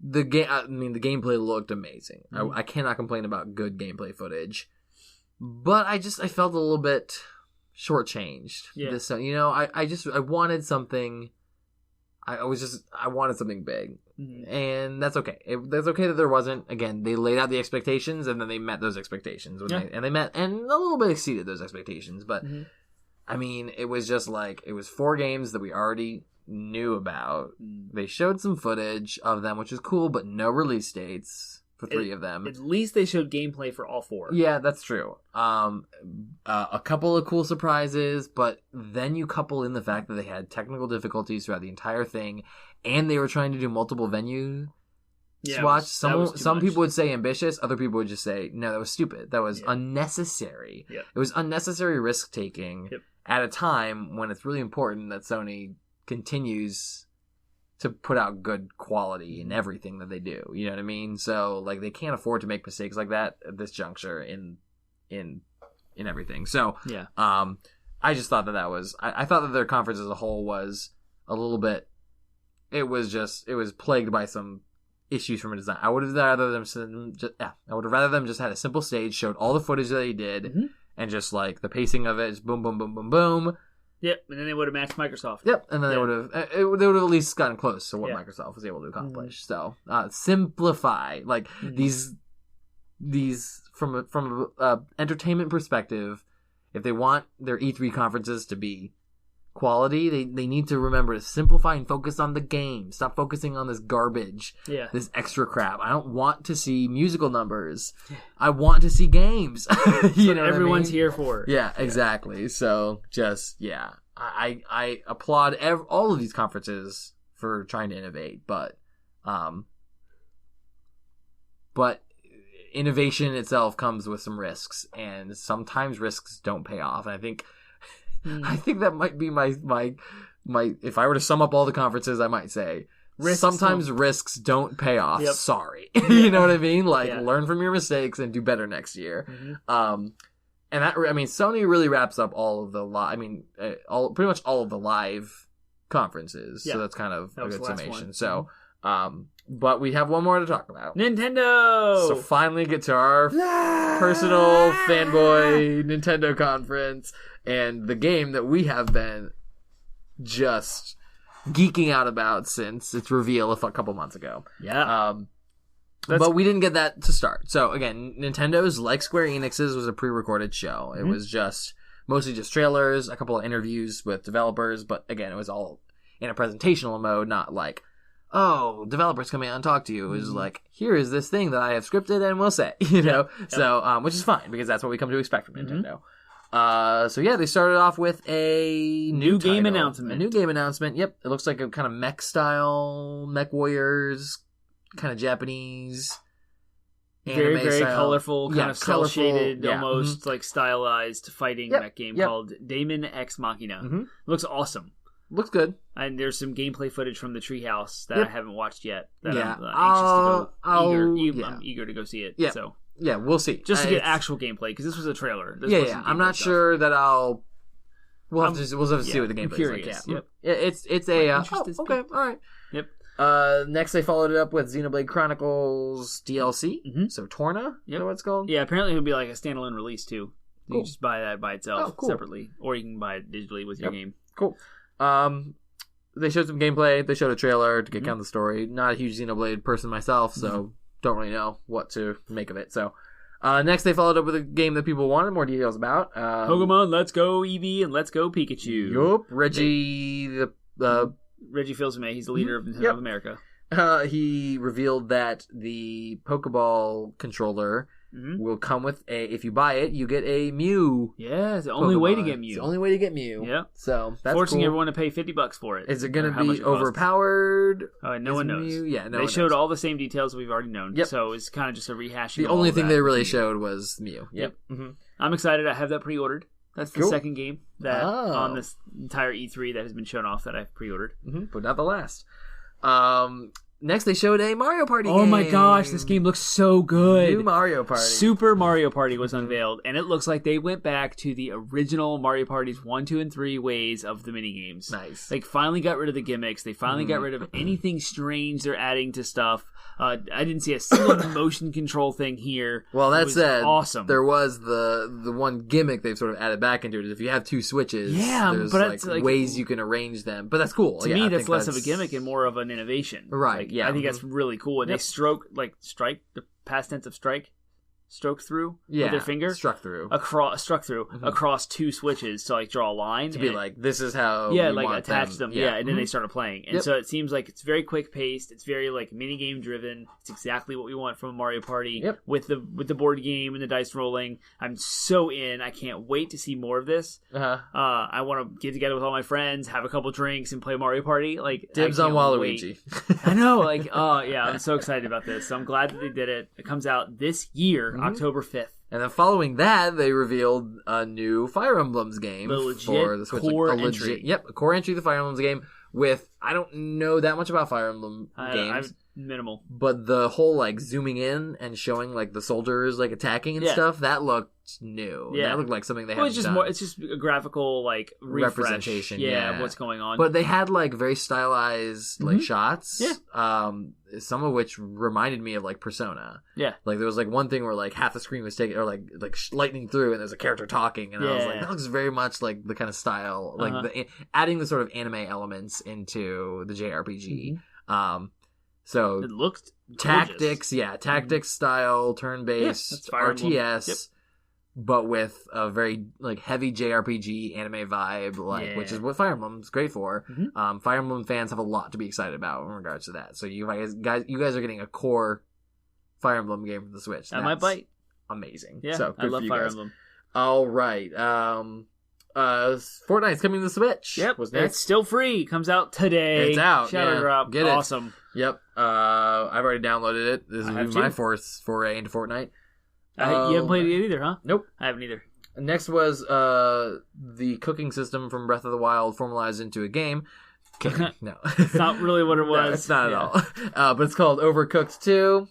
The game. I mean, the gameplay looked amazing. I cannot complain about good gameplay footage, but I felt a little bit shortchanged. Yeah. I wanted something. I wanted something big, and that's okay. That's okay that there wasn't. Again, they laid out the expectations, and then they met those expectations. They met and a little bit exceeded those expectations. But I mean, it was just like, it was 4 games that we already knew about. They showed some footage of them, which is cool, but no release dates for 3 of them. At least they showed gameplay for all 4. Yeah, that's true. A couple of cool surprises, but then you couple in the fact that they had technical difficulties throughout the entire thing, and they were trying to do multiple venue swatch. Some people would say ambitious, other people would just say, no, that was stupid. That was unnecessary. Yep. It was unnecessary risk taking at a time when it's really important that Sony continues to put out good quality in everything that they do. You know what I mean? So like, they can't afford to make mistakes like that at this juncture in everything. So I just thought that was I thought that their conference as a whole was a little bit, it was plagued by some issues from a design. I would have rather them just had a simple stage, showed all the footage that they did, and just like the pacing of it, just boom, boom, boom, boom, boom. Yep, and then they would have matched Microsoft. Yep, and then they would have at least gotten close to what Microsoft was able to accomplish. So simplify, like these from a entertainment perspective. If they want their E3 conferences to be quality, they need to remember to simplify and focus on the game. Stop focusing on this garbage, this extra crap. I don't want to see musical numbers. I want to see games. You know, everyone's what I mean? here for. Yeah, exactly. So just I applaud all of these conferences for trying to innovate, but innovation itself comes with some risks, and sometimes risks don't pay off. And I think that might be my if I were to sum up all the conferences, I might say sometimes risks don't pay off. Yep. Sorry. You know what I mean? Like, learn from your mistakes and do better next year. And that, I mean, Sony really wraps up all of the pretty much all of the live conferences. So that's kind of a good summation. So, but we have one more to talk about. Nintendo! So finally get to our personal fanboy Nintendo conference, and the game that we have been just geeking out about since its reveal a couple months ago. Yeah. But we didn't get that to start. So again, Nintendo's, like Square Enix's, was a pre-recorded show. It was mostly just trailers, a couple of interviews with developers, but again, it was all in a presentational mode, not like, oh, developers coming out and talk to you. It was like, here is this thing that I have scripted and will say, you know? Yep. So, which is fine, because that's what we come to expect from Nintendo. So yeah, they started off with a new game announcement. A new game announcement. Yep. It looks like a kind of mech style, Mech Warriors, kind of Japanese. Very, very style. Colorful, kind of cel-shaded, almost like stylized fighting mech game called Daemon X Machina. Looks awesome. Looks good. And there's some gameplay footage from the Treehouse that I haven't watched yet. That I'm anxious to go. I'm eager to go see it. Yeah. So yeah, we'll see. Just to get actual gameplay, because this was a trailer. I'm not sure that I'll. We'll have to see what the gameplay is like. Yeah. Yep. It's a. Okay. All right. Yep. Next, they followed it up with Xenoblade Chronicles DLC. So Torna, is that what it's called? Yeah, apparently it'll be like a standalone release too. You can just buy that by itself separately, or you can buy it digitally with your game. Cool. they showed some gameplay. They showed a trailer to get kind of the story. Not a huge Xenoblade person myself, so don't really know what to make of it. So next they followed up with a game that people wanted more details about. Pokemon Let's Go Eevee and Let's Go Pikachu. Yup. Reggie Fils-Aimé, he's the leader of Nintendo of America. He revealed that the Pokeball controller will come with if you buy it, you get a Mew. Yeah, it's the only way to get Mew. It's the only way to get Mew. Yeah. So that's forcing cool. everyone to pay $50 for it. Is it going to be overpowered? No one knows. Mew? Yeah, they showed all the same details we've already known. Yep. So it's kind of just a rehashing. The only thing they really showed was Mew. Yep. I'm excited. I have that pre-ordered. That's the second game that on this entire E3 that has been shown off that I've pre-ordered. But not the last. Next, they showed a Mario Party game. Oh my gosh, this game looks so good. New Mario Party. Super Mario Party was unveiled, and it looks like they went back to the original Mario Parties 1, 2, and 3 ways of the minigames. Nice. They finally got rid of the gimmicks. They finally got rid of anything strange they're adding to stuff. I didn't see a single motion control thing here. Well, that said, awesome. There was the one gimmick they've sort of added back into it. Is if you have two switches, there's like ways you can arrange them. But that's cool. To me, that's less of a gimmick and more of an innovation. Right. I think that's really cool. And they strike the past tense of stroke through with their finger, struck through across two switches to draw a line to be this is how attach them and then they started playing, and so it seems like it's very quick paced, it's very mini game driven. It's exactly what we want from a Mario Party with the board game and the dice rolling. I'm so in. I can't wait to see more of this. I want to get together with all my friends, have a couple drinks, and play Mario Party. Dibs on Waluigi. I know, I'm so excited about this. So I'm glad that they did it. It comes out this year, October 5th. And then following that, they revealed a new Fire Emblems game for the Switch. Core entry. A core entry of the Fire Emblems game with, I don't know that much about Fire Emblem games. Minimal. But the whole zooming in and showing the soldiers attacking and stuff, that looked new. Yeah. That looked like something they haven't done. It's just a graphical representation of what's going on. But they had very stylized shots. Yeah. Some of which reminded me of Persona. Yeah. There was one thing where half the screen was taken or lightning through and there's a character talking and I was that looks very much the kind of style adding the sort of anime elements into the JRPG. So it looked tactics, tactics style, turn-based RTS, but with a very heavy JRPG anime vibe, which is what Fire Emblem's great for. Fire Emblem fans have a lot to be excited about in regards to that. So you guys are getting a core Fire Emblem game for the Switch. That might bite. Amazing. Yeah, so I love Fire Emblem. All right. Fortnite's coming to the Switch. Yep, it's still free. Comes out today. It's out. Shadow Drop. Get it. Awesome. Yep. I've already downloaded it. This is my fourth foray into Fortnite. You haven't played it either, huh? Nope. I haven't either. Next was the cooking system from Breath of the Wild formalized into a game. No. It's not really what it was. No, it's not at all. But it's called Overcooked 2.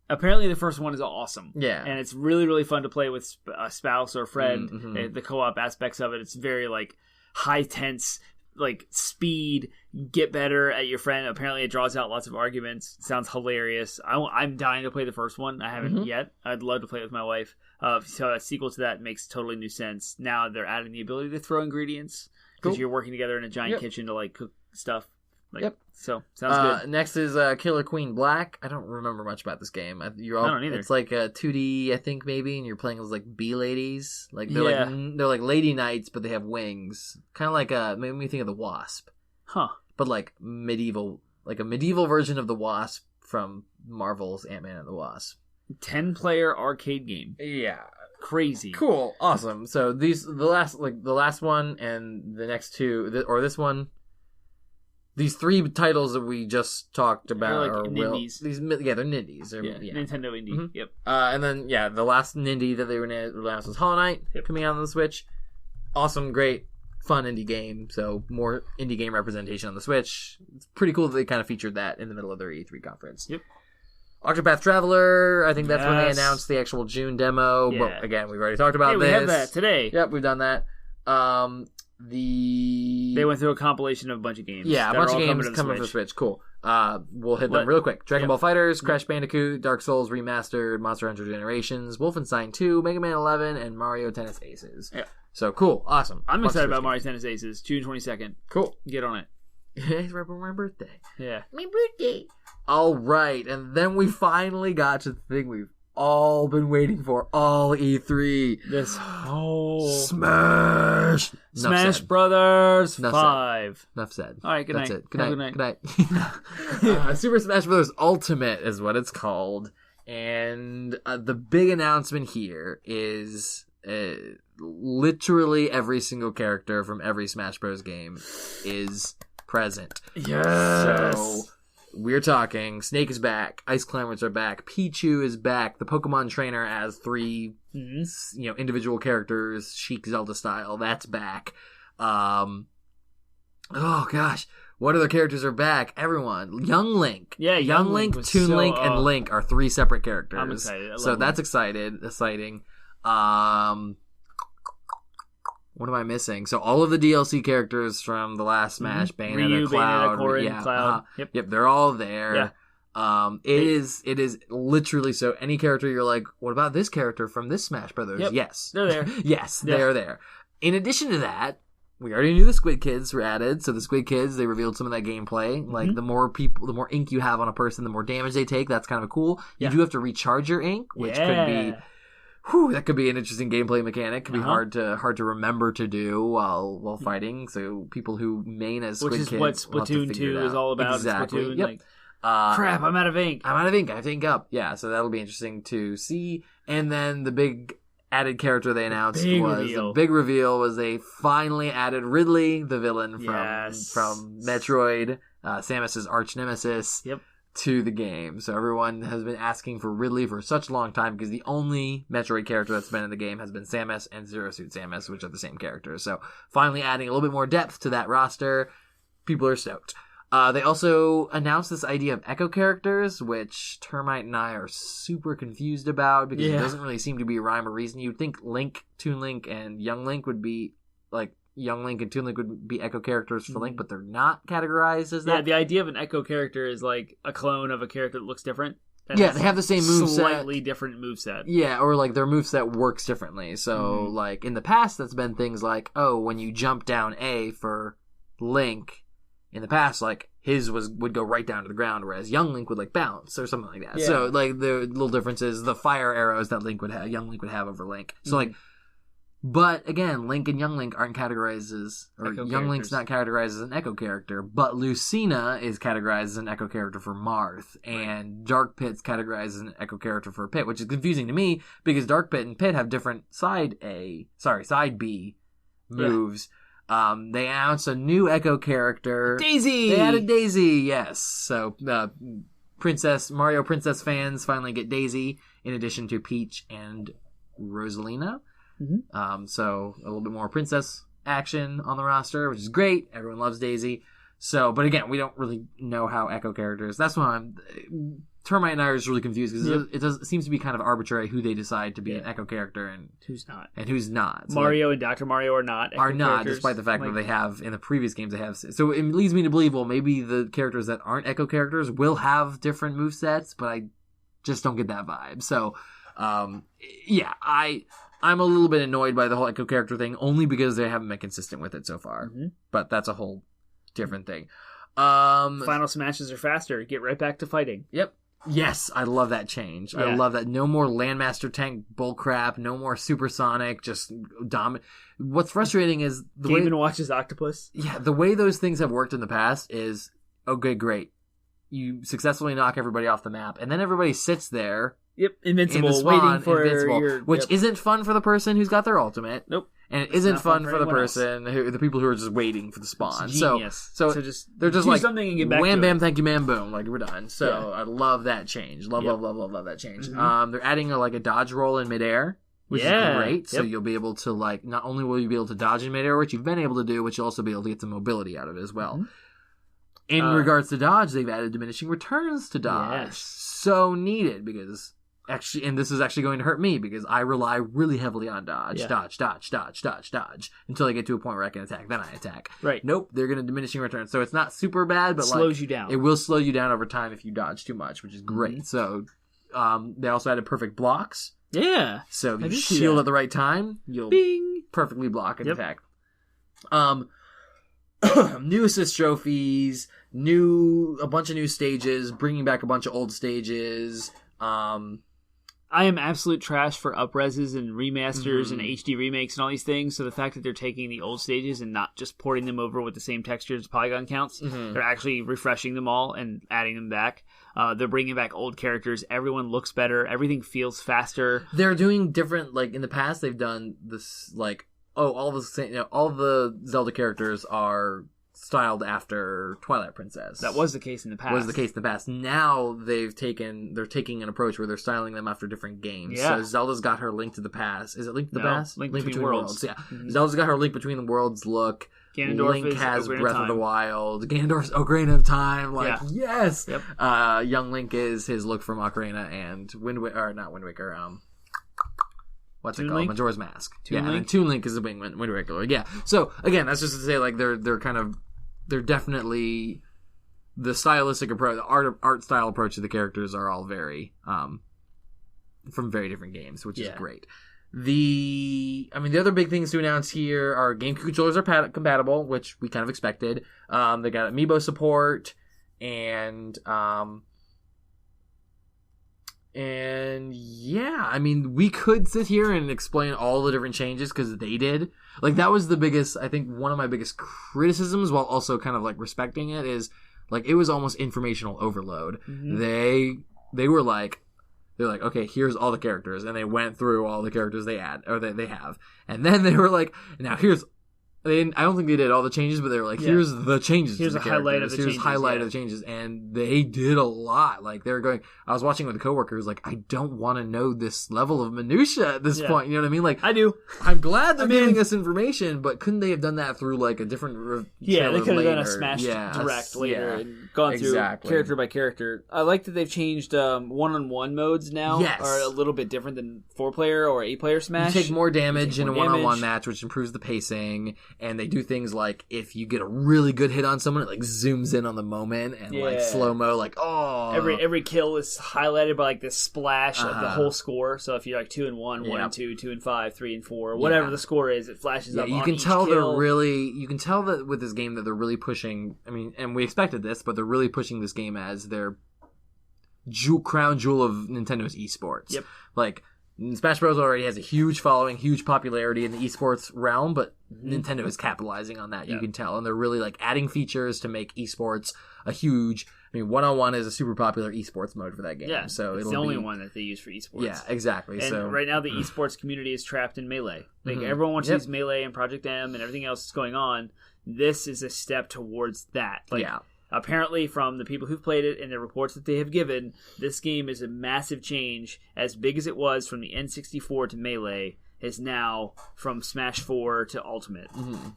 Apparently the first one is awesome. Yeah. And it's really, really fun to play with a spouse or a friend. The co-op aspects of it, it's very high tense, speed, get better at your friend. Apparently it draws out lots of arguments. It sounds hilarious. I'm dying to play the first one. I haven't yet. I'd love to play it with my wife. So a sequel to that makes totally new sense. Now they're adding the ability to throw ingredients because you're working together in a giant kitchen to cook stuff. So sounds good. Next is Killer Queen Black. I don't remember much about this game. I don't either. It's a 2D, I think maybe, and you're playing as bee ladies. They're they're lady knights, but they have wings. Kind of made me think of the Wasp. Huh. But medieval, a medieval version of the Wasp from Marvel's Ant-Man and the Wasp. 10-player arcade game. Yeah. Crazy. Cool. Awesome. So the last one and the next two, or this one. These three titles that we just talked about are Nindies. They're Nindies. Nintendo Indie. Yep. And then the last Nindie that they announced was Hollow Knight coming out on the Switch. Awesome, great, fun indie game. So more indie game representation on the Switch. It's pretty cool that they kind of featured that in the middle of their E3 conference. Yep. Octopath Traveler. I think that's when they announced the actual June demo. Yeah. But again, we've already talked about this. We have that today. Yep, we've done that. They went through a compilation of a bunch of games. Yeah, a bunch of games coming for the Switch. Cool. We'll hit them real quick. Dragon Ball FighterZ, Crash Bandicoot, Dark Souls Remastered, Monster Hunter Generations, Wolfenstein 2, Mega Man 11, and Mario Tennis Aces. Yeah. So cool. Awesome. I'm excited about Mario Tennis Aces. June 22nd. Cool. Get on it. It's right before my birthday. Yeah. My birthday. All right. And then we finally got to the thing we've all been waiting for all E3. This whole Smash Brothers 5. Enough said. All right, good night. That's it. Good night. Good night. Super Smash Bros. Ultimate is what it's called. And the big announcement here is literally every single character from every Smash Bros. Game is present. Yes. So we're talking Snake is back, Ice Climbers are back, Pichu is back, the Pokemon Trainer as 3 individual characters, Chic Zelda style, that's back. Oh gosh, what other characters are back? Everyone. Young Link. Yeah, Young Link, Toon Link, and Link are 3 separate characters. I'm excited. So that's exciting. What am I missing? So all of the DLC characters from the last Smash, Bayonetta, Ryu, Cloud, Bayonetta, Cloud. Yep, they're all there. Yeah. It is literally so any character you're like, what about this character from this Smash Brothers? Yep. Yes. They're there. Yes, they are there. In addition to that, we already knew the Squid Kids were added. So the Squid Kids, they revealed some of that gameplay. Like the more ink you have on a person, the more damage they take. That's kind of cool. You do have to recharge your ink, which could be that could be an interesting gameplay mechanic. Could be hard to remember to do while fighting. So people who main as Squid Kids, which is what Splatoon 2 is all about. Exactly. Splatoon, yep. Crap! I'm out of ink. I have to ink up. Yeah, so that'll be interesting to see. And then the big added character they announced the big reveal was they finally added Ridley, the villain from Metroid, Samus's arch nemesis. Yep. To the game. So everyone has been asking for Ridley for such a long time because the only Metroid character that's been in the game has been Samus and Zero Suit Samus, which are the same characters. So finally adding a little bit more depth to that roster. People are stoked. They also announced this idea of echo characters, which Termite and I are super confused about because it doesn't really seem to be a rhyme or reason. You'd think Link, Toon Link, and Young Link would be like Young Link and Toon Link would be echo characters for Link, but they're not categorized as that. Yeah, the idea of an echo character is like a clone of a character that looks different. Yeah, they have the same moveset. Slightly different moveset. Yeah, or like their moveset works differently. So like in the past, that's been things like, when you jump down A for Link, in the past, like his would go right down to the ground, whereas Young Link would like bounce or something like that. Yeah. So like the little differences, the fire arrows that Young Link would have over Link. So like. But again, Link and Young Link aren't categorized as, or Young Link's not categorized as an echo character, but Lucina is categorized as an echo character for Marth, and Dark Pit's categorized as an echo character for Pit, which is confusing to me because Dark Pit and Pit have different side B moves. Yeah. They announced a new echo character. Daisy! They added Daisy, yes. So, Mario Princess fans finally get Daisy, in addition to Peach and Rosalina. So a little bit more princess action on the roster, which is great. Everyone loves Daisy. So, but again, we don't really know how echo characters. That's why Termite and I are just really confused because it seems to be kind of arbitrary who they decide to be an echo character and who's not. So Mario and Dr. Mario are not characters. Despite the fact that they have in the previous games they have. So it leads me to believe, well, maybe the characters that aren't echo characters will have different movesets, but I just don't get that vibe. So, I'm a little bit annoyed by the whole echo character thing, only because they haven't been consistent with it so far. But that's a whole different thing. Final smashes are faster. Get right back to fighting. Yep. Yes, I love that change. Yeah. I love that. No more Landmaster Tank bullcrap. No more Supersonic. Just dominant. What's frustrating is the Game & Watch's Octopus. Yeah, the way those things have worked in the past is, okay, great. You successfully knock everybody off the map, and then everybody sits there. Yep, invincible, waiting for which isn't fun for the person who's got their ultimate. Nope. And it isn't fun for the person the people who are just waiting for the spawn. It's genius. So they're just like something and get back wham to bam, it. thank you, ma'am, boom. Like we're done. So I love that change. Love that change. They're adding a dodge roll in midair, which is great. So you'll be able to not only will you be able to dodge in midair, which you've been able to do, but you'll also be able to get some mobility out of it as well. In regards to dodge, they've added diminishing returns to dodge. So needed because actually, and this is actually going to hurt me because I rely really heavily on dodge, Yeah. dodge, until I get to a point where I can attack. Then I attack. Right. Nope, they're going to diminishing returns. So it's not super bad, but Slows you down. It will slow you down over time if you dodge too much, which is great. So they also added perfect blocks. Yeah. So if you shield at the right time, you'll Bing. perfectly block and attack. New assist trophies, a bunch of new stages, bringing back a bunch of old stages. I am absolute trash for upreses and remasters and HD remakes and all these things. So the fact that they're taking the old stages and not just porting them over with the same textures, polygon counts, they're actually refreshing them all and adding them back. They're bringing back old characters. Everyone looks better. Everything feels faster. They're doing different. Like in the past, they've done this. Like all the Zelda characters are styled after Twilight Princess. That was the case in the past. Now they're taking an approach where they're styling them after different games. Yeah. So Zelda's got her Link to the Past. Is it Link to the Past? Link Between Worlds. Yeah. Zelda's got her Link Between the Worlds look. Ganondorf Link has Ocarina Breath of of the Time. Wild. Ganondorf's Ocarina of Time. Like, yes! Yep. Young Link is his look from Ocarina and not Wind Waker, what's Toon it called? Link? Majora's Mask. Toon Link? And Toon Link is the Wind Waker. Yeah. So again, that's just to say, like they're definitely the stylistic approach, the art style approach to the characters are all very from very different games, which is great. The other big things to announce here are GameCube controllers are compatible, which we kind of expected. They got amiibo support and yeah, we could sit here and explain all the different changes because they did. Like, that was the biggest, I think, one of my biggest criticisms, while also kind of like respecting it, is like it was almost informational overload. They're like, okay, here's all the characters, and they went through all the characters they have, and then they were like, now here's. I don't think they did all the changes, but they were like, here's the changes. Here's to the a highlight of the Here's changes. highlight of the changes. And they did a lot. Like, they were going, I was watching with a coworker who's like, I don't want to know this level of minutia at this point. You know what I mean? Like, I do. I'm glad they're giving us information, but couldn't they have done that through like a different Yeah, they could have done a later? Smash Direct later Yeah. and gone through character by character. I like that they've changed one-on-one modes now are a little bit different than 4-player or 8-player Smash. You take more damage in a one-on-one damage. match, which improves the pacing, and they do things like if you get a really good hit on someone, it like zooms in on the moment and like slow-mo, like, oh. Every kill is highlighted by like this splash of the whole score. So if you're like 2 and 1, 1 and 2, 2 and 5, 3 and 4, whatever the score is, it flashes up. You on can each tell kill. you can tell that with this game that they're really pushing. And we expected this, but they're really pushing this game as their crown jewel of Nintendo's esports. Yep. Like, Smash Bros. Already has a huge following, huge popularity in the esports realm, but Nintendo is capitalizing on that. You can tell, and they're really like adding features to make esports a huge. One-on-one is a super popular esports mode for that game. Yeah, so it's the only one that they use for esports. Yeah, exactly. And so right now, the esports community is trapped in Melee. Like everyone wants to use Melee and Project M and everything else that's going on. This is a step towards that. Like, apparently, from the people who've played it and the reports that they have given, this game is a massive change. As big as it was from the N64 to Melee, is now from Smash 4 to Ultimate.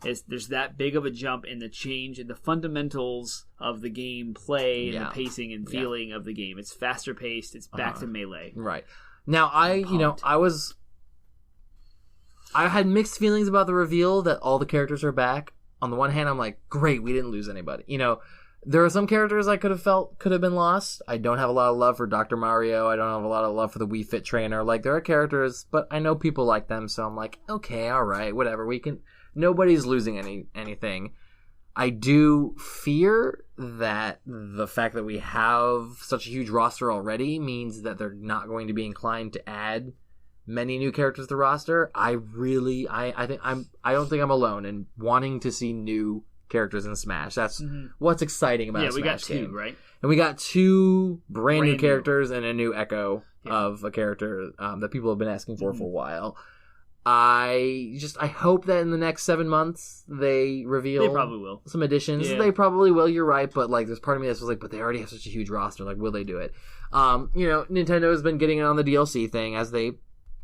There's that big of a jump in the change in the fundamentals of the game play and the pacing and feeling of the game. It's faster paced. It's back to Melee. Right. Now, I had mixed feelings about the reveal that all the characters are back. On the one hand, I'm like, great, we didn't lose anybody. There are some characters I could have been lost. I don't have a lot of love for Dr. Mario. I don't have a lot of love for the Wii Fit trainer. Like, there are characters, but I know people like them, so I'm like, okay, all right, whatever. Nobody's losing anything. I do fear that the fact that we have such a huge roster already means that they're not going to be inclined to add many new characters to the roster. I don't think I'm alone in wanting to see new characters in Smash. That's what's exciting about a Smash we got game. 2, right? And we got 2 brand new characters and a new echo of a character that people have been asking for a while. I hope that in the next 7 months they reveal. They probably will. Some additions. Yeah. They probably will. You're right, but like, there's part of me that's like, but they already have such a huge roster. Like, will they do it? Nintendo has been getting in on the DLC thing, as they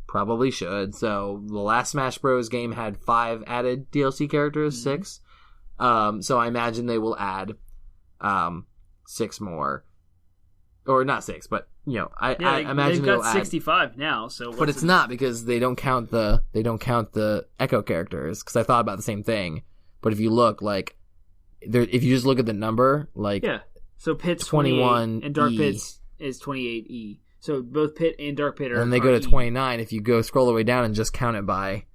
probably should. So the last Smash Bros. Game had 5 added DLC characters, 6. So I imagine they will add 6 more. Or not 6, but I imagine they've got add, 65 now. So, but it's not because they don't count the Echo characters. Because I thought about the same thing. But if you look if you just look at the number, so Pit's 21 and Dark Pit's is 28E. So both Pit and Dark Pit are. And they go to 29. If you go scroll the way down and just count it by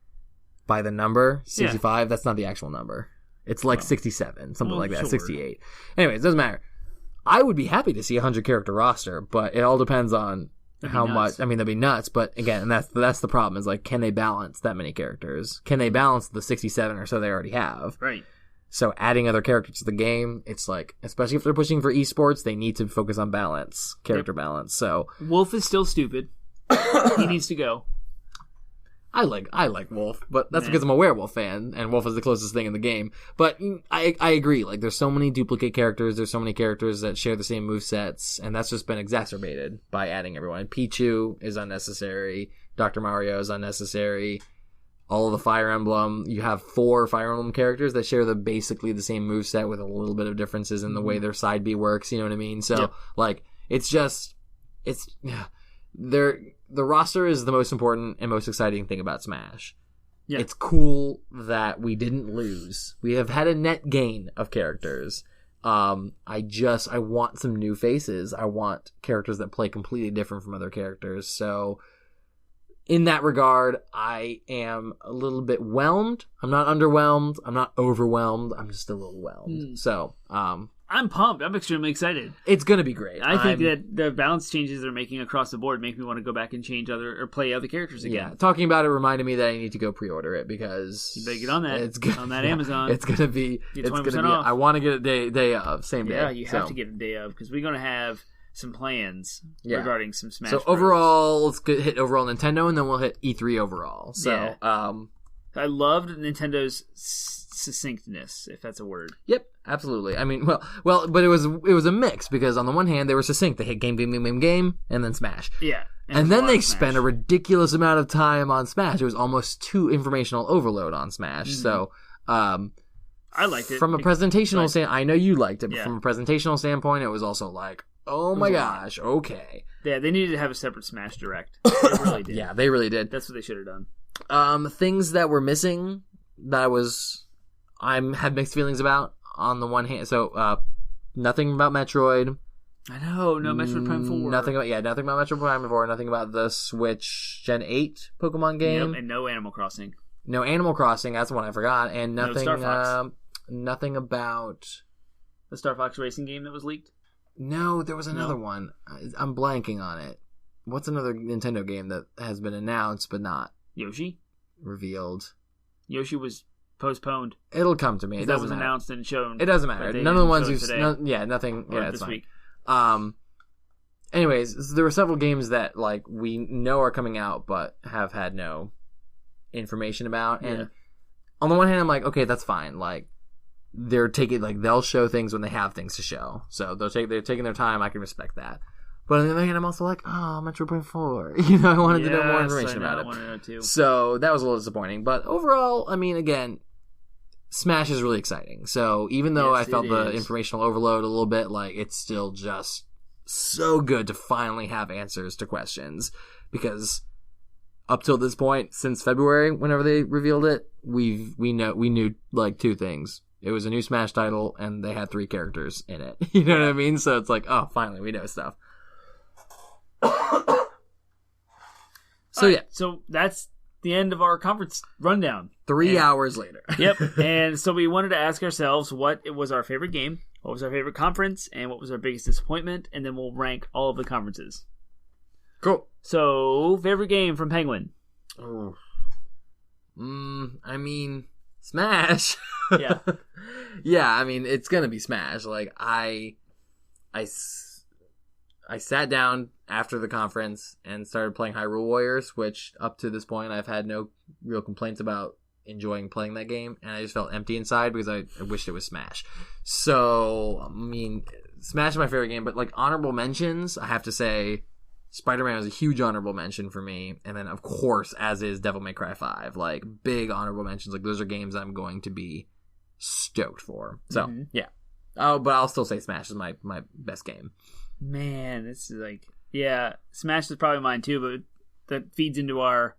the number 65, that's not the actual number. It's 67, something like that, 68. Anyways, it doesn't matter. I would be happy to see a 100-character roster, but it all depends on how much. I mean, that'd be nuts. But again, and that's the problem is can they balance that many characters? Can they balance the 67 or so they already have? Right. So adding other characters to the game, it's especially if they're pushing for esports, they need to focus on character balance. So Wolf is still stupid. He needs to go. I like Wolf, but that's because I'm a werewolf fan, and Wolf is the closest thing in the game. But I agree. There's so many duplicate characters. There's so many characters that share the same movesets, and that's just been exacerbated by adding everyone. Pichu is unnecessary. Dr. Mario is unnecessary. All of the Fire Emblem. You have 4 Fire Emblem characters that share basically the same moveset with a little bit of differences in the way their side B works. You know what I mean? So, the roster is the most important and most exciting thing about Smash. Yeah. It's cool that we didn't lose. We have had a net gain of characters. I want some new faces. I want characters that play completely different from other characters. So in that regard, I am a little bit whelmed. I'm not underwhelmed. I'm not overwhelmed. I'm just a little whelmed. So, I'm pumped. I'm extremely excited. It's going to be great. I think that the balance changes they're making across the board make me want to go back and change or play other characters again. Yeah, talking about it reminded me that I need to go pre-order it because you better get on that. On that Amazon. It's going to be. Get 20% off. I want to get a day of, same day. Yeah, you have to get a day of because we're going to have some plans regarding some Smash. So overall, let's hit overall Nintendo, and then we'll hit E3 overall. So, I loved Nintendo's succinctness, if that's a word. Yep, absolutely. I mean, well, but it was a mix because on the one hand they were succinct. They hit game, and then Smash. Yeah, and then they spent a ridiculous amount of time on Smash. It was almost too informational overload on Smash. Mm-hmm. So, I liked it from a presentational standpoint. I know you liked it, but from a presentational standpoint, it was also oh my gosh, okay. Yeah, they needed to have a separate Smash Direct. They really did. Yeah, they really did. That's what they should have done. Things that were missing that I had mixed feelings about on the one hand. So, nothing about Metroid. I know, no Metroid Prime 4. Nothing about Metroid Prime 4. Nothing about the Switch Gen 8 Pokemon game. Yep, and no Animal Crossing. No Animal Crossing. That's the one I forgot. And nothing. No Star Fox. Nothing about the Star Fox racing game that was leaked. No, there was another one. I'm blanking on it. What's another Nintendo game that has been announced but not Yoshi revealed? Yoshi was postponed. It'll come to me. That was announced and shown. It doesn't matter. None of the ones you've nothing. Yeah, this week. Anyways, there were several games that we know are coming out but have had no information about. And on the one hand, I'm like, okay, that's fine. They're taking they'll show things when they have things to show. So they're taking their time. I can respect that. But on the other hand, I'm also Metroid Prime 4. I wanted to know more information about it. I wanted to know too. So that was a little disappointing. But overall, I mean, again, Smash is really exciting. So even though I felt the informational overload a little bit, it's still just so good to finally have answers to questions. Because up till this point, since February, whenever they revealed it, we knew 2 things. It was a new Smash title, and they had 3 characters in it. You know what I mean? So it's finally, we know stuff. So that's the end of our conference rundown. 3 hours later. Yep. And so we wanted to ask ourselves what was our favorite game, what was our favorite conference, and what was our biggest disappointment, and then we'll rank all of the conferences. Cool. So, favorite game from Penguin? Oh. I mean, Smash. Yeah. Yeah, I mean, it's gonna be Smash. I sat down after the conference and started playing Hyrule Warriors, which up to this point I've had no real complaints about enjoying playing that game, and I just felt empty inside because I wished it was Smash. So, I mean, Smash is my favorite game, but honorable mentions, I have to say Spider-Man was a huge honorable mention for me, and then of course, as is Devil May Cry 5, big honorable mentions. Those are games I'm going to be stoked for. So, yeah. Oh, but I'll still say Smash is my best game. Man, this is Yeah, Smash is probably mine too, but that feeds into our,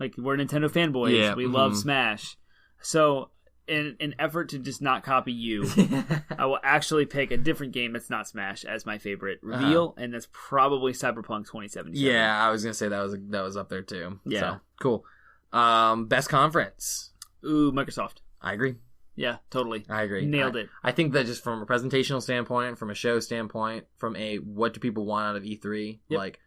like, we're Nintendo fanboys. Yeah, we love Smash. So, in an effort to just not copy you, I will actually pick a different game that's not Smash as my favorite reveal, and that's probably Cyberpunk 2077. Yeah, I was gonna say that was up there too. Yeah, so, cool. Best conference. Ooh, Microsoft. I agree. Yeah, totally. I agree. Nailed it. I think that just from a presentational standpoint, from a show standpoint, from a what do people want out of E3, like,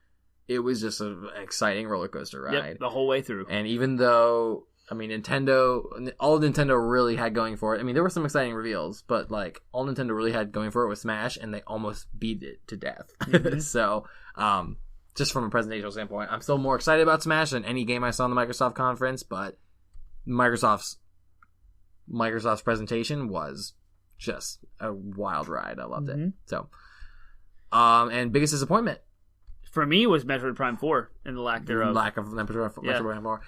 it was just an exciting roller coaster ride. Yep, the whole way through. And even though, I mean, all Nintendo really had going for it, I mean, there were some exciting reveals, but, like, all Nintendo really had going for it was Smash, and they almost beat it to death. Mm-hmm. So, just from a presentational standpoint, I'm still more excited about Smash than any game I saw in the Microsoft conference, but Microsoft's presentation was just a wild ride. I loved it. So, and biggest disappointment for me was Metroid Prime 4 and the lack thereof. Metroid Prime 4.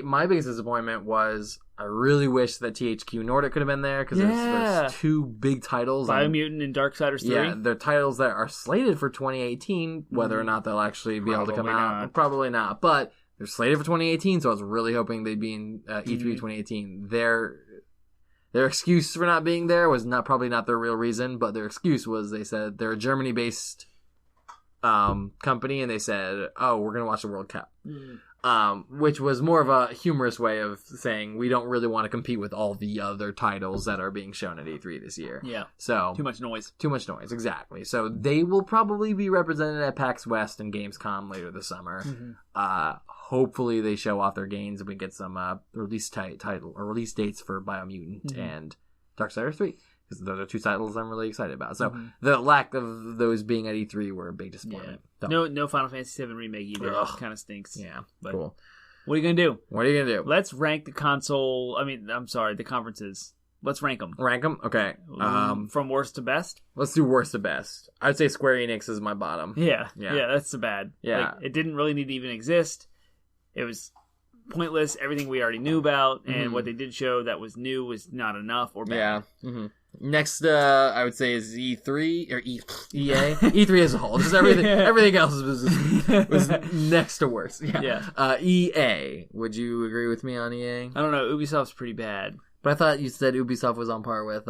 My biggest disappointment was I really wish that THQ Nordic could have been there because there's two big titles. Biomutant and Darksiders 3. Yeah, they're titles that are slated for 2018. Whether or not they'll actually be able to come out, probably not. But they're slated for 2018, so I was really hoping they'd be in E3 2018. Their excuse for not being there was probably not their real reason, but their excuse was they said they're a Germany-based company, and they said, "Oh, we're gonna watch the World Cup," which was more of a humorous way of saying we don't really want to compete with all the other titles that are being shown at E3 this year. Yeah, so too much noise, exactly. So they will probably be represented at PAX West and Gamescom later this summer. Hopefully, they show off their gains and we get some release dates for Biomutant and Darksiders 3. Because those are two titles I'm really excited about. So the lack of those being at E3 were a big disappointment. Yeah. No Final Fantasy VII Remake either. It kind of stinks. Yeah, but cool. What are you going to do? Let's rank the the conferences. Let's rank them. Okay. From worst to best? Let's do worst to best. I'd say Square Enix is my bottom. Yeah, that's the bad. Yeah. Like, it didn't really need to even exist. It was pointless. Everything we already knew about, and what they did show that was new was not enough or bad. Yeah. Next, I would say is E3 or EA. E3 as a whole. Just everything else was next to worse. Yeah. EA. Would you agree with me on EA? I don't know. Ubisoft's pretty bad. But I thought you said Ubisoft was on par with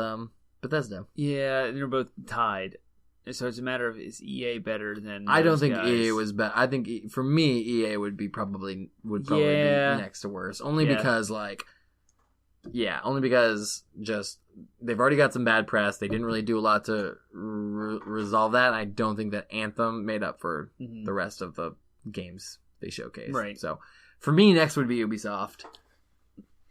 Bethesda. Yeah, they're both tied. So it's a matter of, is EA better than I don't think guys? EA was better. I think for me, EA would probably be next to worse. Only because just they've already got some bad press. They didn't really do a lot to resolve that. I don't think that Anthem made up for the rest of the games they showcased. Right. So for me, next would be Ubisoft.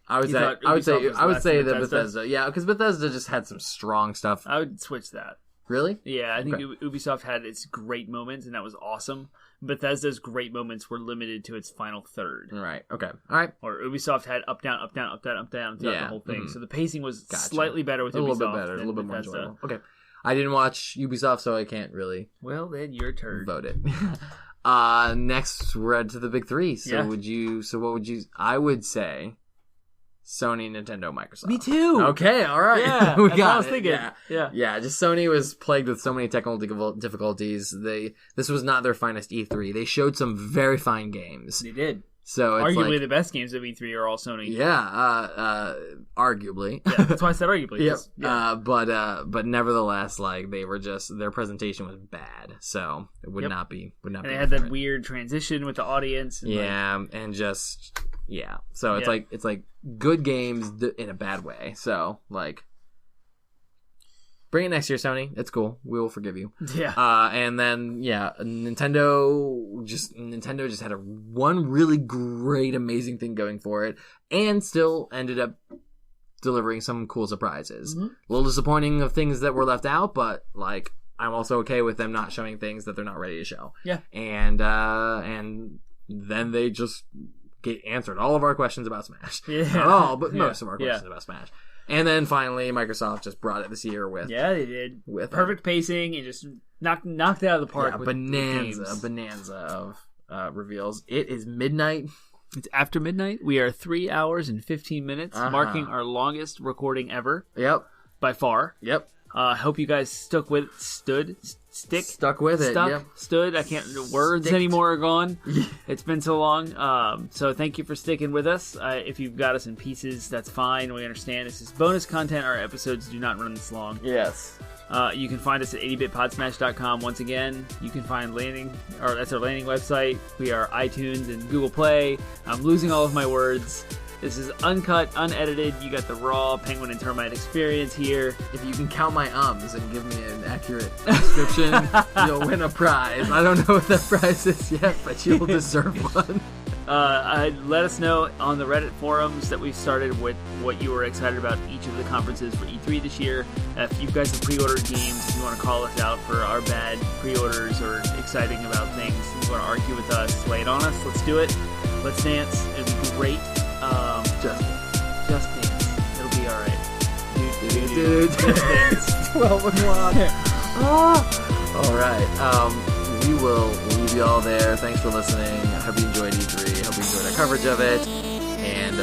I would say that Bethesda. Yeah, because Bethesda just had some strong stuff. I would switch that. Really? Yeah, I think Ubisoft had its great moments, and that was awesome. Bethesda's great moments were limited to its final third. Right. Okay. All right. Or Ubisoft had up, down, up, down, up, down, up, down throughout the whole thing. So the pacing was slightly better with Ubisoft. A little bit better. A little bit more enjoyable. Okay. I didn't watch Ubisoft, so I can't really. Well, then your turn. Vote it. Next, we're at to the big three. So what would you? I would say Sony, Nintendo, Microsoft. Me too. Okay, all right. Yeah, we got got what I was thinking. Yeah. Just Sony was plagued with so many technical difficulties. This was not their finest E3. They showed some very fine games. They did. So it's arguably the best games of E3 are all Sony. Yeah, arguably. Yeah, that's why I said arguably. Yep. Yeah. But nevertheless, like they were just their presentation was bad, so it would not be. And they had that weird transition with the audience. And and just so it's like good games in a bad way. So like. Bring it next year, Sony. It's cool. We will forgive you. Yeah. And then Nintendo just had one really great, amazing thing going for it, and still ended up delivering some cool surprises. A little disappointing of things that were left out, but like I'm also okay with them not showing things that they're not ready to show. Yeah. And then they just answered all of our questions about Smash. Yeah. Not all, but most of our questions about Smash. And then finally, Microsoft just brought it this year with... Yeah, they did. With perfect pacing and just knocked it out of the park with bonanza of reveals. It is midnight. It's after midnight. We are 3 hours and 15 minutes, marking our longest recording ever. Yep. By far. Yep. Hope you guys stuck with it. Stood. I can't. Words anymore are gone. It's been so long. So thank you for sticking with us. If you've got us in pieces, that's fine. We understand. This is bonus content. Our episodes do not run this long. Yes. You can find us at 80bitpodsmash.com. Once again, you can find that's our landing website. We are iTunes and Google Play. I'm losing all of my words. This is uncut, unedited. You got the raw Penguin and Termite experience here. If you can count my ums and give me an accurate description, you'll win a prize. I don't know what that prize is yet, but you'll deserve one. Let us know on the Reddit forums that we've started with what you were excited about each of the conferences for E3 this year. If you guys have pre-ordered games, if you want to call us out for our bad pre-orders or exciting about things, if you want to argue with us, lay it on us. Let's do it. Let's dance. It'll be great. Just dance. It'll be alright. Dude. Just dance. 12 o'clock. Alright. We will leave you all there. Thanks for listening. I hope you enjoyed E3. Hope you enjoyed our coverage of it. And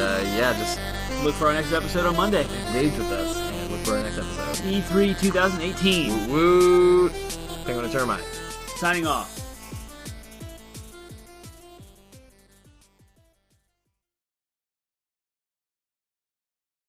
just look for our next episode on Monday. Engage with us and look for our next episode. E3 2018. Woo! Penguin and Termite. Signing off.